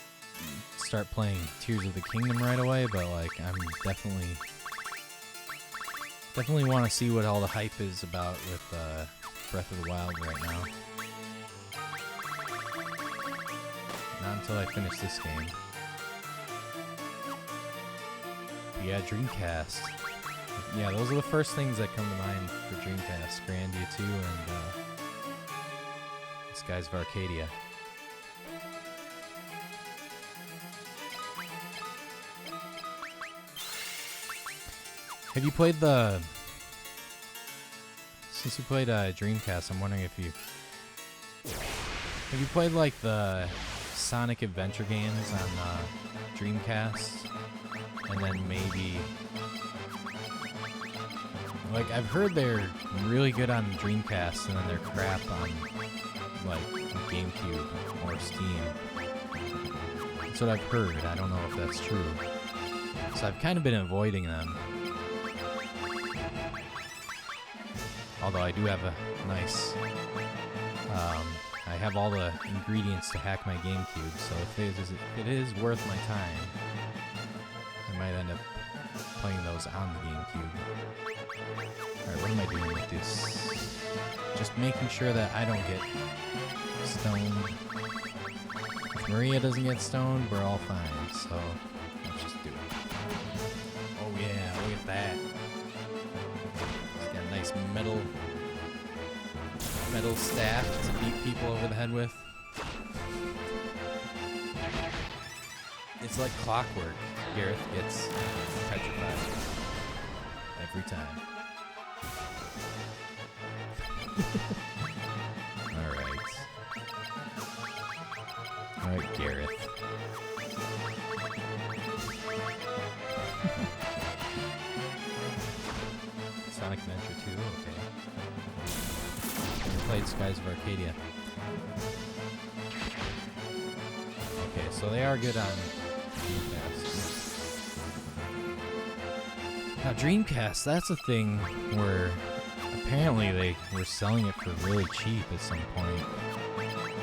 start playing Tears of the Kingdom right away, but like I'm definitely want to see what all the hype is about with Breath of the Wild right now. Not until I finish this game. But yeah, Dreamcast. Yeah, those are the first things that come to mind for Dreamcast. Grandia 2 and Skies of Arcadia. Have you played since you played Dreamcast, I'm wondering if have you played like the Sonic Adventure games on Dreamcast? And then maybe, like, I've heard they're really good on Dreamcast and then they're crap on like GameCube or Steam. That's what I've heard. I don't know if that's true. So I've kind of been avoiding them. Although I do have a nice, I have all the ingredients to hack my GameCube, so if it is worth my time, I might end up playing those on the GameCube. Alright, what am I doing with this? Just making sure that I don't get stoned. If Maria doesn't get stoned, we're all fine, so let's just do it. Oh yeah, look at that. Got a nice metal staff to beat people over the head with. It's like clockwork. Gareth gets petrified every time. Alright, Gareth. Sonic Adventure 2, okay. Never played Skies of Arcadia. Okay, so they are good on Dreamcast. Now Dreamcast, that's a thing where apparently they were selling it for really cheap at some point.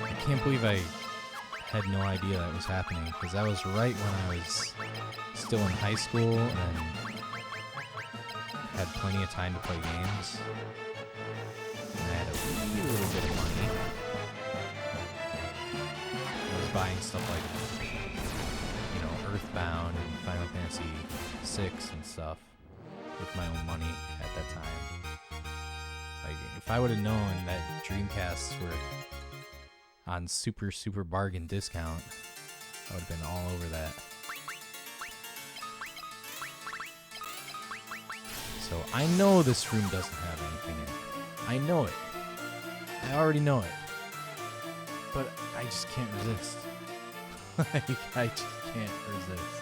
I can't believe I had no idea that was happening, because that was right when I was still in high school and had plenty of time to play games. And I had a wee little bit of money. I was buying stuff like, you know, Earthbound and Final Fantasy VI and stuff with my own money at that time. Like, if I would have known that Dreamcasts were on super bargain discount, I would have been all over that. So I know this room doesn't have anything in it. I know it. I already know it. But I just can't resist. Like, I just can't resist.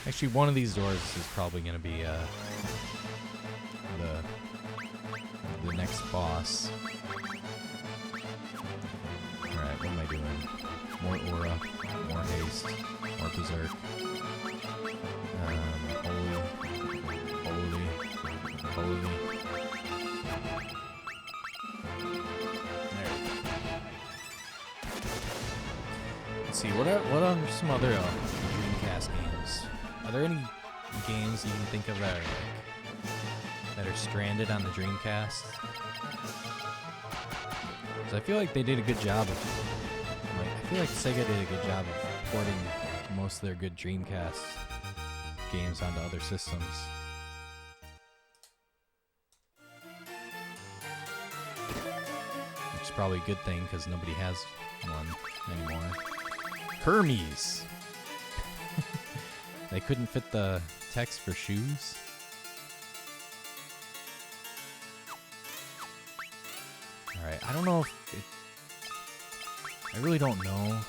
Actually, one of these doors is probably going to be the next boss. Alright, what am I doing? More aura, more haste, more berserk. Holy. There we go. Let's see, what are some other Dreamcast games? Are there any games you can think of that are stranded on the Dreamcast? Because I feel like they did a good job of, I feel like Sega did a good job of porting most of their good Dreamcast games onto other systems. Which is probably a good thing, because nobody has one anymore. Hermes! They couldn't fit the text for shoes? Alright, I don't know if I really don't know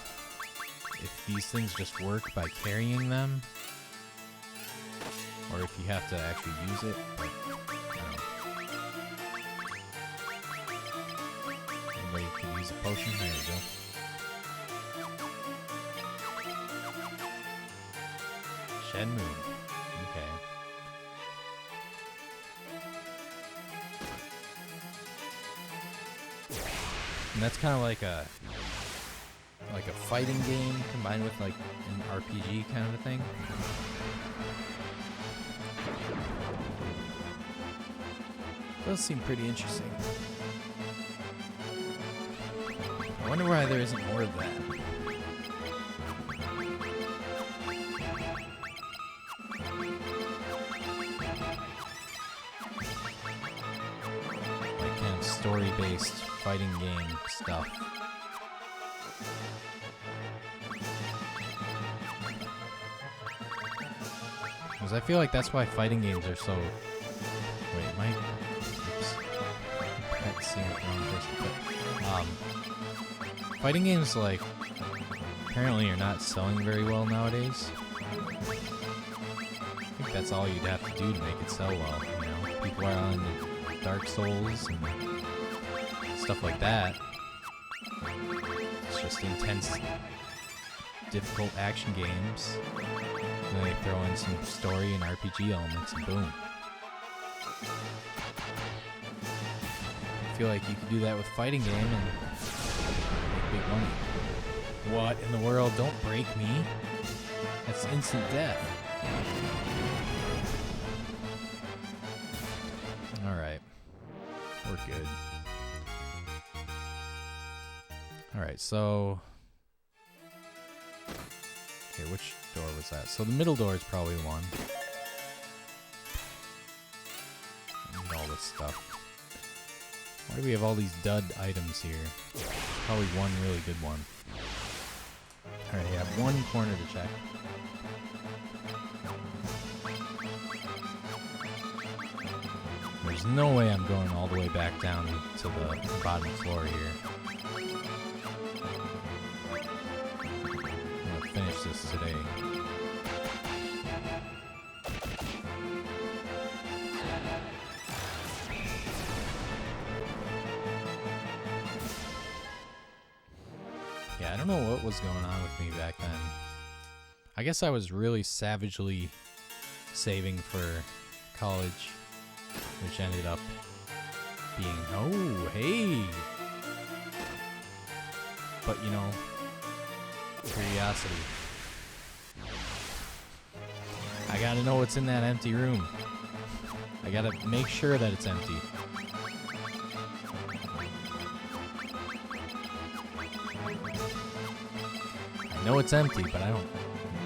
if these things just work by carrying them, or if you have to actually use it, but I don't know. Anybody could use a potion? There we go. Shenmue. Okay. And that's kind of like a fighting game combined with like an RPG kind of a thing. Those seem pretty interesting. I wonder why there isn't more of that. Like kind of story-based fighting game stuff. Because I feel like that's why fighting games are so... Wait, am I... Oops. I'm practicing with the wrong person. But, fighting games, like, apparently are not selling very well nowadays. I think that's all you'd have to do to make it sell well, you know? People are on Dark Souls and stuff like that. It's just intense, difficult action games. And then they throw in some story and RPG elements and boom. I feel like you could do that with fighting game and make big money. What in the world? Don't break me. That's instant death. Alright. We're good. Alright, so... Okay, which door was that? So the middle door is probably one. And all this stuff. Why do we have all these dud items here? Probably one really good one. Alright, I have one corner to check. There's no way I'm going all the way back down to the bottom floor here. I'm gonna finish this today. Yeah, I don't know what was going on with me back then. I guess I was really savagely saving for college, which ended up being, oh, hey! But, you know, curiosity. I gotta know what's in that empty room. I gotta make sure that it's empty. I know it's empty, but I don't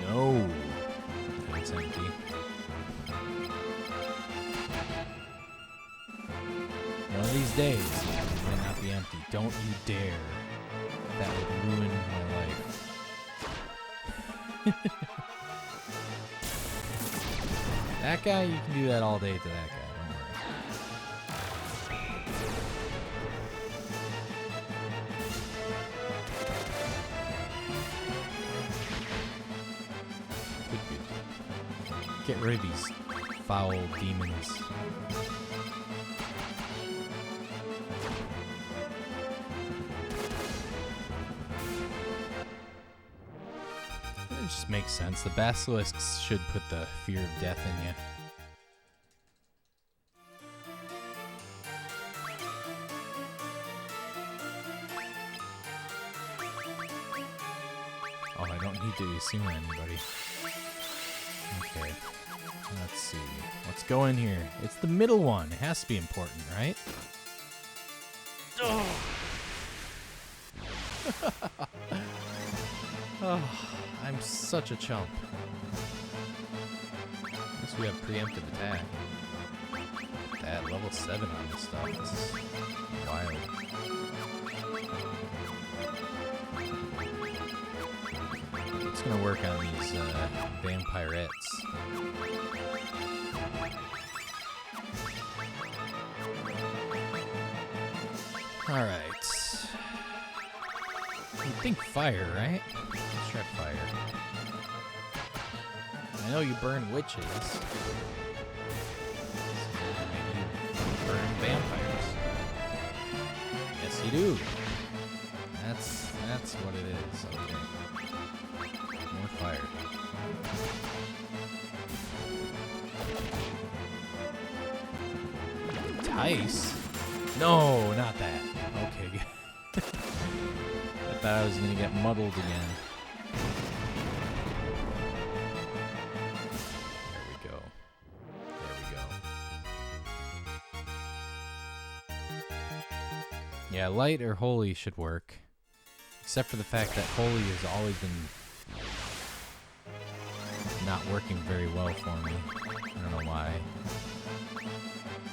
know that it's empty. One of these days, it might not be empty. Don't you dare. That would ruin my life. That guy, you can do that all day to that guy. Don't worry. Good. Get rid of these foul demons. It just makes sense. The basilisks should put the fear of death in you. Oh, I don't need to assume anybody. Okay. Let's see. Let's go in here. It's the middle one. It has to be important, right? Oh. Oh, I'm such a chump. At least we have preemptive attack. That level 7 on this stuff is wild. It's gonna work on these vampirettes. Alright. You'd think fire, right? Let's try fire. I know you burn witches. Maybe you burn vampires. Yes, you do. That's what it is. Okay. More fire. Tice? No, not that. Okay. I thought I was gonna get muddled again. There we go. There we go. Yeah, light or holy should work. Except for the fact that holy has always been not working very well for me. I don't know why.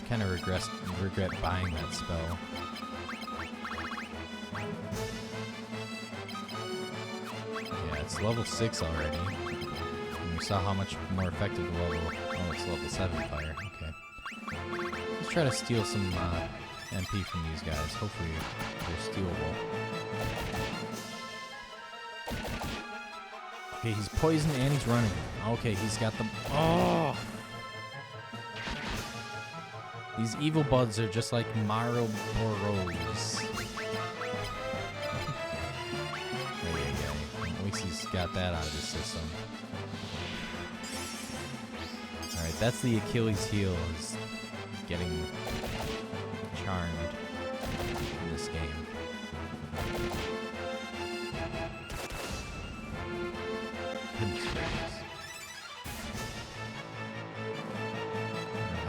Kind of regret buying that spell. Yeah, it's level 6 already. And we saw how much more effective the level... Oh, it's level 7 fire. Okay. Let's try to steal some MP from these guys. Hopefully they're stealable. Okay, he's poisoned and he's running. Okay, he's got the... Oh! These evil buds are just like Maroboros. At least he's got that out of his system. Alright, that's the Achilles heel, is getting charmed in this game. Goodness gracious. I wonder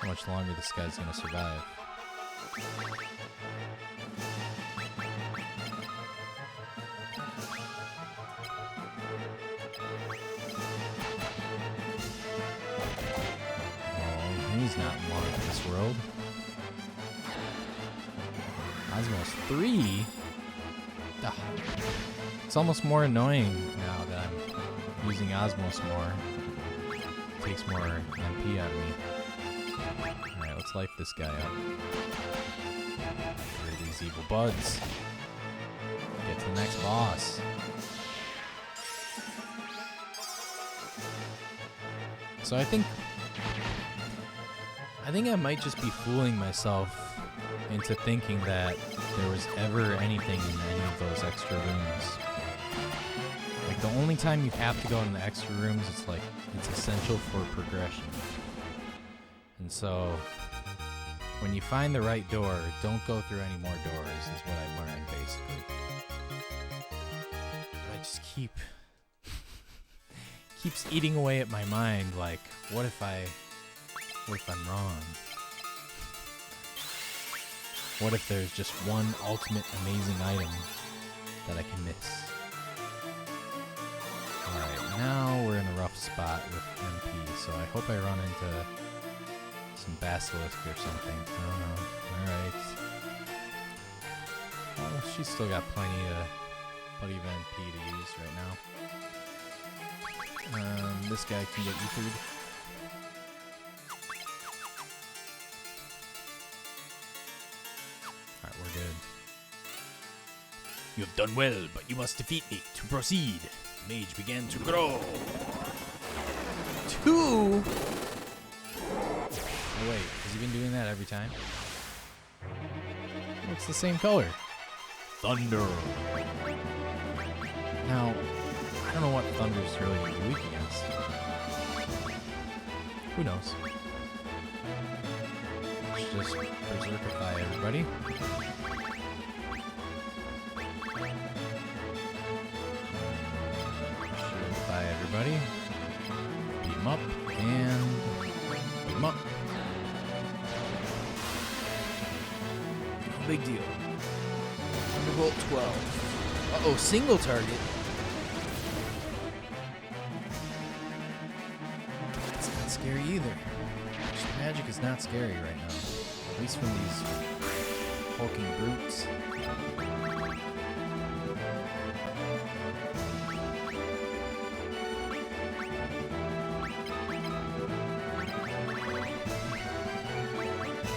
how much longer this guy's gonna survive. Oh, he's not long in this world. Osmos 3? Ugh. It's almost more annoying now that I'm using Osmos more. It takes more MP out of me. Alright, let's light this guy up. Get rid of these evil buds. Get to the next boss. So I think I might just be fooling myself into thinking that there was ever anything in any of those extra rooms. Like, the only time you have to go in the extra rooms, it's essential for progression. And so, when you find the right door, don't go through any more doors, is what I learned, basically. But I just keeps eating away at my mind, like, what if I'm wrong? What if there's just one ultimate amazing item that I can miss? Alright, now we're in a rough spot with MP, so I hope I run into some basilisk or something. I don't know. Alright. Well, she's still got plenty of MP to use right now. This guy can get ethered. Alright, we're good. You have done well, but you must defeat me to proceed. The mage began to grow. 2? Oh wait, has he been doing that every time? Looks the same color. Thunder. Now, I don't know what Thunder's really weak against. Who knows? Let's just berserkify everybody. Berserkify everybody. Beat 'em up and beat 'em up. No big deal. Thunderbolt 12. Uh-oh, single target. That's not scary either. Magic is not scary right now. At least from these hulking brutes.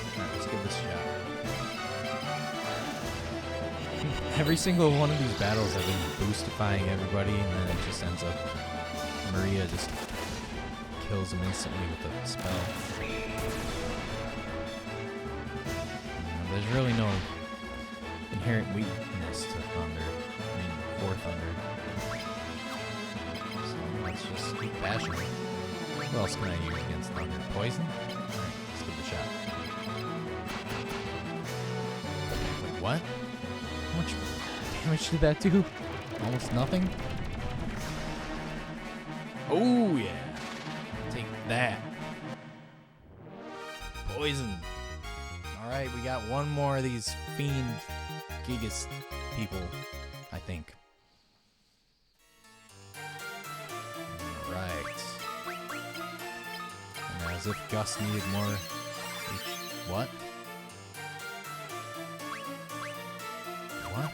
Alright, let's give this a shot. Every single one of these battles I've been boostifying everybody, and then it just ends up Maria just kills him instantly with a spell. There's really no inherent weakness to Thunder. I mean, for Thunder. So let's just keep bashing it. What else can I use against Thunder? Poison? Alright, let's give it a shot. Wait, what? How much damage did that do? Almost nothing? Oh yeah! Take that. Poison. Alright, we got one more of these fiend Gigas people, I think. Alright. And as if Gus needed more... What? What?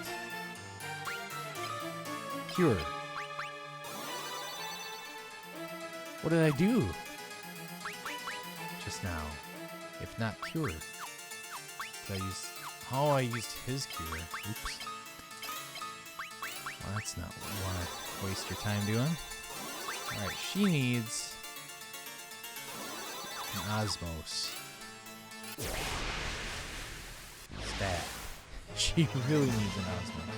Cure. What did I do just now? If not cure. Did I use... Oh, I used his cure. Oops. Well, that's not what you want to waste your time doing. Alright, she needs... an Osmos. Stat. She really needs an Osmos.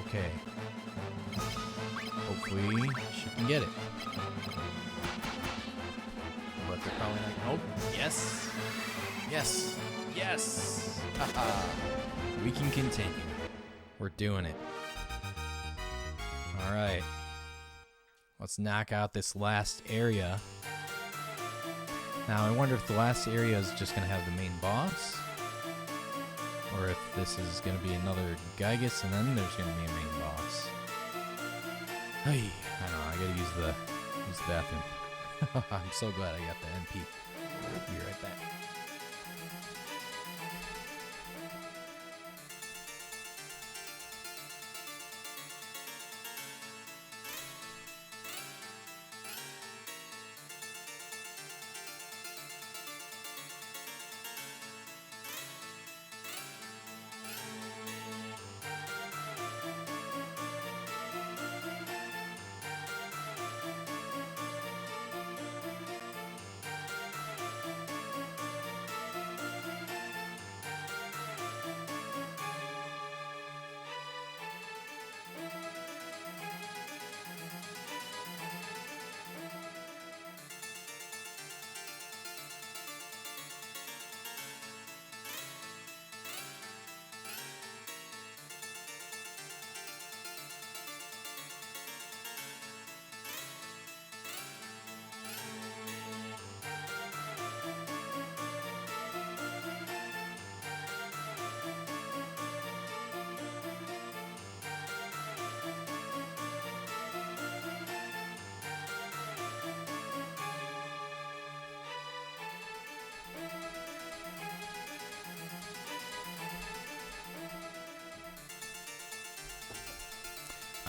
Okay. Hopefully, she can get it. But they're probably not... Oh, yes! Yes! Yes! Haha! We can continue. We're doing it. Alright. Let's knock out this last area. Now, I wonder if the last area is just going to have the main boss, or if this is going to be another Gigas, and then there's going to be a main boss. Hey, I don't know, I gotta use the bathroom. I'm so glad I got the NP. I'll be right back.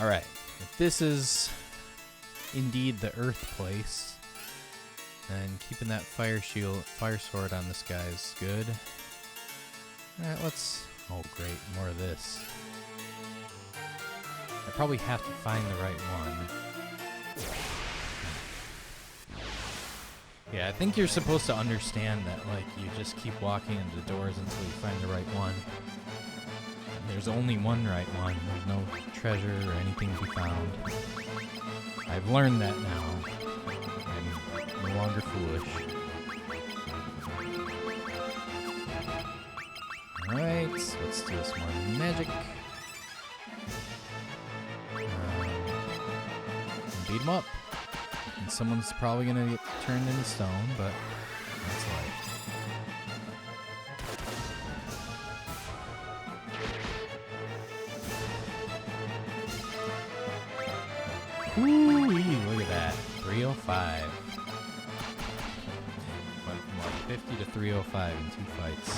Alright, if this is indeed the Earth place, then keeping that fire sword on this guy is good. Alright, let's... Oh great, more of this. I probably have to find the right one. Yeah, I think you're supposed to understand that, like, you just keep walking into doors until you find the right one. And there's only one right one. There's no treasure or anything to be found. I've learned that now. I'm no longer foolish. Alright, let's do some more magic. And beat him up. And someone's probably gonna get turned into stone, but that's life. Woo-wee, look at that. 305. Went from like 50 to 305 in 2 fights.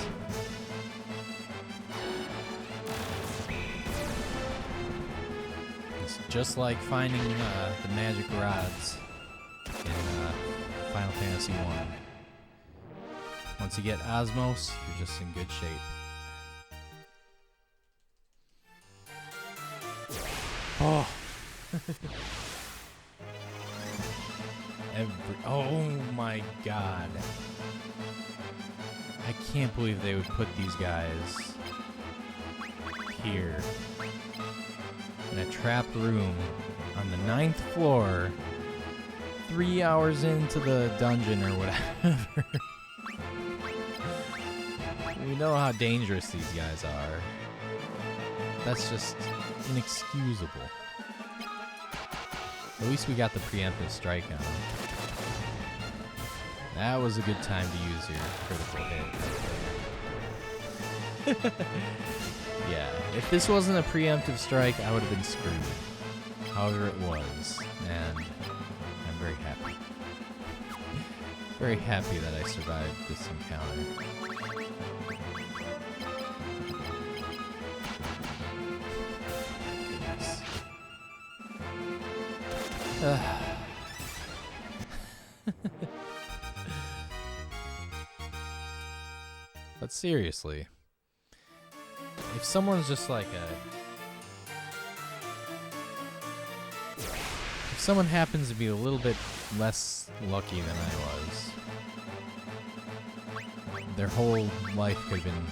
It's just like finding the magic rods in Final Fantasy 1. Once you get Osmos, you're just in good shape. Oh! Oh my god. I can't believe they would put these guys here in a trapped room on the 9th floor 3 hours into the dungeon or whatever. We know how dangerous these guys are. That's just inexcusable. At least we got the preemptive strike on. That was a good time to use your critical hit. Yeah, if this wasn't a preemptive strike, I would have been screwed. However, it was, and I'm very happy. Very happy that I survived this encounter. But seriously, if someone's just like if someone happens to be a little bit less lucky than I was, their whole life could have been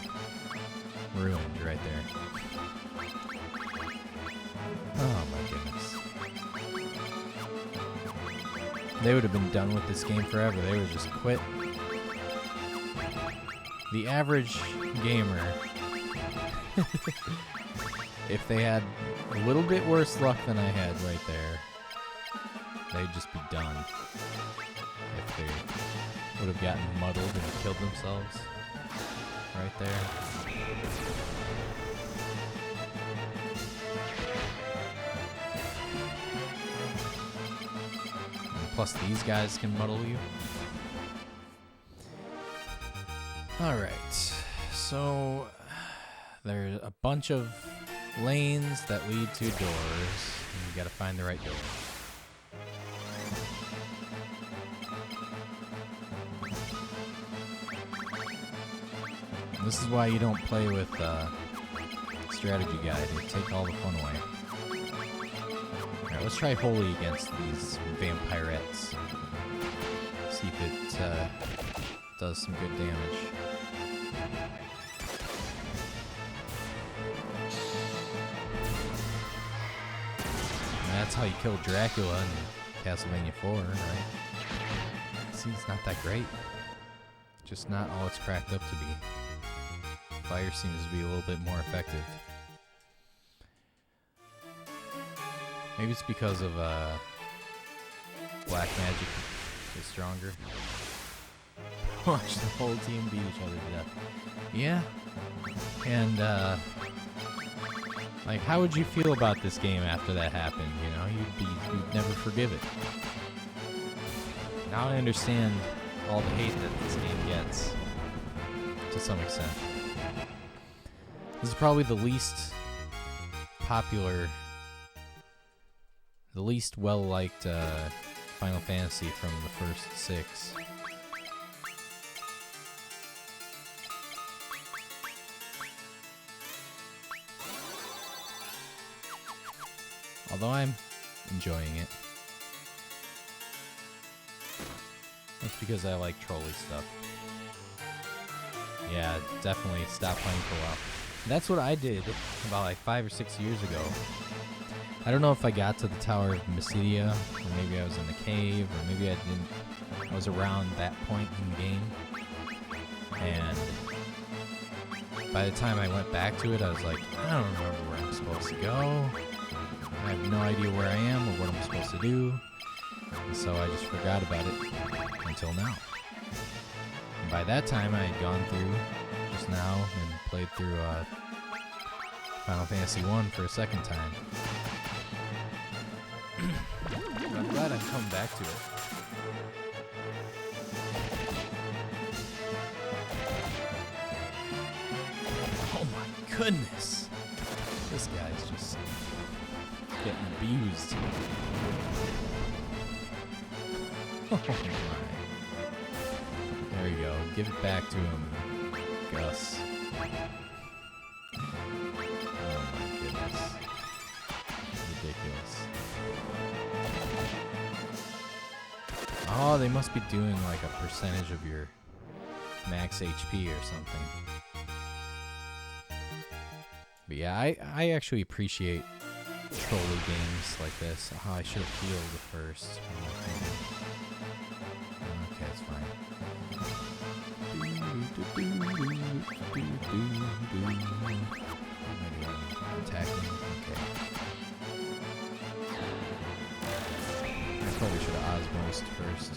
ruined right there. Oh my goodness. They would have been done with this game forever. They would just quit. The average gamer, if they had a little bit worse luck than I had right there, they'd just be done. If they would have gotten muddled and killed themselves right there. Plus, these guys can muddle you. Alright, so there's a bunch of lanes that lead to doors, and you gotta find the right door. And this is why you don't play with strategy guide. You take all the fun away. Alright, let's try Holy against these vampirettes. See if it does some good damage. And that's how you kill Dracula in Castlevania 4, right? See, it's not that great. Just not all it's cracked up to be. Fire seems to be a little bit more effective. Maybe it's because of black magic is stronger. Watch the whole team beat each other to death. Yeah. And like, how would you feel about this game after that happened? You know, you'd never forgive it. Now I understand all the hate that this game gets, to some extent. This is probably the least popular the least well-liked Final Fantasy from the first 6. Although I'm enjoying it. That's because I like trolley stuff. Yeah, definitely stop playing for a while. That's what I did about like 5 or 6 years ago. I don't know if I got to the Tower of Mysidia, or maybe I was in the cave, or maybe I didn't. I was around that point in the game. And by the time I went back to it, I was like, I don't remember where I'm supposed to go. I have no idea where I am or what I'm supposed to do. And so I just forgot about it until now. And by that time, I had gone through just now and played through Final Fantasy 1 for a second time. I'm glad I'm coming back to it. Oh my goodness! This guy's just getting abused. Oh my. There you go. Give it back to him, Gus. Oh my goodness. Ridiculous. Oh, they must be doing like a percentage of your max HP or something. But yeah, I actually appreciate trolley games like this. Oh, I should have healed first. Okay, it's fine. Attacking. Okay. I probably should have Osmosed first.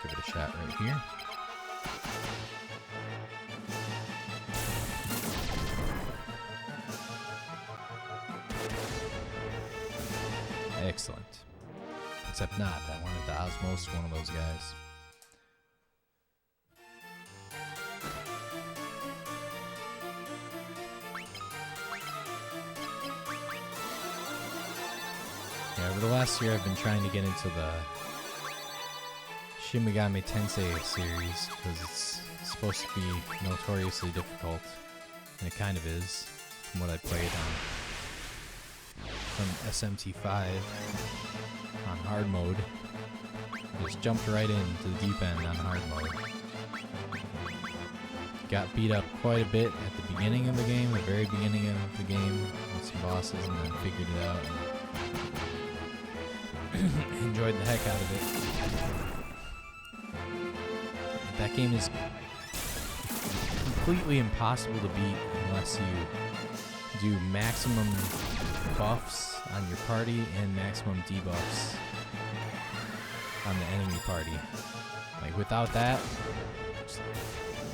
Give it a shot right here. Excellent. Except not. I wanted to Osmose one of those guys. Yeah, over the last year I've been trying to get into the Shin Megami Tensei series because it's supposed to be notoriously difficult, and it kind of is from what I played from SMT5 on hard mode. Just jumped right into the deep end on hard mode. Got beat up quite a bit at the beginning of the game, the very beginning of the game, with some bosses, and then figured it out and enjoyed the heck out of it. That game is completely impossible to beat unless you do maximum buffs on your party and maximum debuffs on the enemy party. Like without that,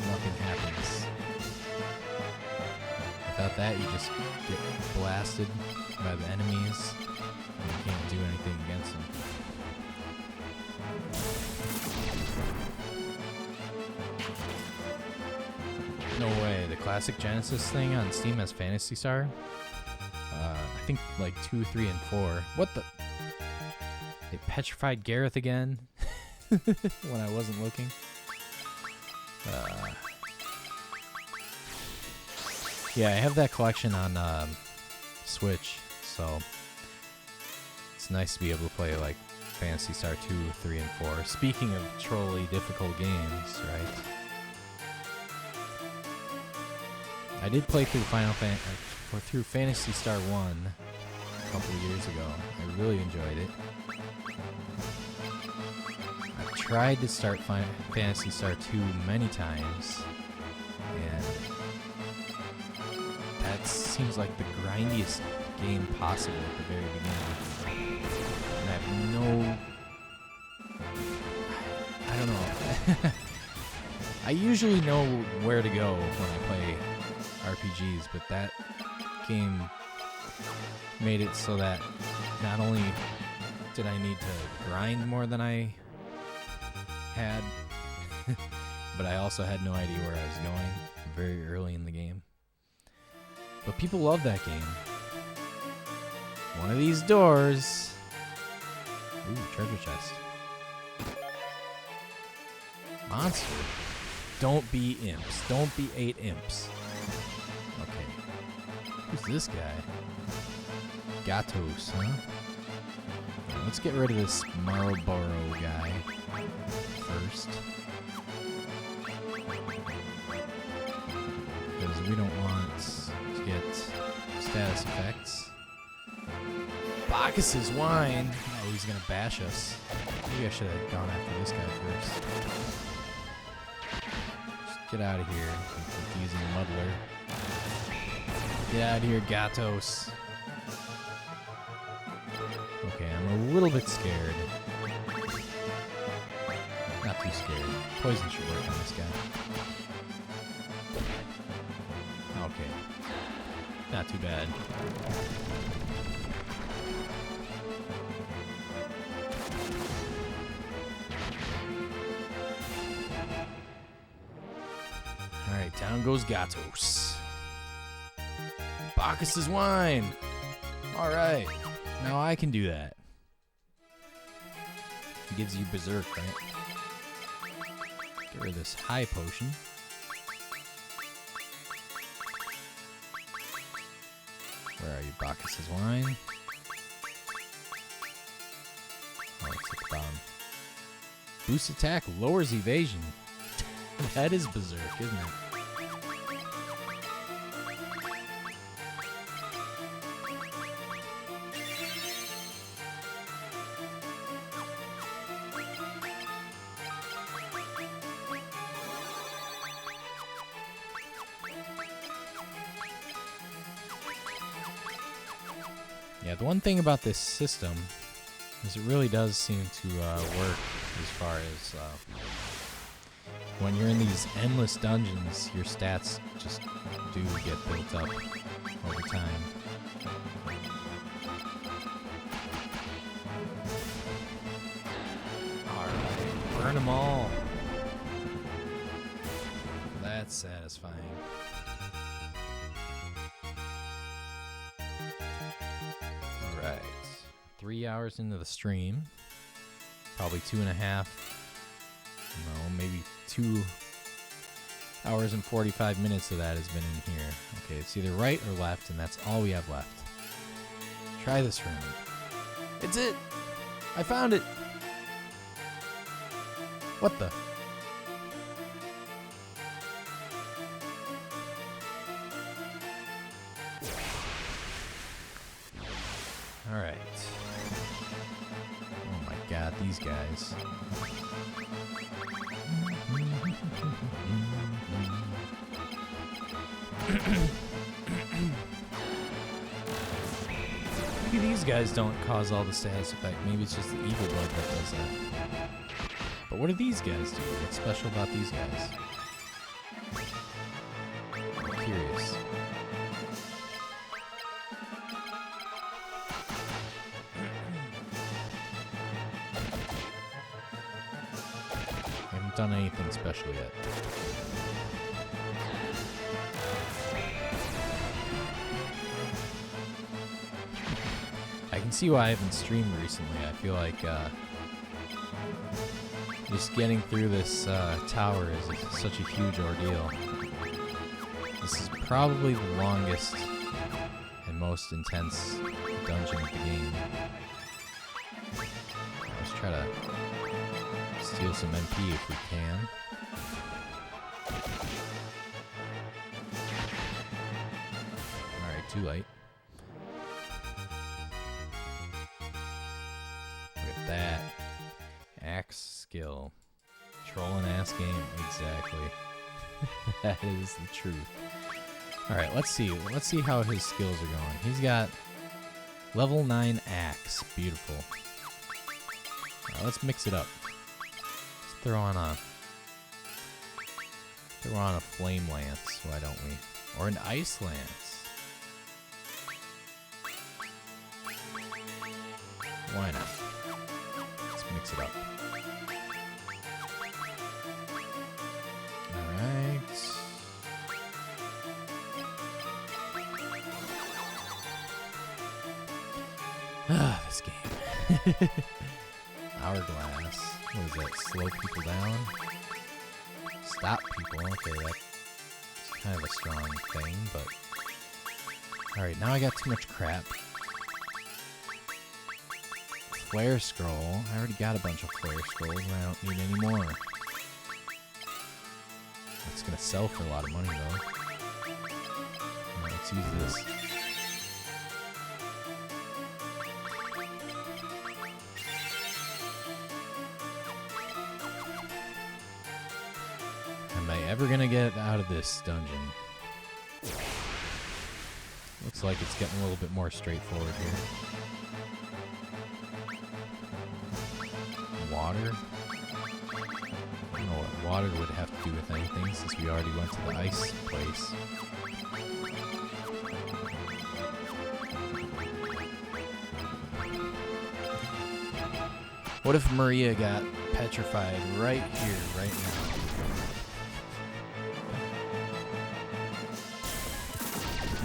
nothing happens. Without that, you just get blasted by the enemies and you can't do anything against them. No way, the classic Genesis thing on Steam has Phantasy Star? I think like 2, 3, and 4. What the? They petrified Gareth again when I wasn't looking. Yeah, I have that collection on Switch, so it's nice to be able to play like Phantasy Star 2, 3, and 4. Speaking of trolley difficult games, right? I did play through through Phantasy Star 1 a couple of years ago. I really enjoyed it. I've tried to start Phantasy Star 2 many times, and that seems like the grindiest game possible at the very beginning. And I have I don't know. I usually know where to go when I play RPGs, but that game made it so that not only did I need to grind more than I had But I also had no idea where I was going very early in the game. But people love that game. One of these doors. Ooh, treasure chest. Monster. Don't be imps. Don't be 8 imps. Okay. Who's this guy? Gatos, huh? Let's get rid of this Marlboro guy first. Because we don't want to get status effects. Bacchus's wine! Oh, he's gonna bash us. Maybe I should have gone after this guy first. Just get out of here, you confusing muddler. Get out of here, Gatos. Okay, I'm a little bit scared. Not too scared. Poison should work on this guy. Okay. Not too bad. Alright, down goes Gatos. Bacchus's wine! Alright. Now I can do that. It gives you berserk, right? Get rid of this high potion. Where are you, Bacchus's wine? Oh, it's at the bottom. Boost attack, lowers evasion. That is berserk, isn't it? Yeah, the one thing about this system is it really does seem to work as far as when you're in these endless dungeons, your stats just do get built up over time. Alright, burn them all. That's satisfying. Alright, 3 hours into the stream, probably 2.5, no, maybe 2 hours and 45 minutes of that has been in here. Okay, it's either right or left, and that's all we have left. Try this room. It's it! I found it! What the? Alright. Oh my god, these guys. Maybe these guys don't cause all the status effect. Maybe it's just the evil blood that does that. But what do these guys do? What's special about these guys? I'm curious. I haven't done anything special yet. I can see why I haven't streamed recently. I feel like just getting through this tower is such a huge ordeal. This is probably the longest and most intense dungeon of the game. Let's try to steal some MP if we can. Alright, too late. Look at that. Axe skill. Trolling ass game, exactly. That is the truth. Alright, let's see. Let's see how his skills are going. He's got level 9 axe. Beautiful. Alright, let's mix it up. Let's throw on a flame lance, why don't we? Or an ice lance. Why not? Let's mix it up. This game. Hourglass. What is that? Slow people down? Stop people. Okay, that's kind of a strong thing, but... Alright, now I got too much crap. Flare scroll. I already got a bunch of flare scrolls and I don't need any more. It's gonna sell for a lot of money though. Alright, let's use this. Am I ever gonna get out of this dungeon? Looks like it's getting a little bit more straightforward here. Water? I don't know what water would have to do with anything since we already went to the ice place. What if Maria got petrified right here, right now?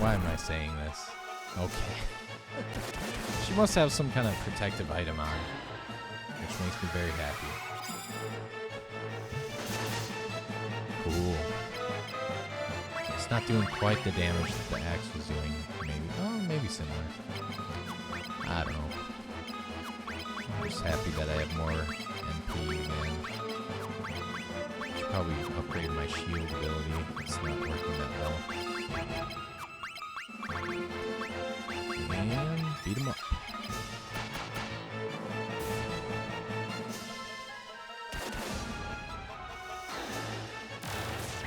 Why am I saying this? Okay. She must have some kind of protective item on, which makes me very happy. Cool. It's not doing quite the damage that the axe was doing. Maybe. Oh, maybe similar. I don't know. I'm just happy that I have more MP again. Should probably upgrade my shield ability. It's not working that well. And beat him up. I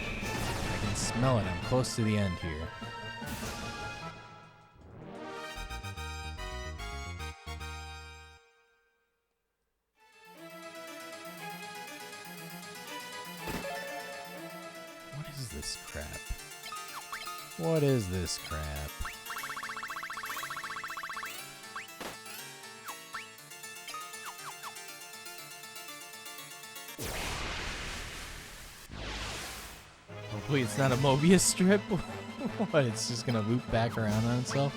can smell it. I'm close to the end here. What is this crap? What is this crap? Hopefully it's not a Mobius strip. What, it's just gonna loop back around on itself?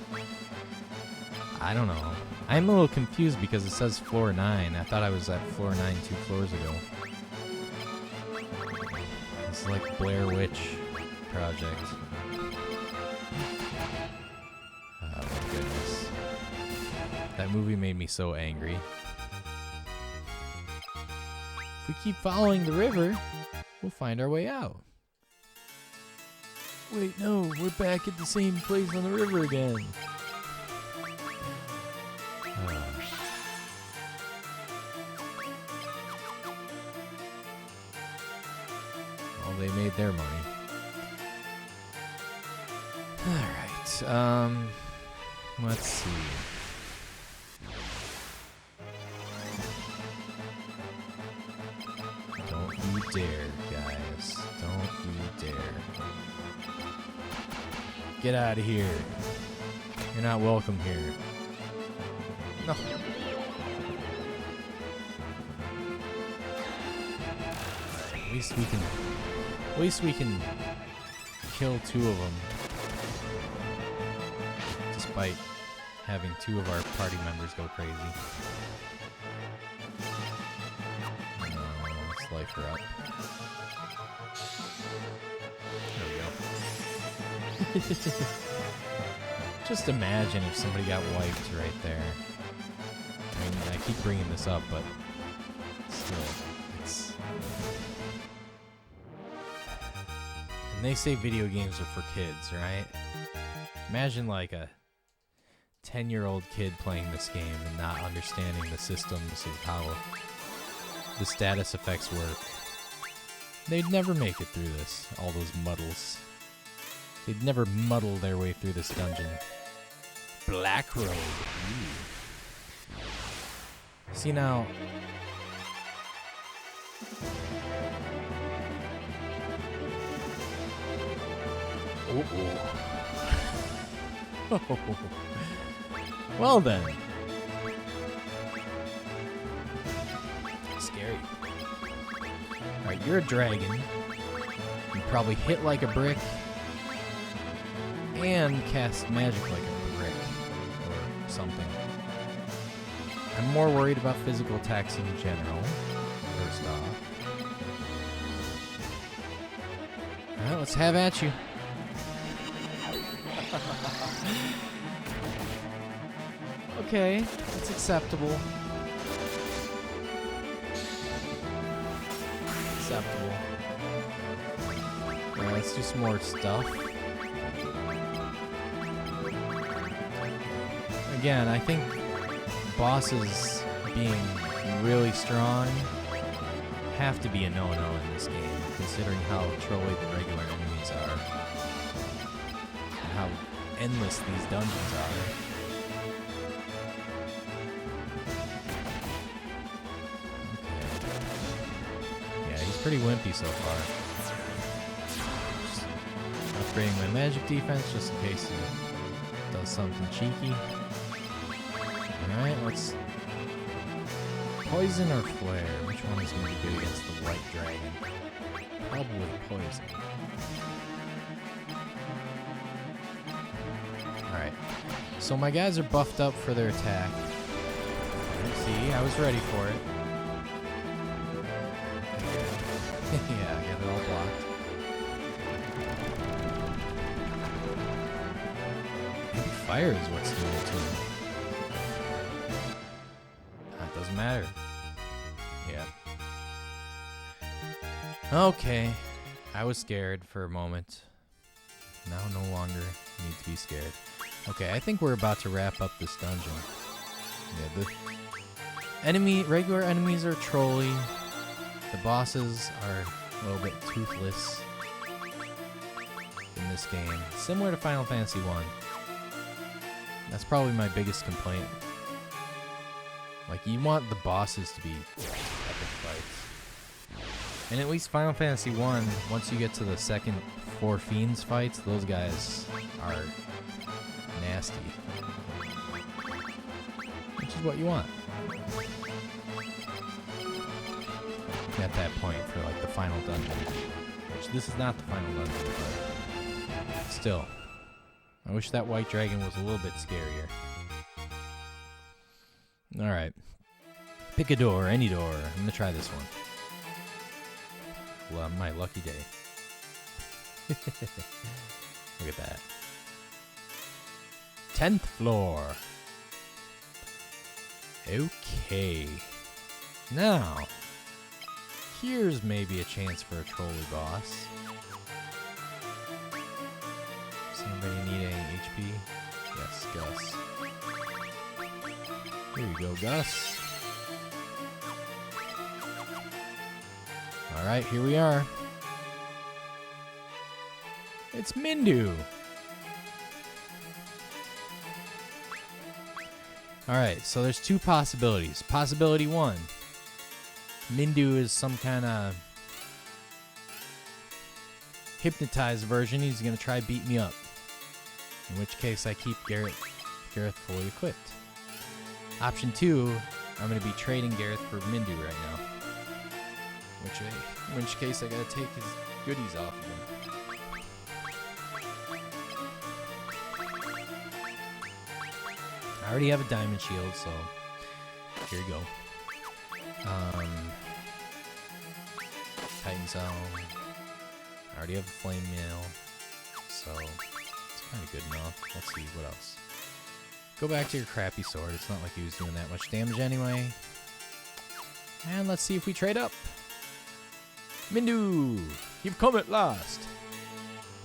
I don't know. I'm a little confused because it says floor 9. I thought I was at floor 9 2 floors ago. It's like Blair Witch Project. Oh my goodness. That movie made me so angry. If we keep following the river, we'll find our way out. Wait, no, we're back at the same place on the river again. Well, they made their money. Alright, let's see. Don't you dare, guys. Don't you dare. Get out of here. You're not welcome here. No. At least we can kill 2 of them. Despite having 2 of our party members go crazy. Let's life her up. There we go. Just imagine if somebody got wiped right there. I mean, I keep bringing this up, but still, it's... And they say video games are for kids, right? Imagine like a 10-year-old kid playing this game and not understanding the systems of how the status effects work. They'd never make it through this, all those muddles. They'd never muddle their way through this dungeon. Black Road. Ooh. See now... Oh. Well then. Scary. Alright, you're a dragon. You probably hit like a brick. And cast magic like a brick. Or something. I'm more worried about physical attacks in general, first off. Alright, let's have at you. Okay, that's acceptable. Acceptable. Alright, let's do some more stuff. Again, I think bosses being really strong have to be a no-no in this game, considering how trolly the regular enemies are. And how endless these dungeons are. Pretty wimpy so far. Just upgrading my magic defense just in case he does something cheeky. Alright, let's... Poison or flare? Which one is going to be good against the white dragon? Probably poison. Alright. So my guys are buffed up for their attack. See, I was ready for it. Yeah, I got it all blocked. Maybe fire is what's doing it to him. It doesn't matter. Yeah. Okay. I was scared for a moment. Now no longer need to be scared. Okay, I think we're about to wrap up this dungeon. Yeah, the regular enemies are trolly. The bosses are a little bit toothless in this game, similar to Final Fantasy 1. That's probably my biggest complaint. Like, you want the bosses to be epic fights. And at least Final Fantasy 1, once you get to the second 4 Fiends fights, those guys are nasty. Which is what you want. At that point for like the final dungeon, which this is not the final dungeon, but still, I wish that white dragon was a little bit scarier. All right, pick a door, any door. I'm gonna try this one. Well, my lucky day. Look at that. 10th floor. Okay, now. Here's maybe a chance for a trolley boss. Does anybody need any HP? Yes, Gus. Here you go, Gus. Alright, here we are. It's Mindu! Alright, so there's 2 possibilities. Possibility 1. Mindu is some kind of hypnotized version. He's going to try beat me up. In which case I keep Gareth fully equipped. Option 2, I'm going to be trading Gareth for Mindu right now. In which case I got to take his goodies off of him. I already have a diamond shield, so here you go. Titan Zone. I already have a flame mail, so it's kind of good enough. Let's see, what else? Go back to your crappy sword. It's not like he was doing that much damage anyway. And let's see if we trade up. Mindu, you've come at last.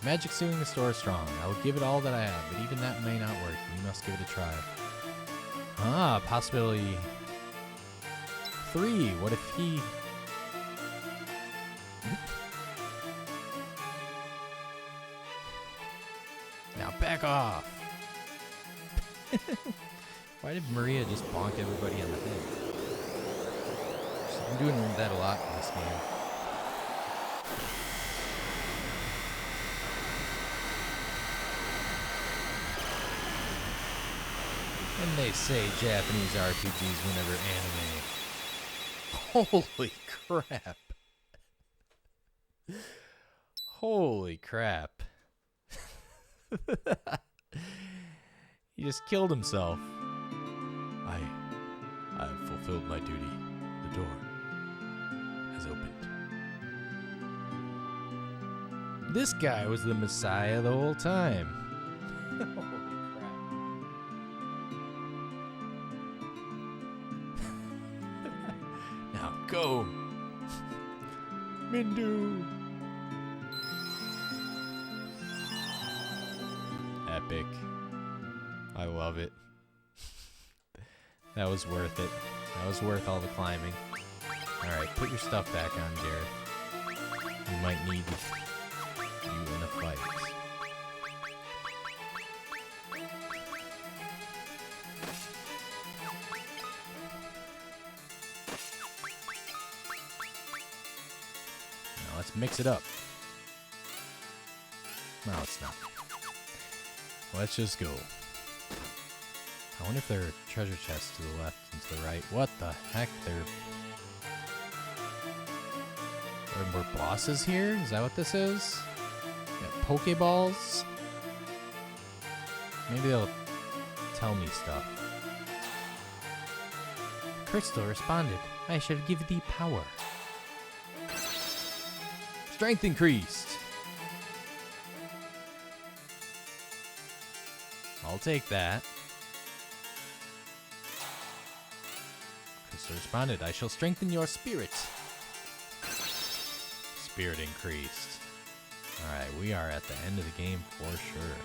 Magic suing the store strong. I will give it all that I have, but even that may not work. We must give it a try. Ah, possibility 3. What if he... Now back off! Why did Maria just bonk everybody on the head? I'm doing that a lot in this game. And they say Japanese RPGs were never anime. Holy crap. Holy crap. He just killed himself. I fulfilled my duty. The door has opened. This guy was the Messiah the whole time. Holy crap. Now go. Mindu. Epic. I love it. That was worth it. That was worth all the climbing. Alright, put your stuff back on, Jared. We might need you in a fight. Now let's mix it up. No, it's not. Let's just go. I wonder if there are treasure chests to the left and to the right. What the heck? There are more bosses here? Is that what this is? Got Pokeballs? Maybe they'll tell me stuff. Crystal responded. I shall give thee power. Strength increased. I'll take that. Crystal responded, I shall strengthen your spirit. Spirit increased. Alright, we are at the end of the game for sure.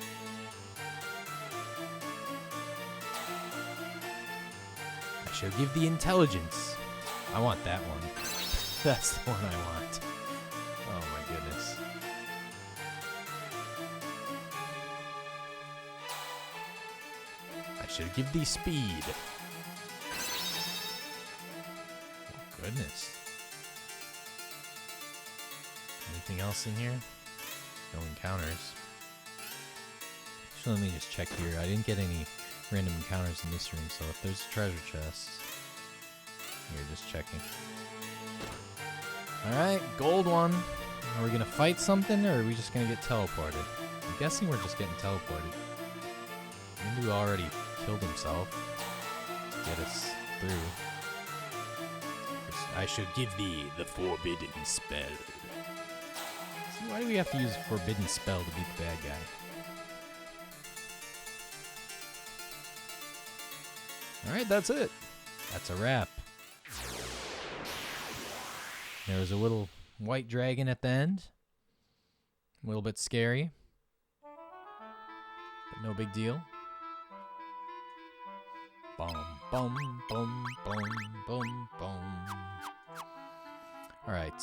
I shall give the intelligence. I want that one. That's the one I want. Oh my goodness. I shall give thee speed. Oh, goodness. Anything else in here? No encounters. So let me just check here. I didn't get any random encounters in this room, so if there's a treasure chest. Here, just checking. Alright, gold one. Are we gonna fight something, or are we just gonna get teleported? I'm guessing we're just getting teleported. Mindu already killed himself to get us through. I should give thee the forbidden spell. See, why do we have to use a forbidden spell to beat the bad guy? Alright, that's it. That's a wrap. There was a little white dragon at the end. A little bit scary. But no big deal. Bum, bum, bum, bum, bum, bum. Alright,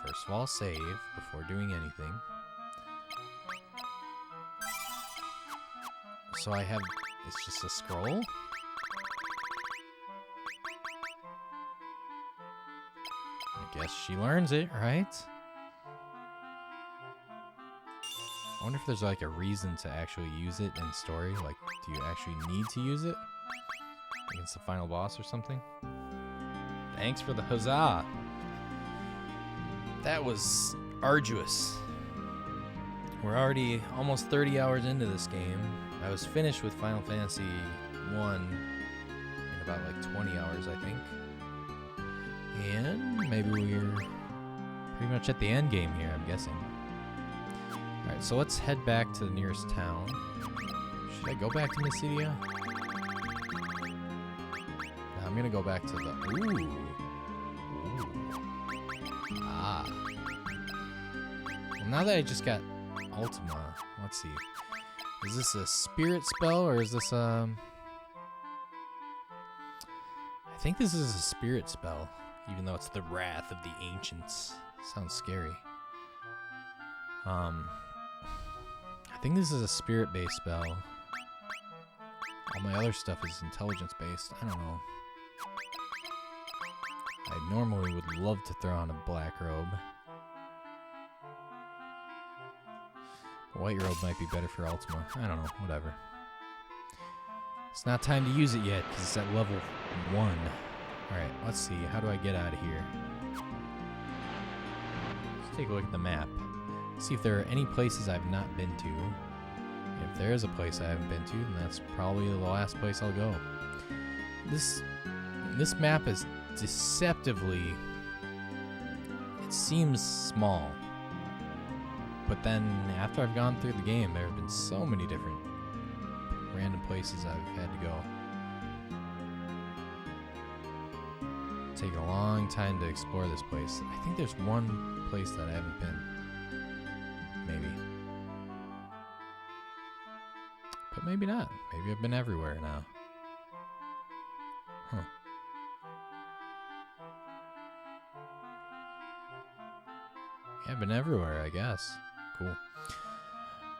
first of all, save before doing anything. So I have, it's just a scroll? I guess she learns it, right? I wonder if there's like a reason to actually use it in story. Like, do you actually need to use it against the final boss or something? Thanks for the huzzah! That was arduous. We're already almost 30 hours into this game. I was finished with Final Fantasy 1 in about like 20 hours, I think. And maybe we're pretty much at the end game here, I'm guessing. Alright, so let's head back to the nearest town. Should I go back to Mysidia? No, I'm gonna go back to the... Ooh. Ah. Well, now that I just got Ultima, let's see. Is this a spirit spell, or is this I think this is a spirit spell, even though it's the Wrath of the Ancients. Sounds scary. I think this is a spirit-based spell. All my other stuff is intelligence-based. I don't know. I normally would love to throw on a black robe. White robe might be better for Ultima. I don't know. Whatever. It's not time to use it yet, because it's at level 1. Alright, let's see. How do I get out of here? Let's take a look at the map. See if there are any places I've not been to. If there is a place I haven't been to, then that's probably the last place I'll go. This map is deceptively, it seems small, but then after I've gone through the game, there have been so many different random places I've had to go. It's taken a long time to explore this place. I think there's one place that I haven't been, maybe, but maybe not. Maybe I've been everywhere now. Huh. Yeah, I've been everywhere, I guess. Cool.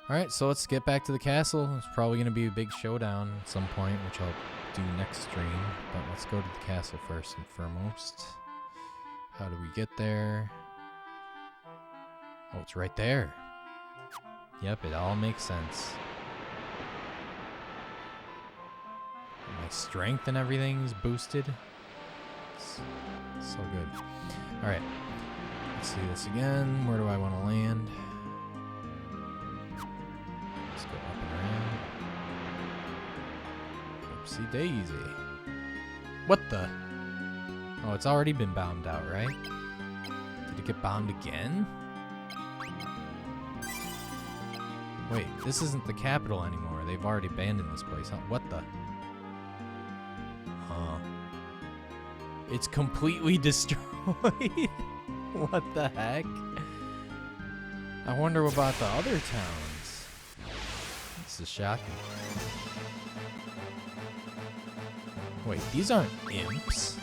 Alright, so let's get back to the castle. It's probably going to be a big showdown at some point, which I'll do next stream. But let's go to the castle first and foremost. How do we get there? Oh, it's right there. Yep, it all makes sense. My strength and everything's boosted. It's so good. Alright. Let's see this again. Where do I want to land? Let's go up and around. Oopsie daisy. What the? Oh, it's already been bombed out, right? Did it get bombed again? Wait, this isn't the capital anymore. They've already abandoned this place, huh? What the? Huh. It's completely destroyed. What the heck? I wonder about the other towns. This is shocking. Wait, these aren't imps.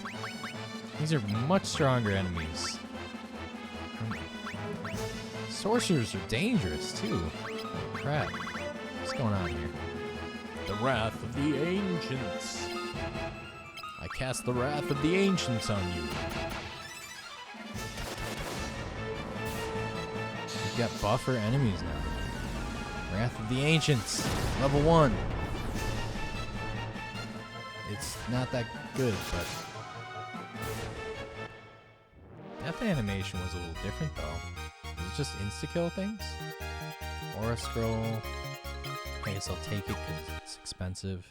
These are much stronger enemies. Sorcerers are dangerous too. Crap. What's going on here? The wrath of the ancients. I cast the wrath of the ancients on you. We've got buffer enemies now. Wrath of the Ancients, level 1. It's not that good, but death animation was a little different though. Is it just insta-kill things? Aura scroll. I guess I'll take it because it's expensive.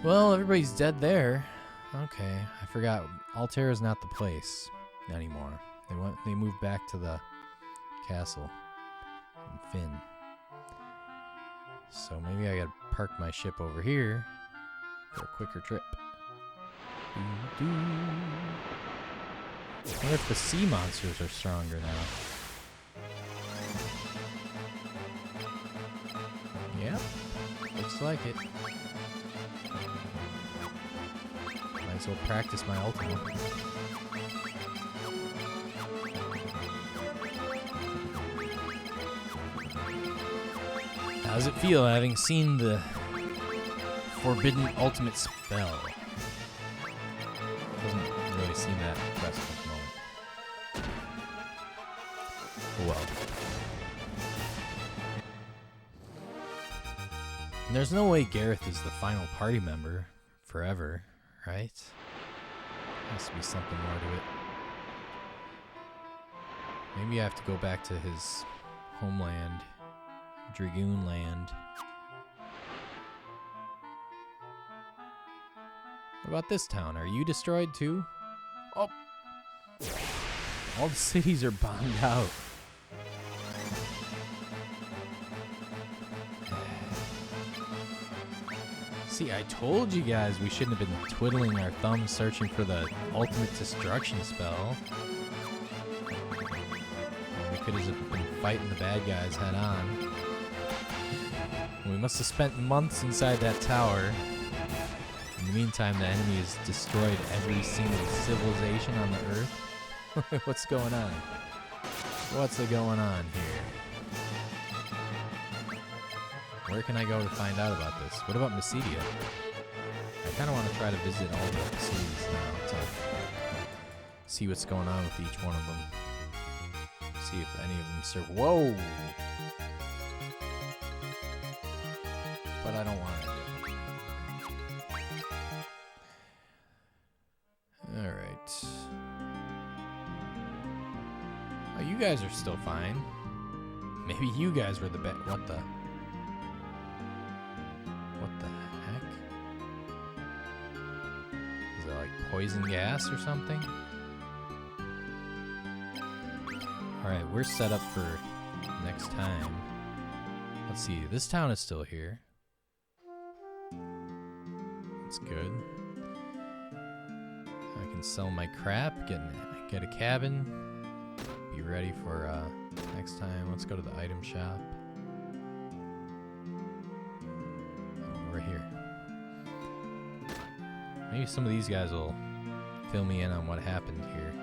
Well, everybody's dead there. Okay, I forgot. Altair is not the place anymore. They moved back to the castle in Fynn. So maybe I gotta park my ship over here for a quicker trip. I wonder if the sea monsters are stronger now. Yep, looks like it. Might as well practice my ultimate. How does it feel having seen the forbidden ultimate spell? Doesn't really seem that impressive at the moment. Oh well. And there's no way Gareth is the final party member forever, right? Has to be something more to it. Maybe I have to go back to his homeland. Dragoon Land. What about this town? Are you destroyed too? Oh! All the cities are bombed out. See, I told you guys we shouldn't have been twiddling our thumbs searching for the ultimate destruction spell. We could have been fighting the bad guys head on. We must have spent months inside that tower. In the meantime, the enemy has destroyed every single civilization on the Earth. What's going on? What's going on here? Where can I go to find out about this? What about Mycedia? I kind of want to try to visit all the cities now to see what's going on with each one of them. See if any of them serve. Whoa! But I don't want to. Alright. Oh, you guys are still fine. Maybe you guys were the best. What the? What the heck? poison gas or something? Alright, we're set up for next time. Let's see, this town is still here. That's good. I can sell my crap, get a cabin, be ready for next time. Let's go to the item shop. Oh, we're here. Maybe some of these guys will fill me in on what happened here.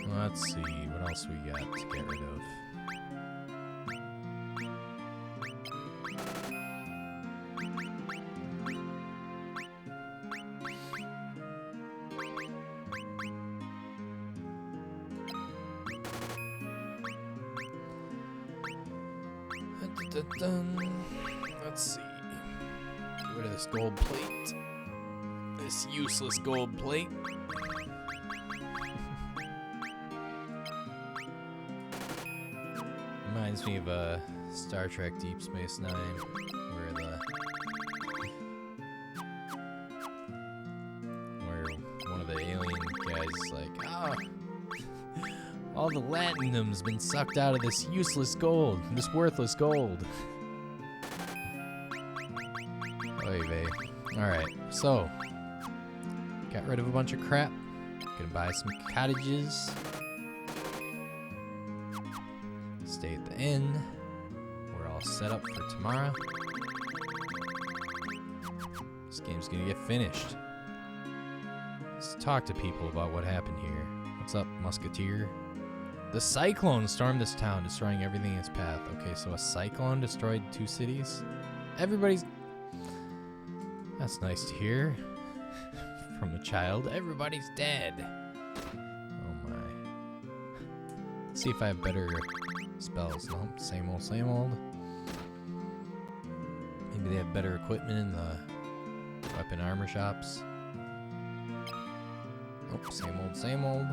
Let's see, what else we got to get rid of? Let's see. Get rid of this gold plate. This useless gold plate. Reminds me of Star Trek Deep Space Nine, where one of the alien guys is like, all the latinum's been sucked out of this useless gold, this worthless gold. Oy vey. Alright, so got rid of a bunch of crap. Gonna buy some cottages. Stay at the inn. We're all set up for tomorrow. This game's gonna get finished. Let's talk to people about what happened here. What's up, Musketeer? The cyclone stormed this town, destroying everything in its path. Okay, so a cyclone destroyed 2 cities? Everybody's... That's nice to hear. From a child. Everybody's dead. Oh my. Let's see if I have better spells. No, same old, same old. Maybe they have better equipment in the weapon armor shops. Nope, same old, same old.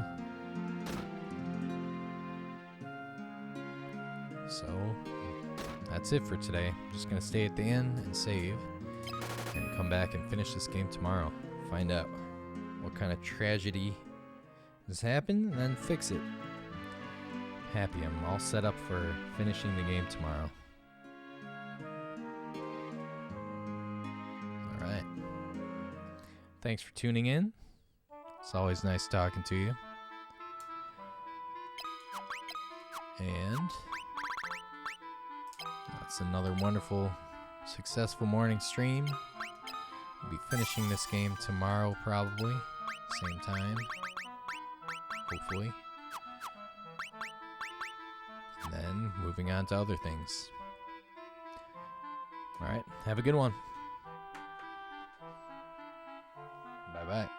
So, that's it for today. I'm just gonna stay at the inn and save, and come back and finish this game tomorrow. Find out what kind of tragedy has happened, and then fix it. Happy, I'm all set up for finishing the game tomorrow. Alright. Thanks for tuning in. It's always nice talking to you. And that's another wonderful, successful morning stream. We'll be finishing this game tomorrow, probably. Same time. Hopefully. And then moving on to other things. Alright, have a good one. Bye-bye.